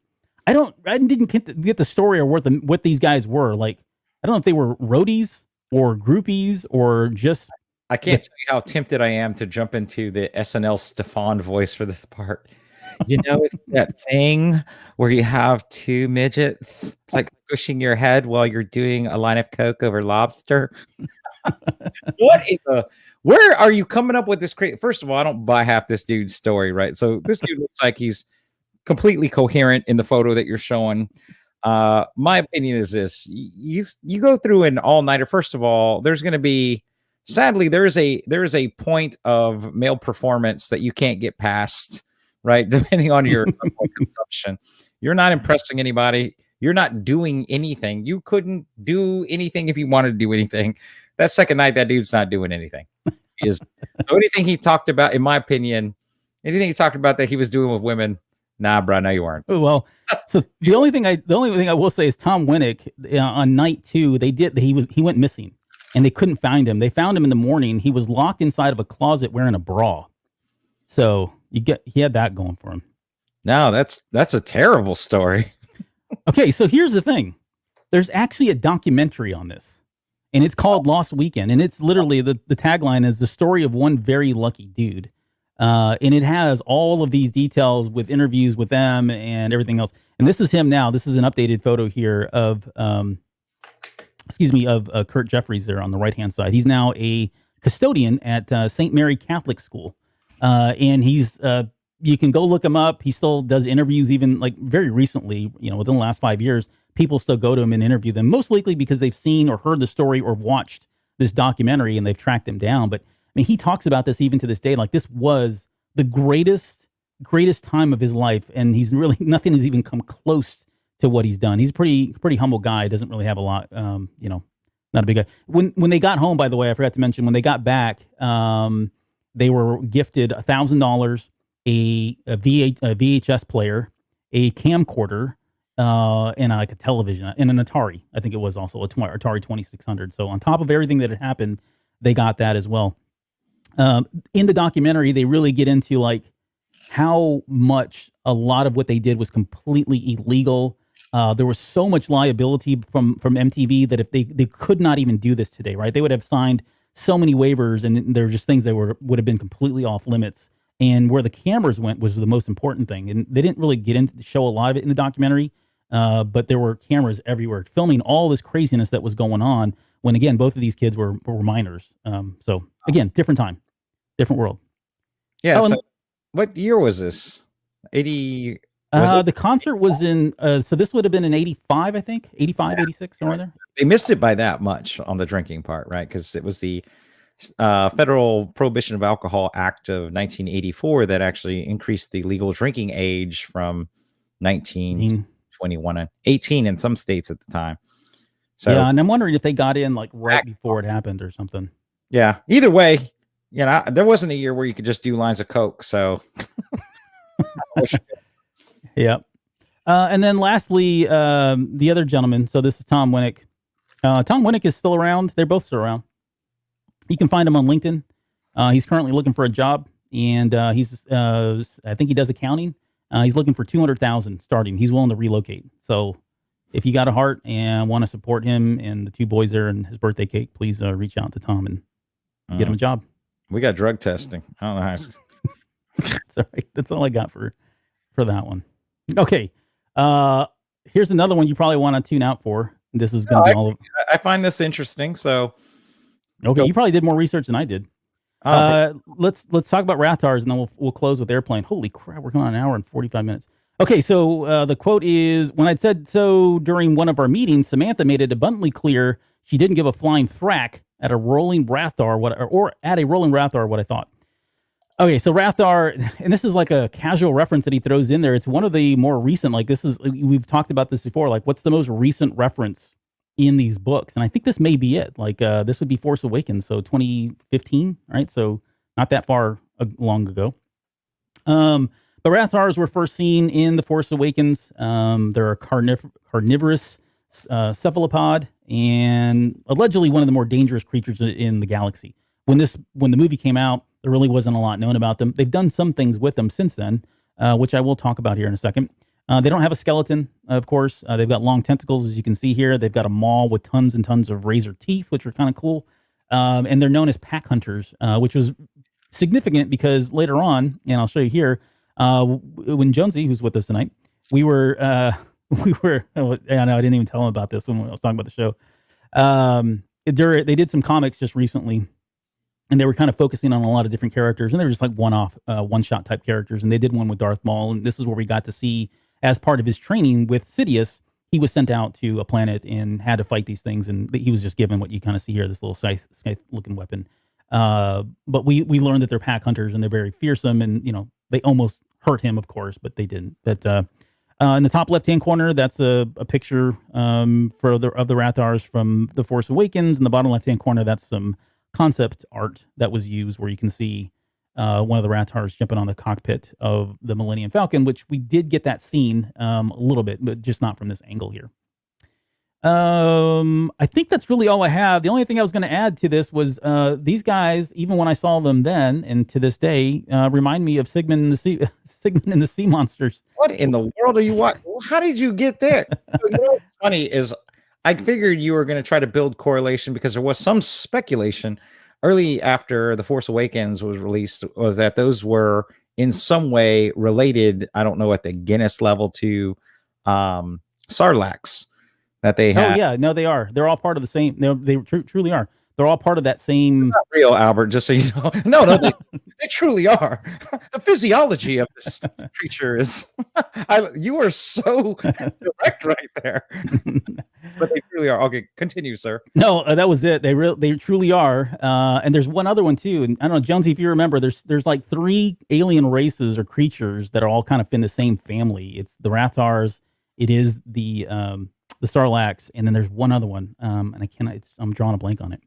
I didn't get the story or what these guys were like. I don't know if they were roadies or groupies or just... I can't tell you how tempted I am to jump into the SNL Stefan voice for this part. It's that thing where you have two midgets like pushing your head while you're doing a line of coke over lobster. Where are you coming up with this First of all, I don't buy half this dude's story, right? So this dude looks like he's completely coherent in the photo that you're showing. My opinion is this: you go through an all-nighter. First of all, there's going to be, sadly, there is a point of male performance that you can't get past, right? Depending on your consumption, you're not impressing anybody. You're not doing anything. You couldn't do anything if you wanted to do anything. That second night, that dude's not doing anything. So anything he talked about, in my opinion, anything he talked about that he was doing with women. Nah, bro, no, you weren't. Well, so the only thing I will say is Tom Winnick on night 2, he went missing and they couldn't find him. They found him in the morning. He was locked inside of a closet wearing a bra. So he had that going for him. No, that's a terrible story. Okay, so here's the thing. There's actually a documentary on this, and it's called Lost Weekend, and it's literally the tagline is the story of one very lucky dude. And it has all of these details with interviews with them and everything else. And this is him now. This is an updated photo here of Kurt Jeffries there on the right-hand side. He's now a custodian at St. Mary Catholic School. And he's, you can go look him up. He still does interviews even like very recently, within the last 5 years, people still go to him and interview them, most likely because they've seen or heard the story or watched this documentary, and they've tracked him down. But I mean, he talks about this even to this day. Like, this was the greatest time of his life, and he's really nothing has even come close to what he's done. He's a pretty humble guy. Doesn't really have a lot, not a big guy. When they got home, by the way, I forgot to mention, when they got back, they were gifted $1,000, a VHS player, a camcorder, and like a television, and an Atari. I think it was also a Atari 2600. So on top of everything that had happened, they got that as well. In the documentary, they really get into like how much a lot of what they did was completely illegal. There was so much liability from MTV that if they could not even do this today, right? They would have signed so many waivers, and there were just things that would have been completely off limits. And where the cameras went was the most important thing. And they didn't really get into show a lot of it in the documentary, but there were cameras everywhere filming all this craziness that was going on when, again, both of these kids were minors. So again, different time, different world. Yeah. So what year was this? 80? The concert was in, so this would have been in 85, I think, 85, 86, somewhere there. They missed it by that much on the drinking part, right? Because it was the Federal Prohibition of Alcohol Act of 1984 that actually increased the legal drinking age from 19 to 21 and 18 in some states at the time. So, yeah, and I'm wondering if they got in like right before it happened or something. Yeah, either way, there wasn't a year where you could just do lines of Coke, so... Yeah. And then lastly, the other gentleman. So this is Tom Winnick. Tom Winnick is still around. They're both still around. You can find him on LinkedIn. He's currently looking for a job, and he's I think he does accounting. He's looking for $200,000 starting. He's willing to relocate. So if you got a heart and want to support him and the two boys there and his birthday cake, please reach out to Tom and get him a job. We got drug testing. I don't know how. Sorry, that's all I got for that one. Okay, here's another one you probably want to tune out for. This is going to be all. I find this interesting. So, okay, you probably did more research than I did. Let's talk about rathtars, and then we'll close with airplane. Holy crap, we're going on an hour and 45 minutes. Okay, so the quote is, "When I said so during one of our meetings, Samantha made it abundantly clear she didn't give a flying frack at a rolling rathtar or at a rolling rathtar what I thought." Okay, so rathtar, and this is like a casual reference that he throws in there. It's one of the more recent, like we've talked about this before, like what's the most recent reference in these books? And I think this may be it. Like this would be Force Awakens, so 2015, right? So not that far long ago. But rathtars were first seen in The Force Awakens. They're a carnivorous cephalopod and allegedly one of the more dangerous creatures in the galaxy. When the movie came out, there really wasn't a lot known about them. They've done some things with them since then, which I will talk about here in a second. They don't have a skeleton, of course. They've got long tentacles, as you can see here. They've got a maw with tons and tons of razor teeth, which are kind of cool. And they're known as pack hunters, which was significant because later on, and I'll show you here, when Jonesy, who's with us tonight, I didn't even tell him about this when I was talking about the show. They did some comics just recently, and they were kind of focusing on a lot of different characters, and they were just like one-shot type characters. And they did one with Darth Maul, and this is where we got to see, as part of his training with Sidious, he was sent out to a planet and had to fight these things, and he was just given what you kind of see here, this little scythe-looking weapon. But we learned that they're pack hunters, and they're very fearsome, and they almost hurt him, of course, but they didn't. But in the top left-hand corner, that's a picture of the rathtars from The Force Awakens. In the bottom left-hand corner, that's some concept art that was used where you can see one of the rathtars jumping on the cockpit of the Millennium Falcon, which we did get that scene a little bit, but just not from this angle here. I think that's really all I have. The only thing I was going to add to this was these guys, even when I saw them then and to this day, remind me of Sigmund and the Sea Monsters. What in the world are you watching? How did you get there? What's funny is I figured you were going to try to build correlation because there was some speculation early after The Force Awakens was released was that those were in some way related. I don't know at the Guinness level to Sarlaccs that they had. Oh yeah, no, they are. They're all part of the same. They truly are. They're all part of that same. Not real, Albert. Just so you know. No, they truly are. The physiology of this creature is. You are so direct right there. But they truly are. Okay, continue, sir. No, that was it. They truly are. And there's one other one too. And I don't know, Jonesy, if you remember, there's like 3 alien races or creatures that are all kind of in the same family. It's the rathtars. It is the Sarlaccs, and then there's one other one. And I'm drawing a blank on it.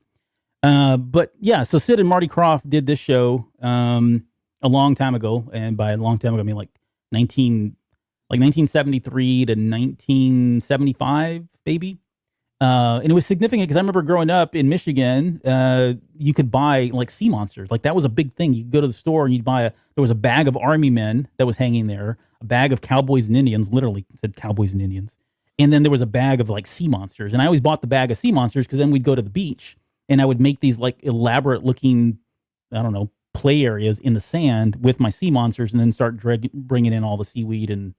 But yeah, so Sid and Marty Krofft did this show a long time ago, and by a long time ago, I mean like 1973 to 1975, maybe. And it was significant because I remember growing up in Michigan, you could buy like sea monsters. Like that was a big thing. You could go to the store and there was a bag of army men that was hanging there, a bag of cowboys and Indians, literally said cowboys and Indians. And then there was a bag of like sea monsters. And I always bought the bag of sea monsters because then we'd go to the beach and I would make these like elaborate looking, I don't know, play areas in the sand with my sea monsters and then start bringing in all the seaweed and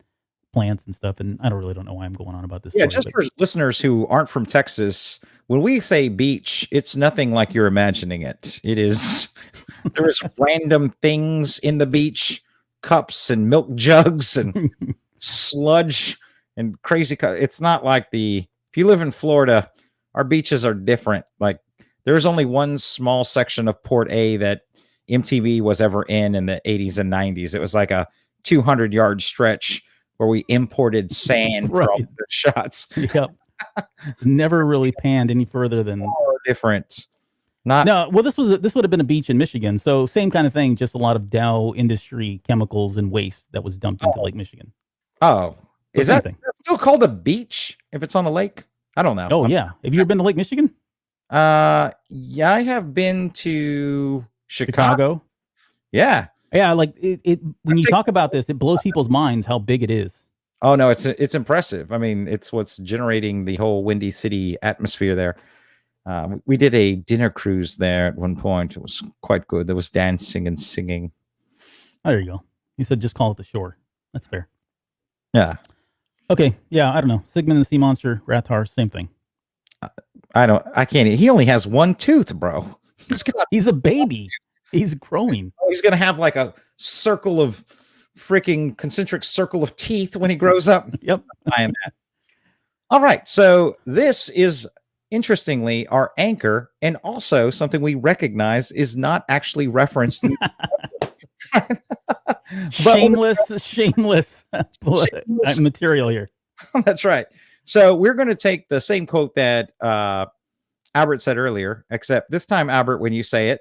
plants and stuff. And I don't know why I'm going on about this. Yeah, just for listeners who aren't from Texas, when we say beach, it's nothing like you're imagining it. It is, there is random things in the beach, cups and milk jugs and sludge and crazy. It's not like if you live in Florida, our beaches are different. Like there's only one small section of Port A that MTV was ever in the 80s and 90s. It was like a 200-yard stretch where we imported sand for all the shots. Yep. Never really panned any further than different. Well, this would have been a beach in Michigan. So same kind of thing, just a lot of Dow industry chemicals and waste that was dumped into Lake Michigan. Oh, is that still called a beach if it's on a lake? I don't know. Oh, yeah. Have you ever been to Lake Michigan? Yeah, I have been to Chicago. Yeah. Yeah, like it when you talk about this, it blows people's minds how big it is. Oh no, it's impressive. I mean, it's what's generating the whole Windy City atmosphere there. We did a dinner cruise there at one point. It was quite good. There was dancing and singing. Oh, there you go. You said just call it the shore. That's fair. Yeah. Okay. Yeah, I don't know. Sigmund the Sea Monster, rathtars, same thing. I can't. He only has one tooth, bro. He's a baby. He's growing. He's going to have like a circle of freaking concentric circle of teeth when he grows up. Yep. I am that. All right. So this is, interestingly, our anchor, and also something we recognize is not actually referenced. Shameless material here. That's right. So we're going to take the same quote that Albert said earlier, except this time, Albert, when you say it,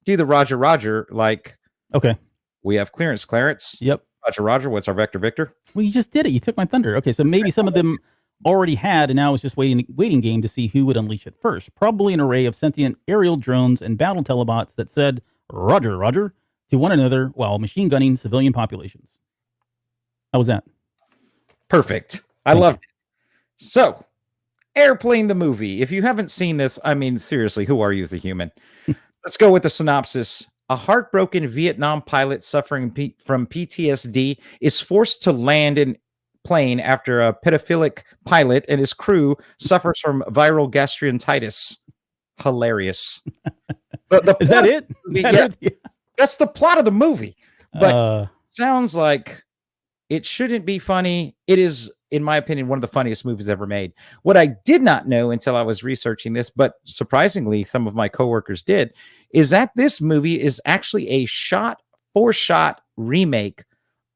do the Roger Roger, like, okay, we have clearance, Clarence. Yep. Roger Roger, what's our Vector Victor? Well, you just did it. You took my thunder. Okay, so maybe some of them already had, and now it's just waiting game to see who would unleash it first. Probably an array of sentient aerial drones and battle telebots that said Roger Roger to one another while machine gunning civilian populations. How was that? Perfect. I loved it. So, Airplane the movie. If you haven't seen this, I mean, seriously, who are you as a human? Let's go with the synopsis. A heartbroken Vietnam pilot suffering from PTSD is forced to land in plane after a pedophilic pilot and his crew suffers from viral gastroenteritis. Hilarious. Is that it? That's the plot of the movie. But sounds like it shouldn't be funny. It is, in my opinion, one of the funniest movies ever made. What I did not know until I was researching this, but surprisingly, some of my coworkers did, is that this movie is actually a shot-for-shot remake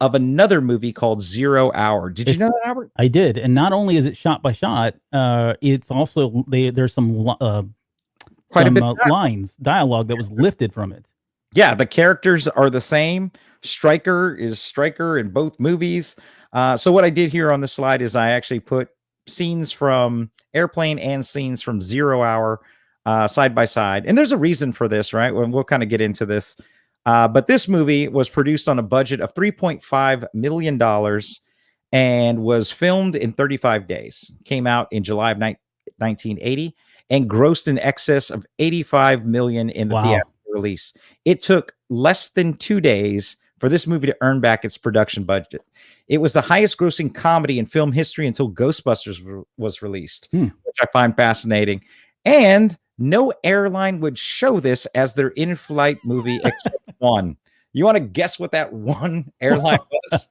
of another movie called 0 Hour. Did you know that, Albert? I did. And not only is it shot by shot, it's also, there's some dialogue that was lifted from it. Yeah, the characters are the same. Stryker is Stryker in both movies. So what I did here on the slide is I actually put scenes from Airplane and scenes from 0 Hour side by side. And there's a reason for this, right? We'll kind of get into this. But this movie was produced on a budget of $3.5 million and was filmed in 35 days. Came out in July of 1980 and grossed in excess of $85 million in the theatrical release. It took less than 2 days for this movie to earn back its production budget. It was the highest grossing comedy in film history until Ghostbusters was released, which I find fascinating. And no airline would show this as their in-flight movie except one. You want to guess what that one airline was?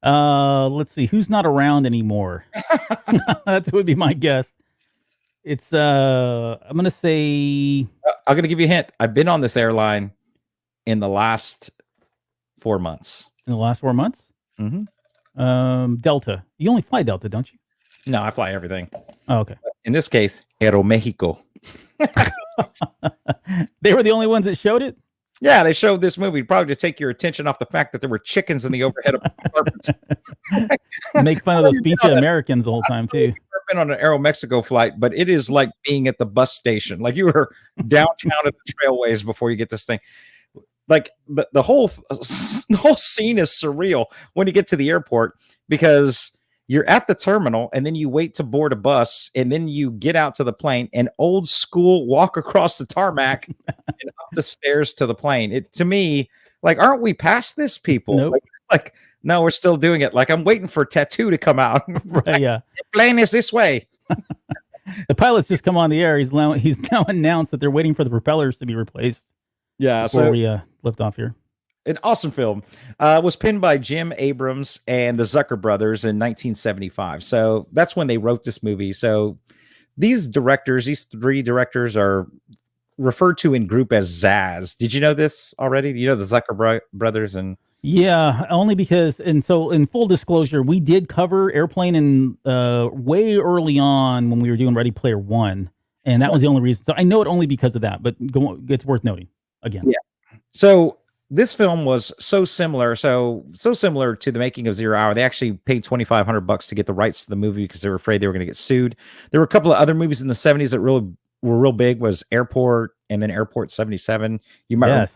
Let's see. Who's not around anymore? That would be my guess. It's I'm gonna say. I'm gonna give you a hint. I've been on this airline in the last 4 months. In the last 4 months? Mm-hmm. Delta. You only fly Delta, don't you? No, I fly everything. Oh, okay. In this case, Aeromexico. They were the only ones that showed it? Yeah, they showed this movie probably to take your attention off the fact that there were chickens in the overhead apartments. Make fun of those beachy Americans the whole time, too. I've been on an Aeromexico flight, but it is like being at the bus station. Like you were downtown at the trailways before you get this thing. Like the whole scene is surreal when you get to the airport because you're at the terminal and then you wait to board a bus and then you get out to the plane and old school walk across the tarmac and up the stairs to the plane. It to me, like, aren't we past this, people? Nope. Like, no, we're still doing it. Like, I'm waiting for Tattoo to come out. Right, yeah. The plane is this way. The pilot's just come on the air. He's now announced that they're waiting for the propellers to be replaced. Yeah, before we lift off here. An awesome film. Was penned by Jim Abrams and the Zucker brothers in 1975. So that's when they wrote this movie. So these three directors are referred to in group as Zaz. Did you know this already? You know the Zucker brothers and... Yeah, only because, and so in full disclosure, we did cover Airplane in way early on when we were doing Ready Player One. And that was the only reason. So I know it only because of that, but it's worth noting again. Yeah. So this film was so similar to the making of 0 Hour. They actually paid $2,500 to get the rights to the movie because they were afraid they were going to get sued. There were a couple of other movies in the 70s that really were real big. Was Airport and then Airport 77. You might remember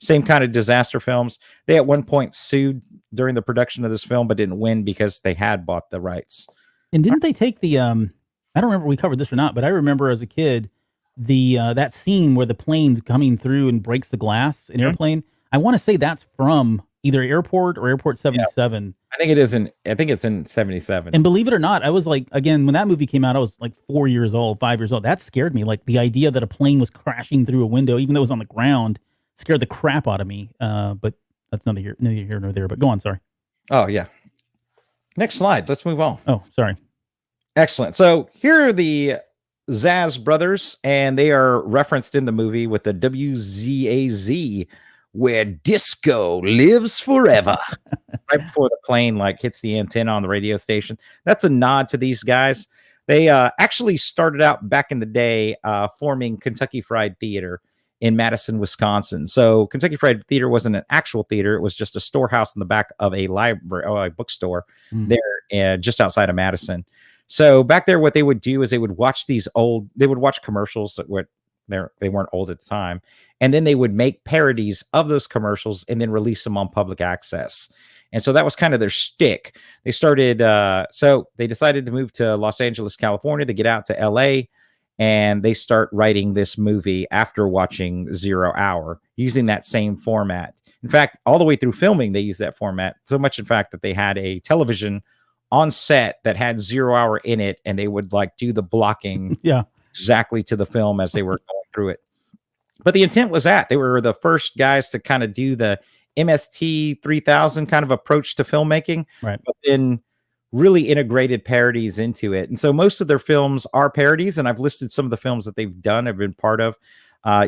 same kind of disaster films. They at one point sued during the production of this film, but didn't win because they had bought the rights. And didn't they take the I don't remember if we covered this or not, but I remember as a kid the that scene where the plane's coming through and breaks the glass in Airplane. I want to say that's from either Airport or Airport 77. Yeah. I think it's in 77. And believe it or not, I was like, again, when that movie came out, I was like 5 years old. That scared me. Like the idea that a plane was crashing through a window, even though it was on the ground, scared the crap out of me. But that's neither here nor there. But go on, sorry. Oh, yeah. Next slide. Let's move on. Oh, sorry. Excellent. So here are the Zaz brothers, and they are referenced in the movie with the WZAZ, where disco lives forever. Right before the plane hits the antenna on the radio station. That's a nod to these guys. They actually started out back in the day forming Kentucky Fried Theater in Madison, Wisconsin. So Kentucky Fried Theater wasn't an actual theater. It was just a storehouse in the back of a library or a bookstore there just outside of Madison. So back there, what they would do is they would watch commercials that they weren't old at the time. And then they would make parodies of those commercials and then release them on public access. And so that was kind of their shtick. They started, so they decided to move to Los Angeles, California to get out to LA. And they start writing this movie after watching 0 Hour using that same format. In fact, all the way through filming, they used that format so much, in fact, that they had a television on set that had 0 Hour in it. And they would do the blocking exactly to the film as they were going through it. But the intent was that they were the first guys to kind of do the MST 3000 kind of approach to filmmaking, right? But then really integrated parodies into it. And so most of their films are parodies. And I've listed some of the films that they've done, I've been part of.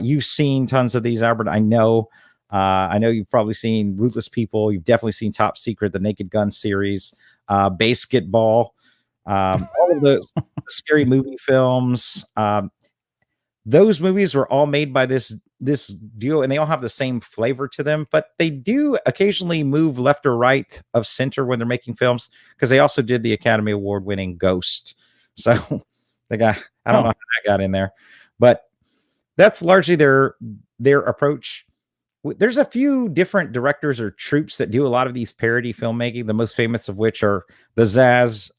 You've seen tons of these, Albert. I know you've probably seen Ruthless People. You've definitely seen Top Secret, the Naked Gun series, Basketball, all of the scary movie films. Those movies were all made by this duo, and they all have the same flavor to them, but they do occasionally move left or right of center when they're making films, because they also did the Academy Award winning Ghost. So I don't know how that got in there, but that's largely their approach. There's a few different directors or troupes that do a lot of these parody filmmaking, the most famous of which are the Zaz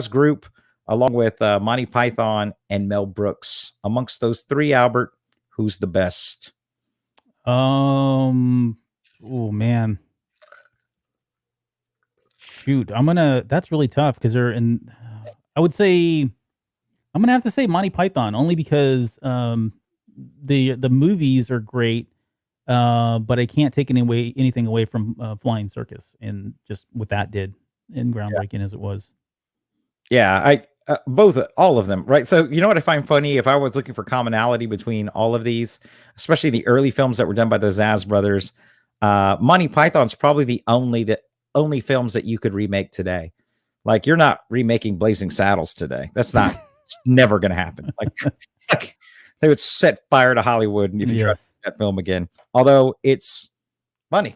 group, along with Monty Python and Mel Brooks. Amongst those three, Albert, who's the best? Oh man. Shoot. That's really tough because I would say I'm gonna have to say Monty Python, only because the movies are great. but I can't take anything away from Flying Circus and just what that did and groundbreaking as it was. Yeah, all of them, right? So you know what I find funny? If I was looking for commonality between all of these, especially the early films that were done by the Zaz brothers, Monty Python's probably the only films that you could remake today. Like, you're not remaking Blazing Saddles today. That's not it's never going to happen. Like they would set fire to Hollywood if you try that film again. Although it's funny,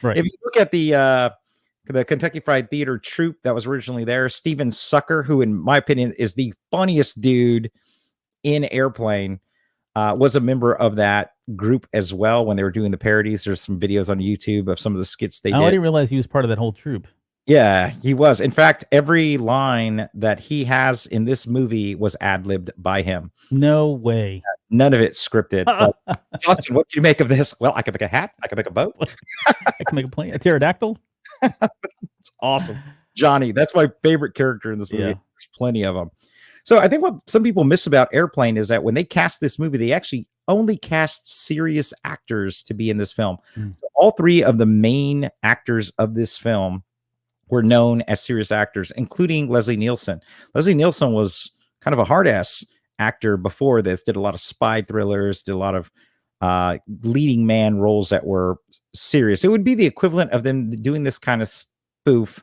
right? If you look at the Kentucky Fried Theater troupe that was originally there, Steven Sucker, who in my opinion is the funniest dude in Airplane, was a member of that group as well when they were doing the parodies. There's some videos on YouTube of some of the skits they did. I didn't realize he was part of that whole troupe. Yeah, he was. In fact, every line that he has in this movie was ad-libbed by him. No way. None of it scripted. But, Austin, what do you make of this? Well, I could make a hat. I could make a boat. I can make a plane. A pterodactyl. It's awesome. Johnny, that's my favorite character in this movie. Yeah. There's plenty of them. So I think what some people miss about Airplane is that when they cast this movie, they actually only cast serious actors to be in this film. So all three of the main actors of this film were known as serious actors, including Leslie Nielsen. Leslie Nielsen was kind of a hard-ass actor before this, did a lot of spy thrillers, did a lot of leading man roles that were serious. It would be the equivalent of them doing this kind of spoof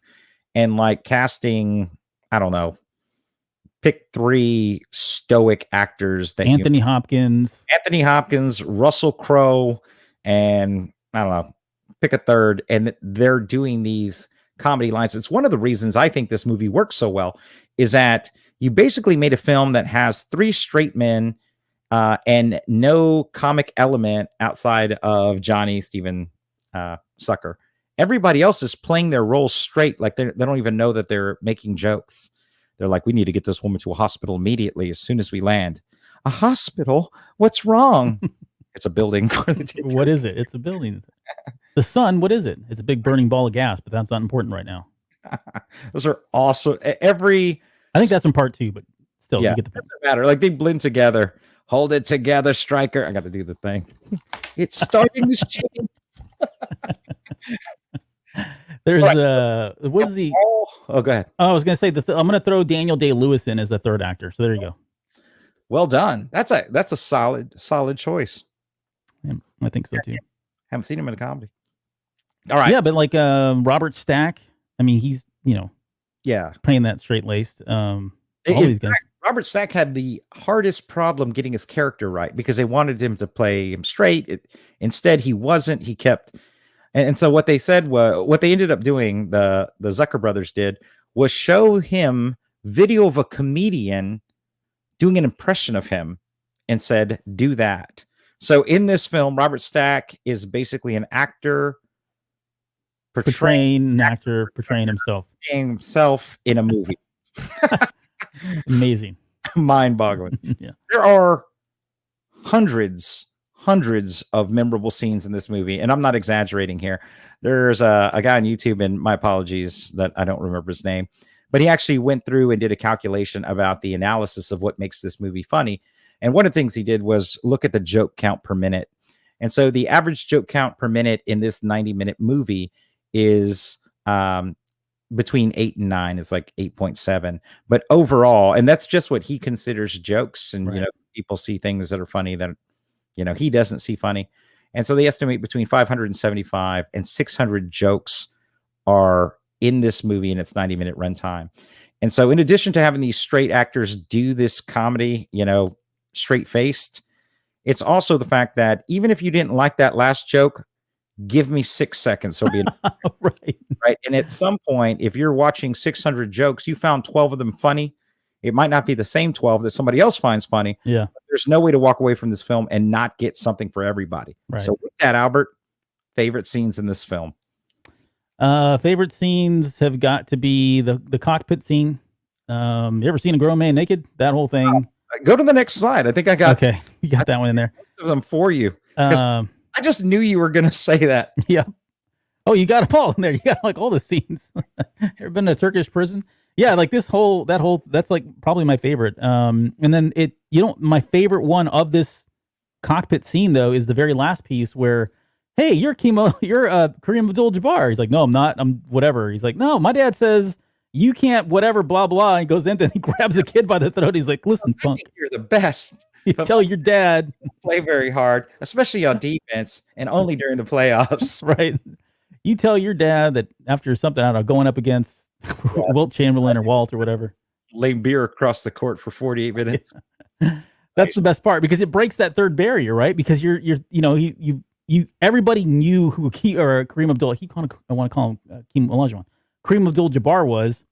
and like casting, I don't know, pick three stoic actors that Anthony Hopkins, Russell Crowe, and I don't know, pick a third, and they're doing these comedy lines. It's one of the reasons I think this movie works so well is that you basically made a film that has three straight men and no comic element outside of Johnny, Steven Sucker. Everybody else is playing their roles straight. Like they don't even know that they're making jokes. They're like, we need to get this woman to a hospital immediately as soon as we land. A hospital? What's wrong? It's a building. What is it? It's a building. The sun, what is it? It's a big burning ball of gas, but that's not important right now. Those are awesome. I think that's in part 2, but still, yeah, you get the point. Doesn't matter. Like they blend together. Hold it together, Stryker. I got to do the thing. It's starting to change. There's what's the? Oh, go ahead. I was going to say I'm going to throw Daniel Day-Lewis in as a third actor. So there you go. Well done. That's a solid choice. Yeah, I think so too. Haven't seen him in a comedy. All right. Yeah, but like Robert Stack. I mean, he's playing that straight-laced. All these guys. Robert Stack had the hardest problem getting his character right because they wanted him to play him straight. Instead, he wasn't. He kept, and so what they said was, what they ended up doing, the Zucker brothers did, was show him video of a comedian doing an impression of him and said, do that. So in this film, Robert Stack is basically an actor portraying himself in a movie. Amazing. Mind-boggling. Yeah. There are hundreds of memorable scenes in this movie, and I'm not exaggerating here. There's a guy on YouTube, and my apologies that I don't remember his name, but he actually went through and did a calculation about the analysis of what makes this movie funny. And one of the things he did was look at the joke count per minute. And so the average joke count per minute in this 90-minute movie is between 8 and 9. It's like 8.7. But overall, and that's just what he considers jokes. And, right. People see things that are funny that, he doesn't see funny. And so they estimate between 575 and 600 jokes are in this movie in its 90-minute runtime. And so in addition to having these straight actors do this comedy, straight-faced, it's also the fact that even if you didn't like that last joke, give me 6 seconds. So be right. And at some point, if you're watching 600 jokes, you found 12 of them funny. It might not be the same 12 that somebody else finds funny. Yeah. But there's no way to walk away from this film and not get something for everybody. Right. So with that, Albert, favorite scenes in this film? Favorite scenes have got to be the cockpit scene. You ever seen a grown man naked? That whole thing. Go to the next slide. I think I got. Okay, you got that one in there. Most of them for you. I just knew you were going to say that. Yeah. Oh, you got them all in there. You got like all the scenes. Ever been to a Turkish prison? Yeah, like that's like probably my favorite. And then my favorite one of this cockpit scene though is the very last piece where, hey, you're Kareem Abdul-Jabbar. He's like, no, I'm not. I'm whatever. He's like, no, my dad says you can't whatever, blah, blah. And he goes in and he grabs the kid by the throat. He's like, listen, punk. You're the best. You tell your dad. Play very hard, especially on defense and only during the playoffs. Right. You tell your dad that after something, I don't know, going up against Wilt Chamberlain or Walt or whatever. Lane beer across the court for 48 minutes. Yeah. That's the best part because it breaks that third barrier, right? Because you're everybody knew who Kareem Abdul. I want to call him Kareem Abdul-Jabbar was,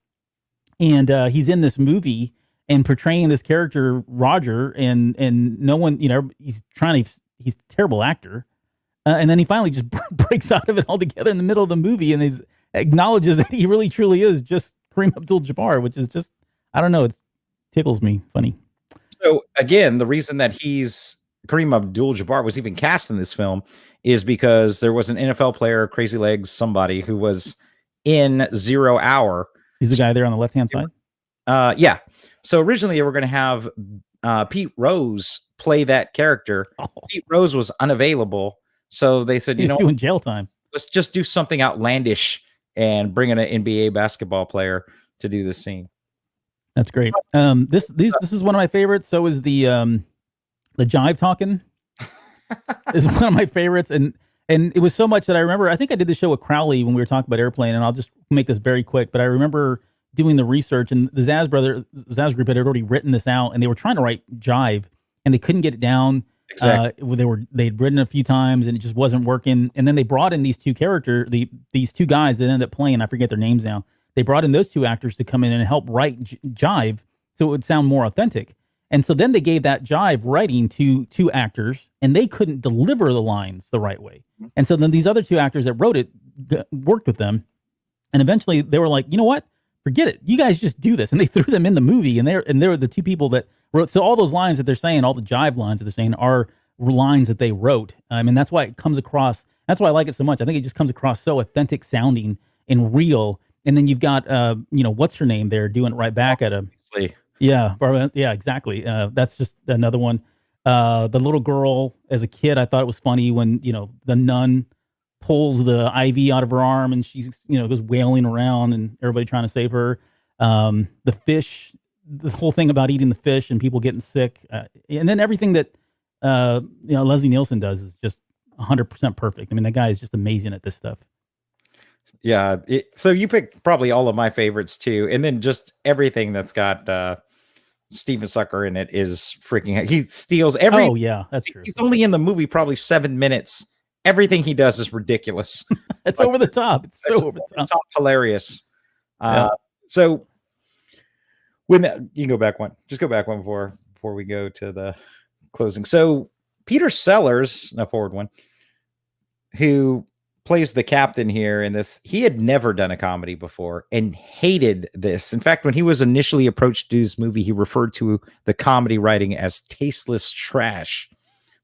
and he's in this movie and portraying this character Roger, and no one, he's a terrible actor, and then he finally just breaks out of it altogether in the middle of the movie, and he acknowledges that he really truly is just Kareem Abdul-Jabbar, which is just, I don't know, it tickles me funny. So again, the reason that Kareem Abdul-Jabbar was even cast in this film is because there was an NFL player, Crazy Legs, somebody who was in 0 Hour. He's the guy there on the left-hand side? Yeah. So originally they were going to have Pete Rose play that character. Oh. Pete Rose was unavailable. So they said, he's doing jail time. Let's just do something outlandish and bring in an NBA basketball player to do this scene. That's great. This is one of my favorites. So is the jive talking is one of my favorites. And it was so much that I remember, I think I did the show with Crowley when we were talking about Airplane, and I'll just make this very quick, but I remember doing the research, and the Zaz group had already written this out, and they were trying to write jive and they couldn't get it down. Exactly. They'd written it a few times and it just wasn't working. And then they brought in these two these two guys that ended up playing, I forget their names now. They brought in those two actors to come in and help write jive so it would sound more authentic. And so then they gave that jive writing to two actors, and they couldn't deliver the lines the right way. And so then these other two actors that wrote it worked with them. And eventually they were like, you know what? Forget it. You guys just do this. And they threw them in the movie, and they were the two people that wrote. So all those lines that they're saying, all the jive lines that they're saying are lines that they wrote. And that's why it comes across. That's why I like it so much. I think it just comes across so authentic sounding and real. And then you've got, what's her name there doing it right back at him. Yeah. Yeah, exactly. That's just another one. The little girl as a kid, I thought it was funny when, the nun pulls the IV out of her arm and she's, goes wailing around and everybody trying to save her. The fish, the whole thing about eating the fish and people getting sick. And then everything that, Leslie Nielsen does is just 100% perfect. I mean, that guy is just amazing at this stuff. Yeah. So you picked probably all of my favorites too. And then just everything that's got Steven Sucker in it is freaking, he steals every. Oh yeah, that's true. He's only in the movie probably 7 minutes. Everything he does is ridiculous. It's over the top. It's so over the top. Hilarious. Yeah. So when you can go back one, just go back one before we go to the closing. So Peter Sellers, forward one, who plays the captain here in this, he had never done a comedy before and hated this. In fact, when he was initially approached to do this movie, he referred to the comedy writing as tasteless trash.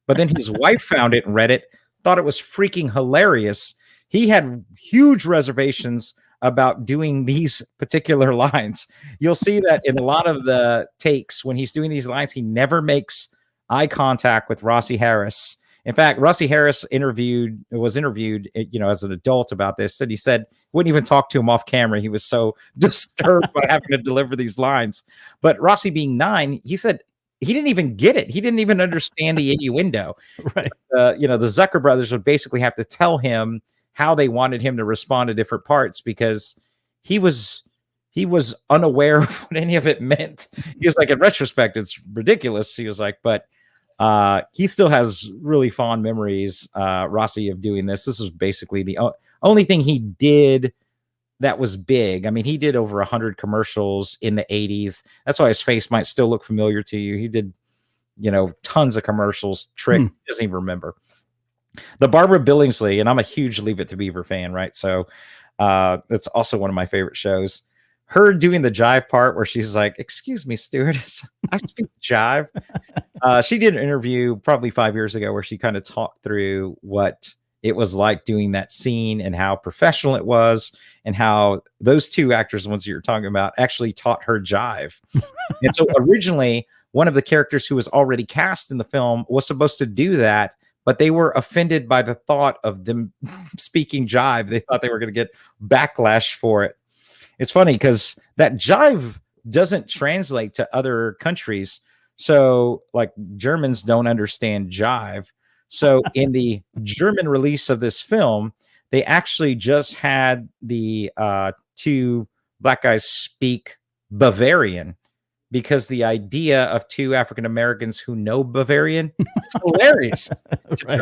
But then his wife found it and read it, thought it was freaking hilarious. He had huge reservations about doing these particular lines. You'll see that in a lot of the takes when he's doing these lines, he never makes eye contact with Rossi Harris. In fact, Rossi Harris was interviewed, as an adult about this, and he said wouldn't even talk to him off camera. He was so disturbed by having to deliver these lines. But Rossi, being 9, he said he didn't even get it. He didn't even understand the innuendo. Right. The Zucker brothers would basically have to tell him how they wanted him to respond to different parts because he was unaware of what any of it meant. He was like, in retrospect, it's ridiculous. He was like, but he still has really fond memories, Rossi, of doing this. This is basically the only thing he did that was big. I mean, he did over 100 commercials in the 80s. That's why his face might still look familiar to you. He did, tons of commercials. Doesn't even remember. The Barbara Billingsley, and I'm a huge Leave It to Beaver fan, right? So that's also one of my favorite shows. Her doing the jive part where she's like, "Excuse me, stewardess, I speak jive." She did an interview probably 5 years ago where she kind of talked through what it was like doing that scene and how professional it was and how those two actors, the ones you're talking about, actually taught her jive. And so originally one of the characters who was already cast in the film was supposed to do that, but they were offended by the thought of them speaking jive. They thought they were going to get backlash for it. It's funny because that jive doesn't translate to other countries. So like Germans don't understand jive. So in the German release of this film, they actually just had the two black guys speak Bavarian, because the idea of two African Americans who know Bavarian is hilarious. Right.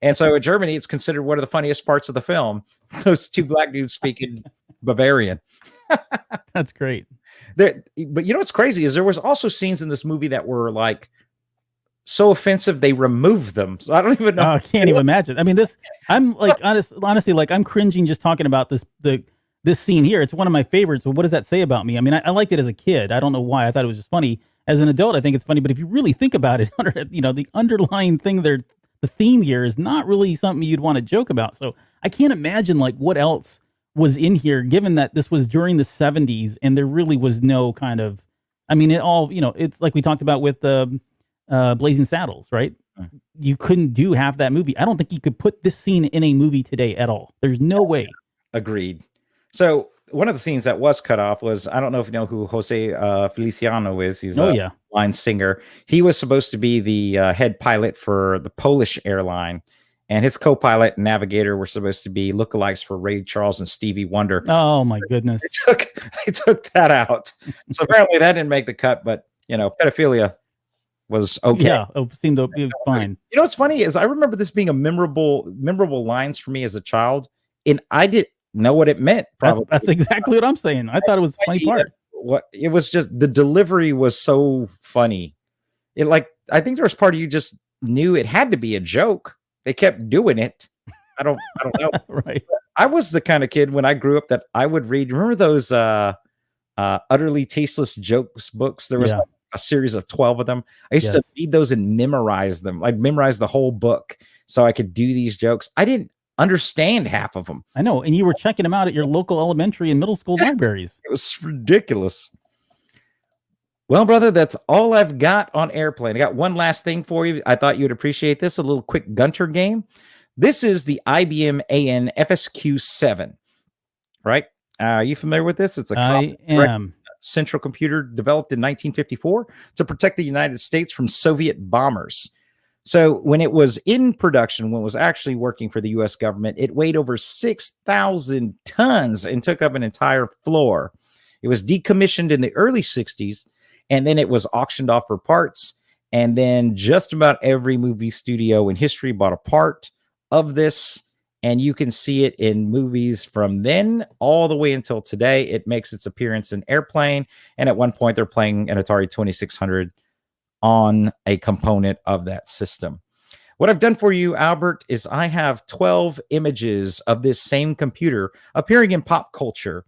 And so in Germany, it's considered one of the funniest parts of the film. Those two black dudes speaking Bavarian. That's great. But you know what's crazy is there was also scenes in this movie that were like so offensive they removed them. So I don't even know. I can't even imagine. I mean, I'm like honestly, like I'm cringing just talking about this scene here. It's one of my favorites. But what does that say about me? I mean, I liked it as a kid. I don't know why. I thought it was just funny. As an adult, I think it's funny. But if you really think about it, the underlying thing there, the theme here is not really something you'd want to joke about. So I can't imagine like what else was in here, given that this was during the 70s and there really was no kind of, I mean, it all, it's like we talked about with Blazing Saddles, right? You couldn't do half that movie. I don't think you could put this scene in a movie today at all. There's no way. Agreed. So one of the scenes that was cut off was, I don't know if you know who Jose Feliciano is. He's a line singer. He was supposed to be the head pilot for the Polish airline, and his co-pilot and navigator were supposed to be lookalikes for Ray Charles and Stevie Wonder. Oh my goodness. They took that out. So apparently that didn't make the cut, but pedophilia was okay. Yeah, it seemed to be fine. You know what's funny is I remember this being a memorable lines for me as a child, and I didn't know what it meant. Probably that's exactly what I'm saying. I thought it was a funny part. What it was, just the delivery was so funny. I think there was part of you just knew it had to be a joke. They kept doing it. I don't know. Right. I was the kind of kid when I grew up that I would read. Remember those utterly tasteless jokes books? There was like a series of 12 of them. I used to read those and memorize them. I'd memorize the whole book so I could do these jokes. I didn't understand half of them. I know. And you were checking them out at your local elementary and middle school libraries. It was ridiculous. Well, brother, that's all I've got on Airplane. I got one last thing for you. I thought you'd appreciate this. A little quick Gunter game. This is the IBM AN FSQ7, right? Are you familiar with this? It's I am. Central computer developed in 1954 to protect the United States from Soviet bombers. So when it was in production, when it was actually working for the U.S. government, it weighed over 6,000 tons and took up an entire floor. It was decommissioned in the early 60s, and then it was auctioned off for parts. And then just about every movie studio in history bought a part of this. And you can see it in movies from then all the way until today. It makes its appearance in Airplane. And at one point, they're playing an Atari 2600 on a component of that system. What I've done for you, Albert, is I have 12 images of this same computer appearing in pop culture.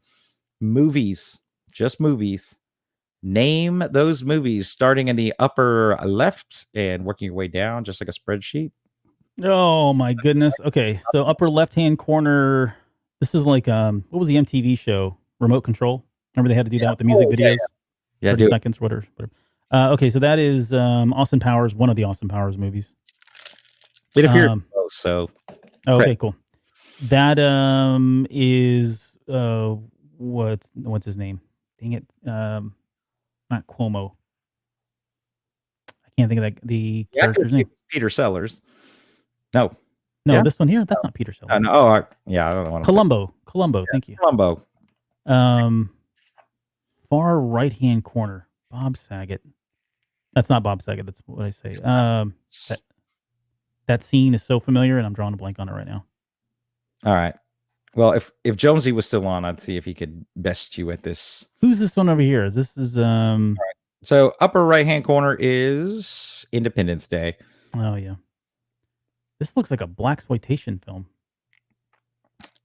Movies, just movies. Name those movies starting in the upper left and working your way down, just like a spreadsheet. Oh my goodness. Okay, so upper left-hand corner. This is like what was the MTV show? Remote Control. Remember they had to do that with the music videos. Yeah, 30 seconds, whatever. Okay, so that is Austin Powers, one of the Austin Powers movies. It appeared close, so. Okay, cool. That is what's his name? Dang it, not Cuomo. I can't think of the character's name. Peter Sellers. No, this one here. That's not Peter Sellers. I don't know. Columbo. Thank you. Columbo. Far right-hand corner. Bob Saget. That's not Bob Saget. That's what I say. That scene is so familiar, and I'm drawing a blank on it right now. All right. Well, if Jonesy was still on, I'd see if he could best you at this. Who's this one over here? This is All right. So upper right-hand corner is Independence Day. Oh yeah. This looks like a blaxploitation film.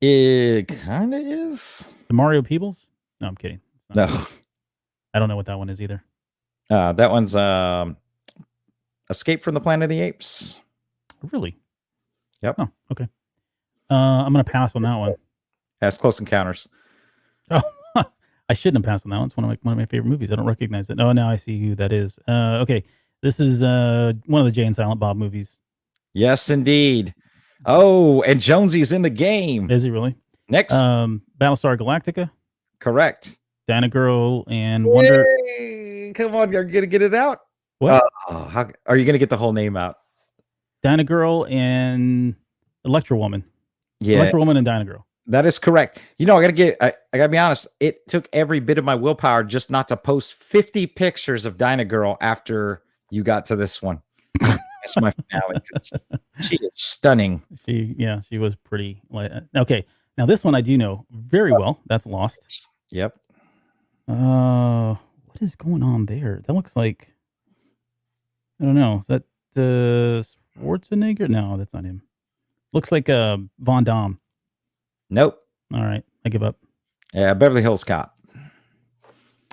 It kind of is. The Mario Peebles? No, I'm kidding. No. I don't know what that one is either. That one's Escape from the Planet of the Apes. Really? Yep. Oh, okay. I'm going to pass on that one. Has Close Encounters. Oh, I shouldn't have passed on that one. It's one of my favorite movies. I don't recognize it. Oh, now I see who that is. Okay, this is one of the Jay and Silent Bob movies. Yes, indeed. Oh, and Jonesy's in the game. Is he really? Next, Battlestar Galactica. Correct. Dino Girl and Wonder. Hey, come on, you're gonna get it out. What? How are you gonna get the whole name out? Dino Girl and Electro Woman. Yeah, Electro Woman and Dino Girl. That is correct. I gotta be honest. It took every bit of my willpower just not to post 50 pictures of Dinah Girl after you got to this one. That's my finale. She is stunning. She was pretty. Okay, now this one I do know very well. That's Lost. Yep. What is going on there? That looks like, I don't know. Is that Schwarzenegger? No, that's not him. Looks like Von Damme. Nope. All right, I give up. Yeah, Beverly Hills Cop.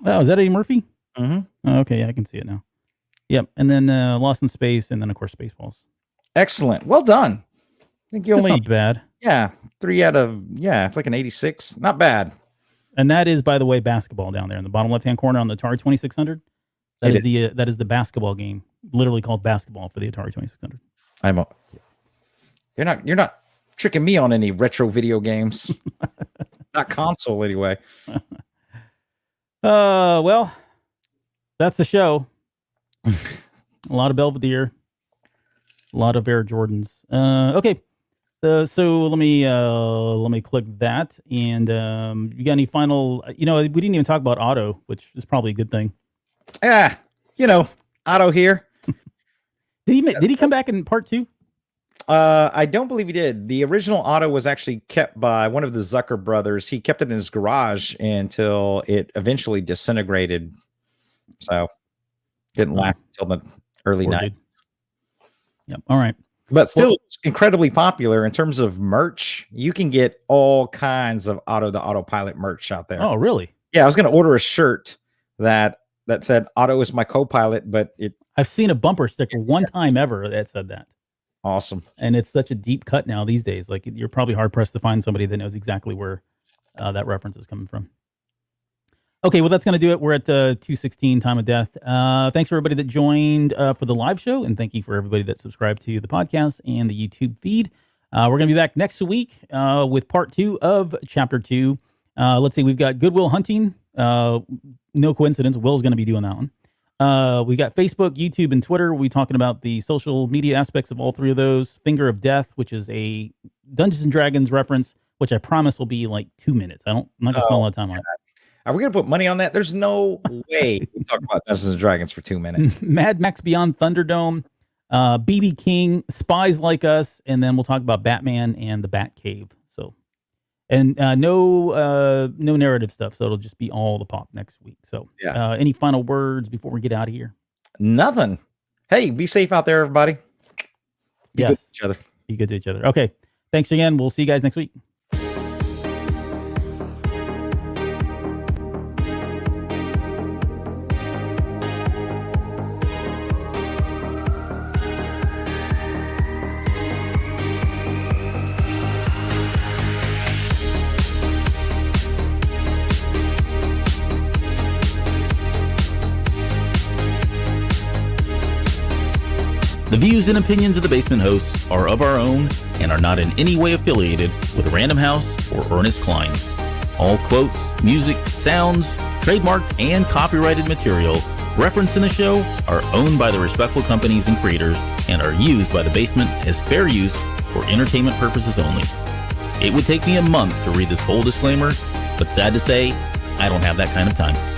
Oh, is that Eddie Murphy? Mm-hmm. Oh, okay, yeah, I can see it now. Yep, and then Lost in Space, and then of course Spaceballs. Excellent. Well done. I think you That's not bad. Yeah, 3 out of it's like an 86. Not bad. And that is, by the way, basketball down there in the bottom left-hand corner on the Atari 2600. That is the basketball game, literally called basketball for the Atari 2600. You're not tricking me on any retro video games. Not console anyway. Well, that's the show. A lot of Belvedere, a lot of Air Jordans. Okay. So let me click that. And you got any final? We didn't even talk about Otto, which is probably a good thing. Yeah, Otto here. Did he come back in part 2? I don't believe he did. The original Otto was actually kept by one of the Zucker brothers. He kept it in his garage until it eventually disintegrated. So didn't last until the early 90s. Yep. All right. But still incredibly popular in terms of merch. You can get all kinds of Otto the Autopilot merch out there. Oh, really? Yeah, I was going to order a shirt that said Otto is my co-pilot, but I've seen a bumper sticker one time ever that said that. Awesome. And it's such a deep cut now these days. Like, you're probably hard pressed to find somebody that knows exactly where that reference is coming from. Okay, well, that's going to do it. We're at 2:16 time of death. Thanks for everybody that joined for the live show, and thank you for everybody that subscribed to the podcast and the YouTube feed. We're going to be back next week with part 2 of chapter 2. Let's see, we've got Good Will Hunting. No coincidence, Will's going to be doing that one. We got Facebook, YouTube, and Twitter. We'll be talking about the social media aspects of all 3 of those. Finger of Death, which is a Dungeons and Dragons reference, which I promise will be like 2 minutes. I'm not going to spend a lot of time on it. Are we going to put money on that? There's no way we can talk about Dungeons and Dragons for 2 minutes. Mad Max Beyond Thunderdome, BB King, Spies Like Us, and then we'll talk about Batman and the Batcave. So, and no narrative stuff. So it'll just be all the pop next week. So, any final words before we get out of here? Nothing. Hey, be safe out there, everybody. Be good to each other. Be good to each other. Okay. Thanks again. We'll see you guys next week. The views and opinions of the Basement Hosts are of our own and are not in any way affiliated with Random House or Ernest Klein. All quotes, music, sounds, trademarked, and copyrighted material referenced in the show are owned by the respectful companies and creators and are used by the Basement as fair use for entertainment purposes only. It would take me a month to read this whole disclaimer, but sad to say, I don't have that kind of time.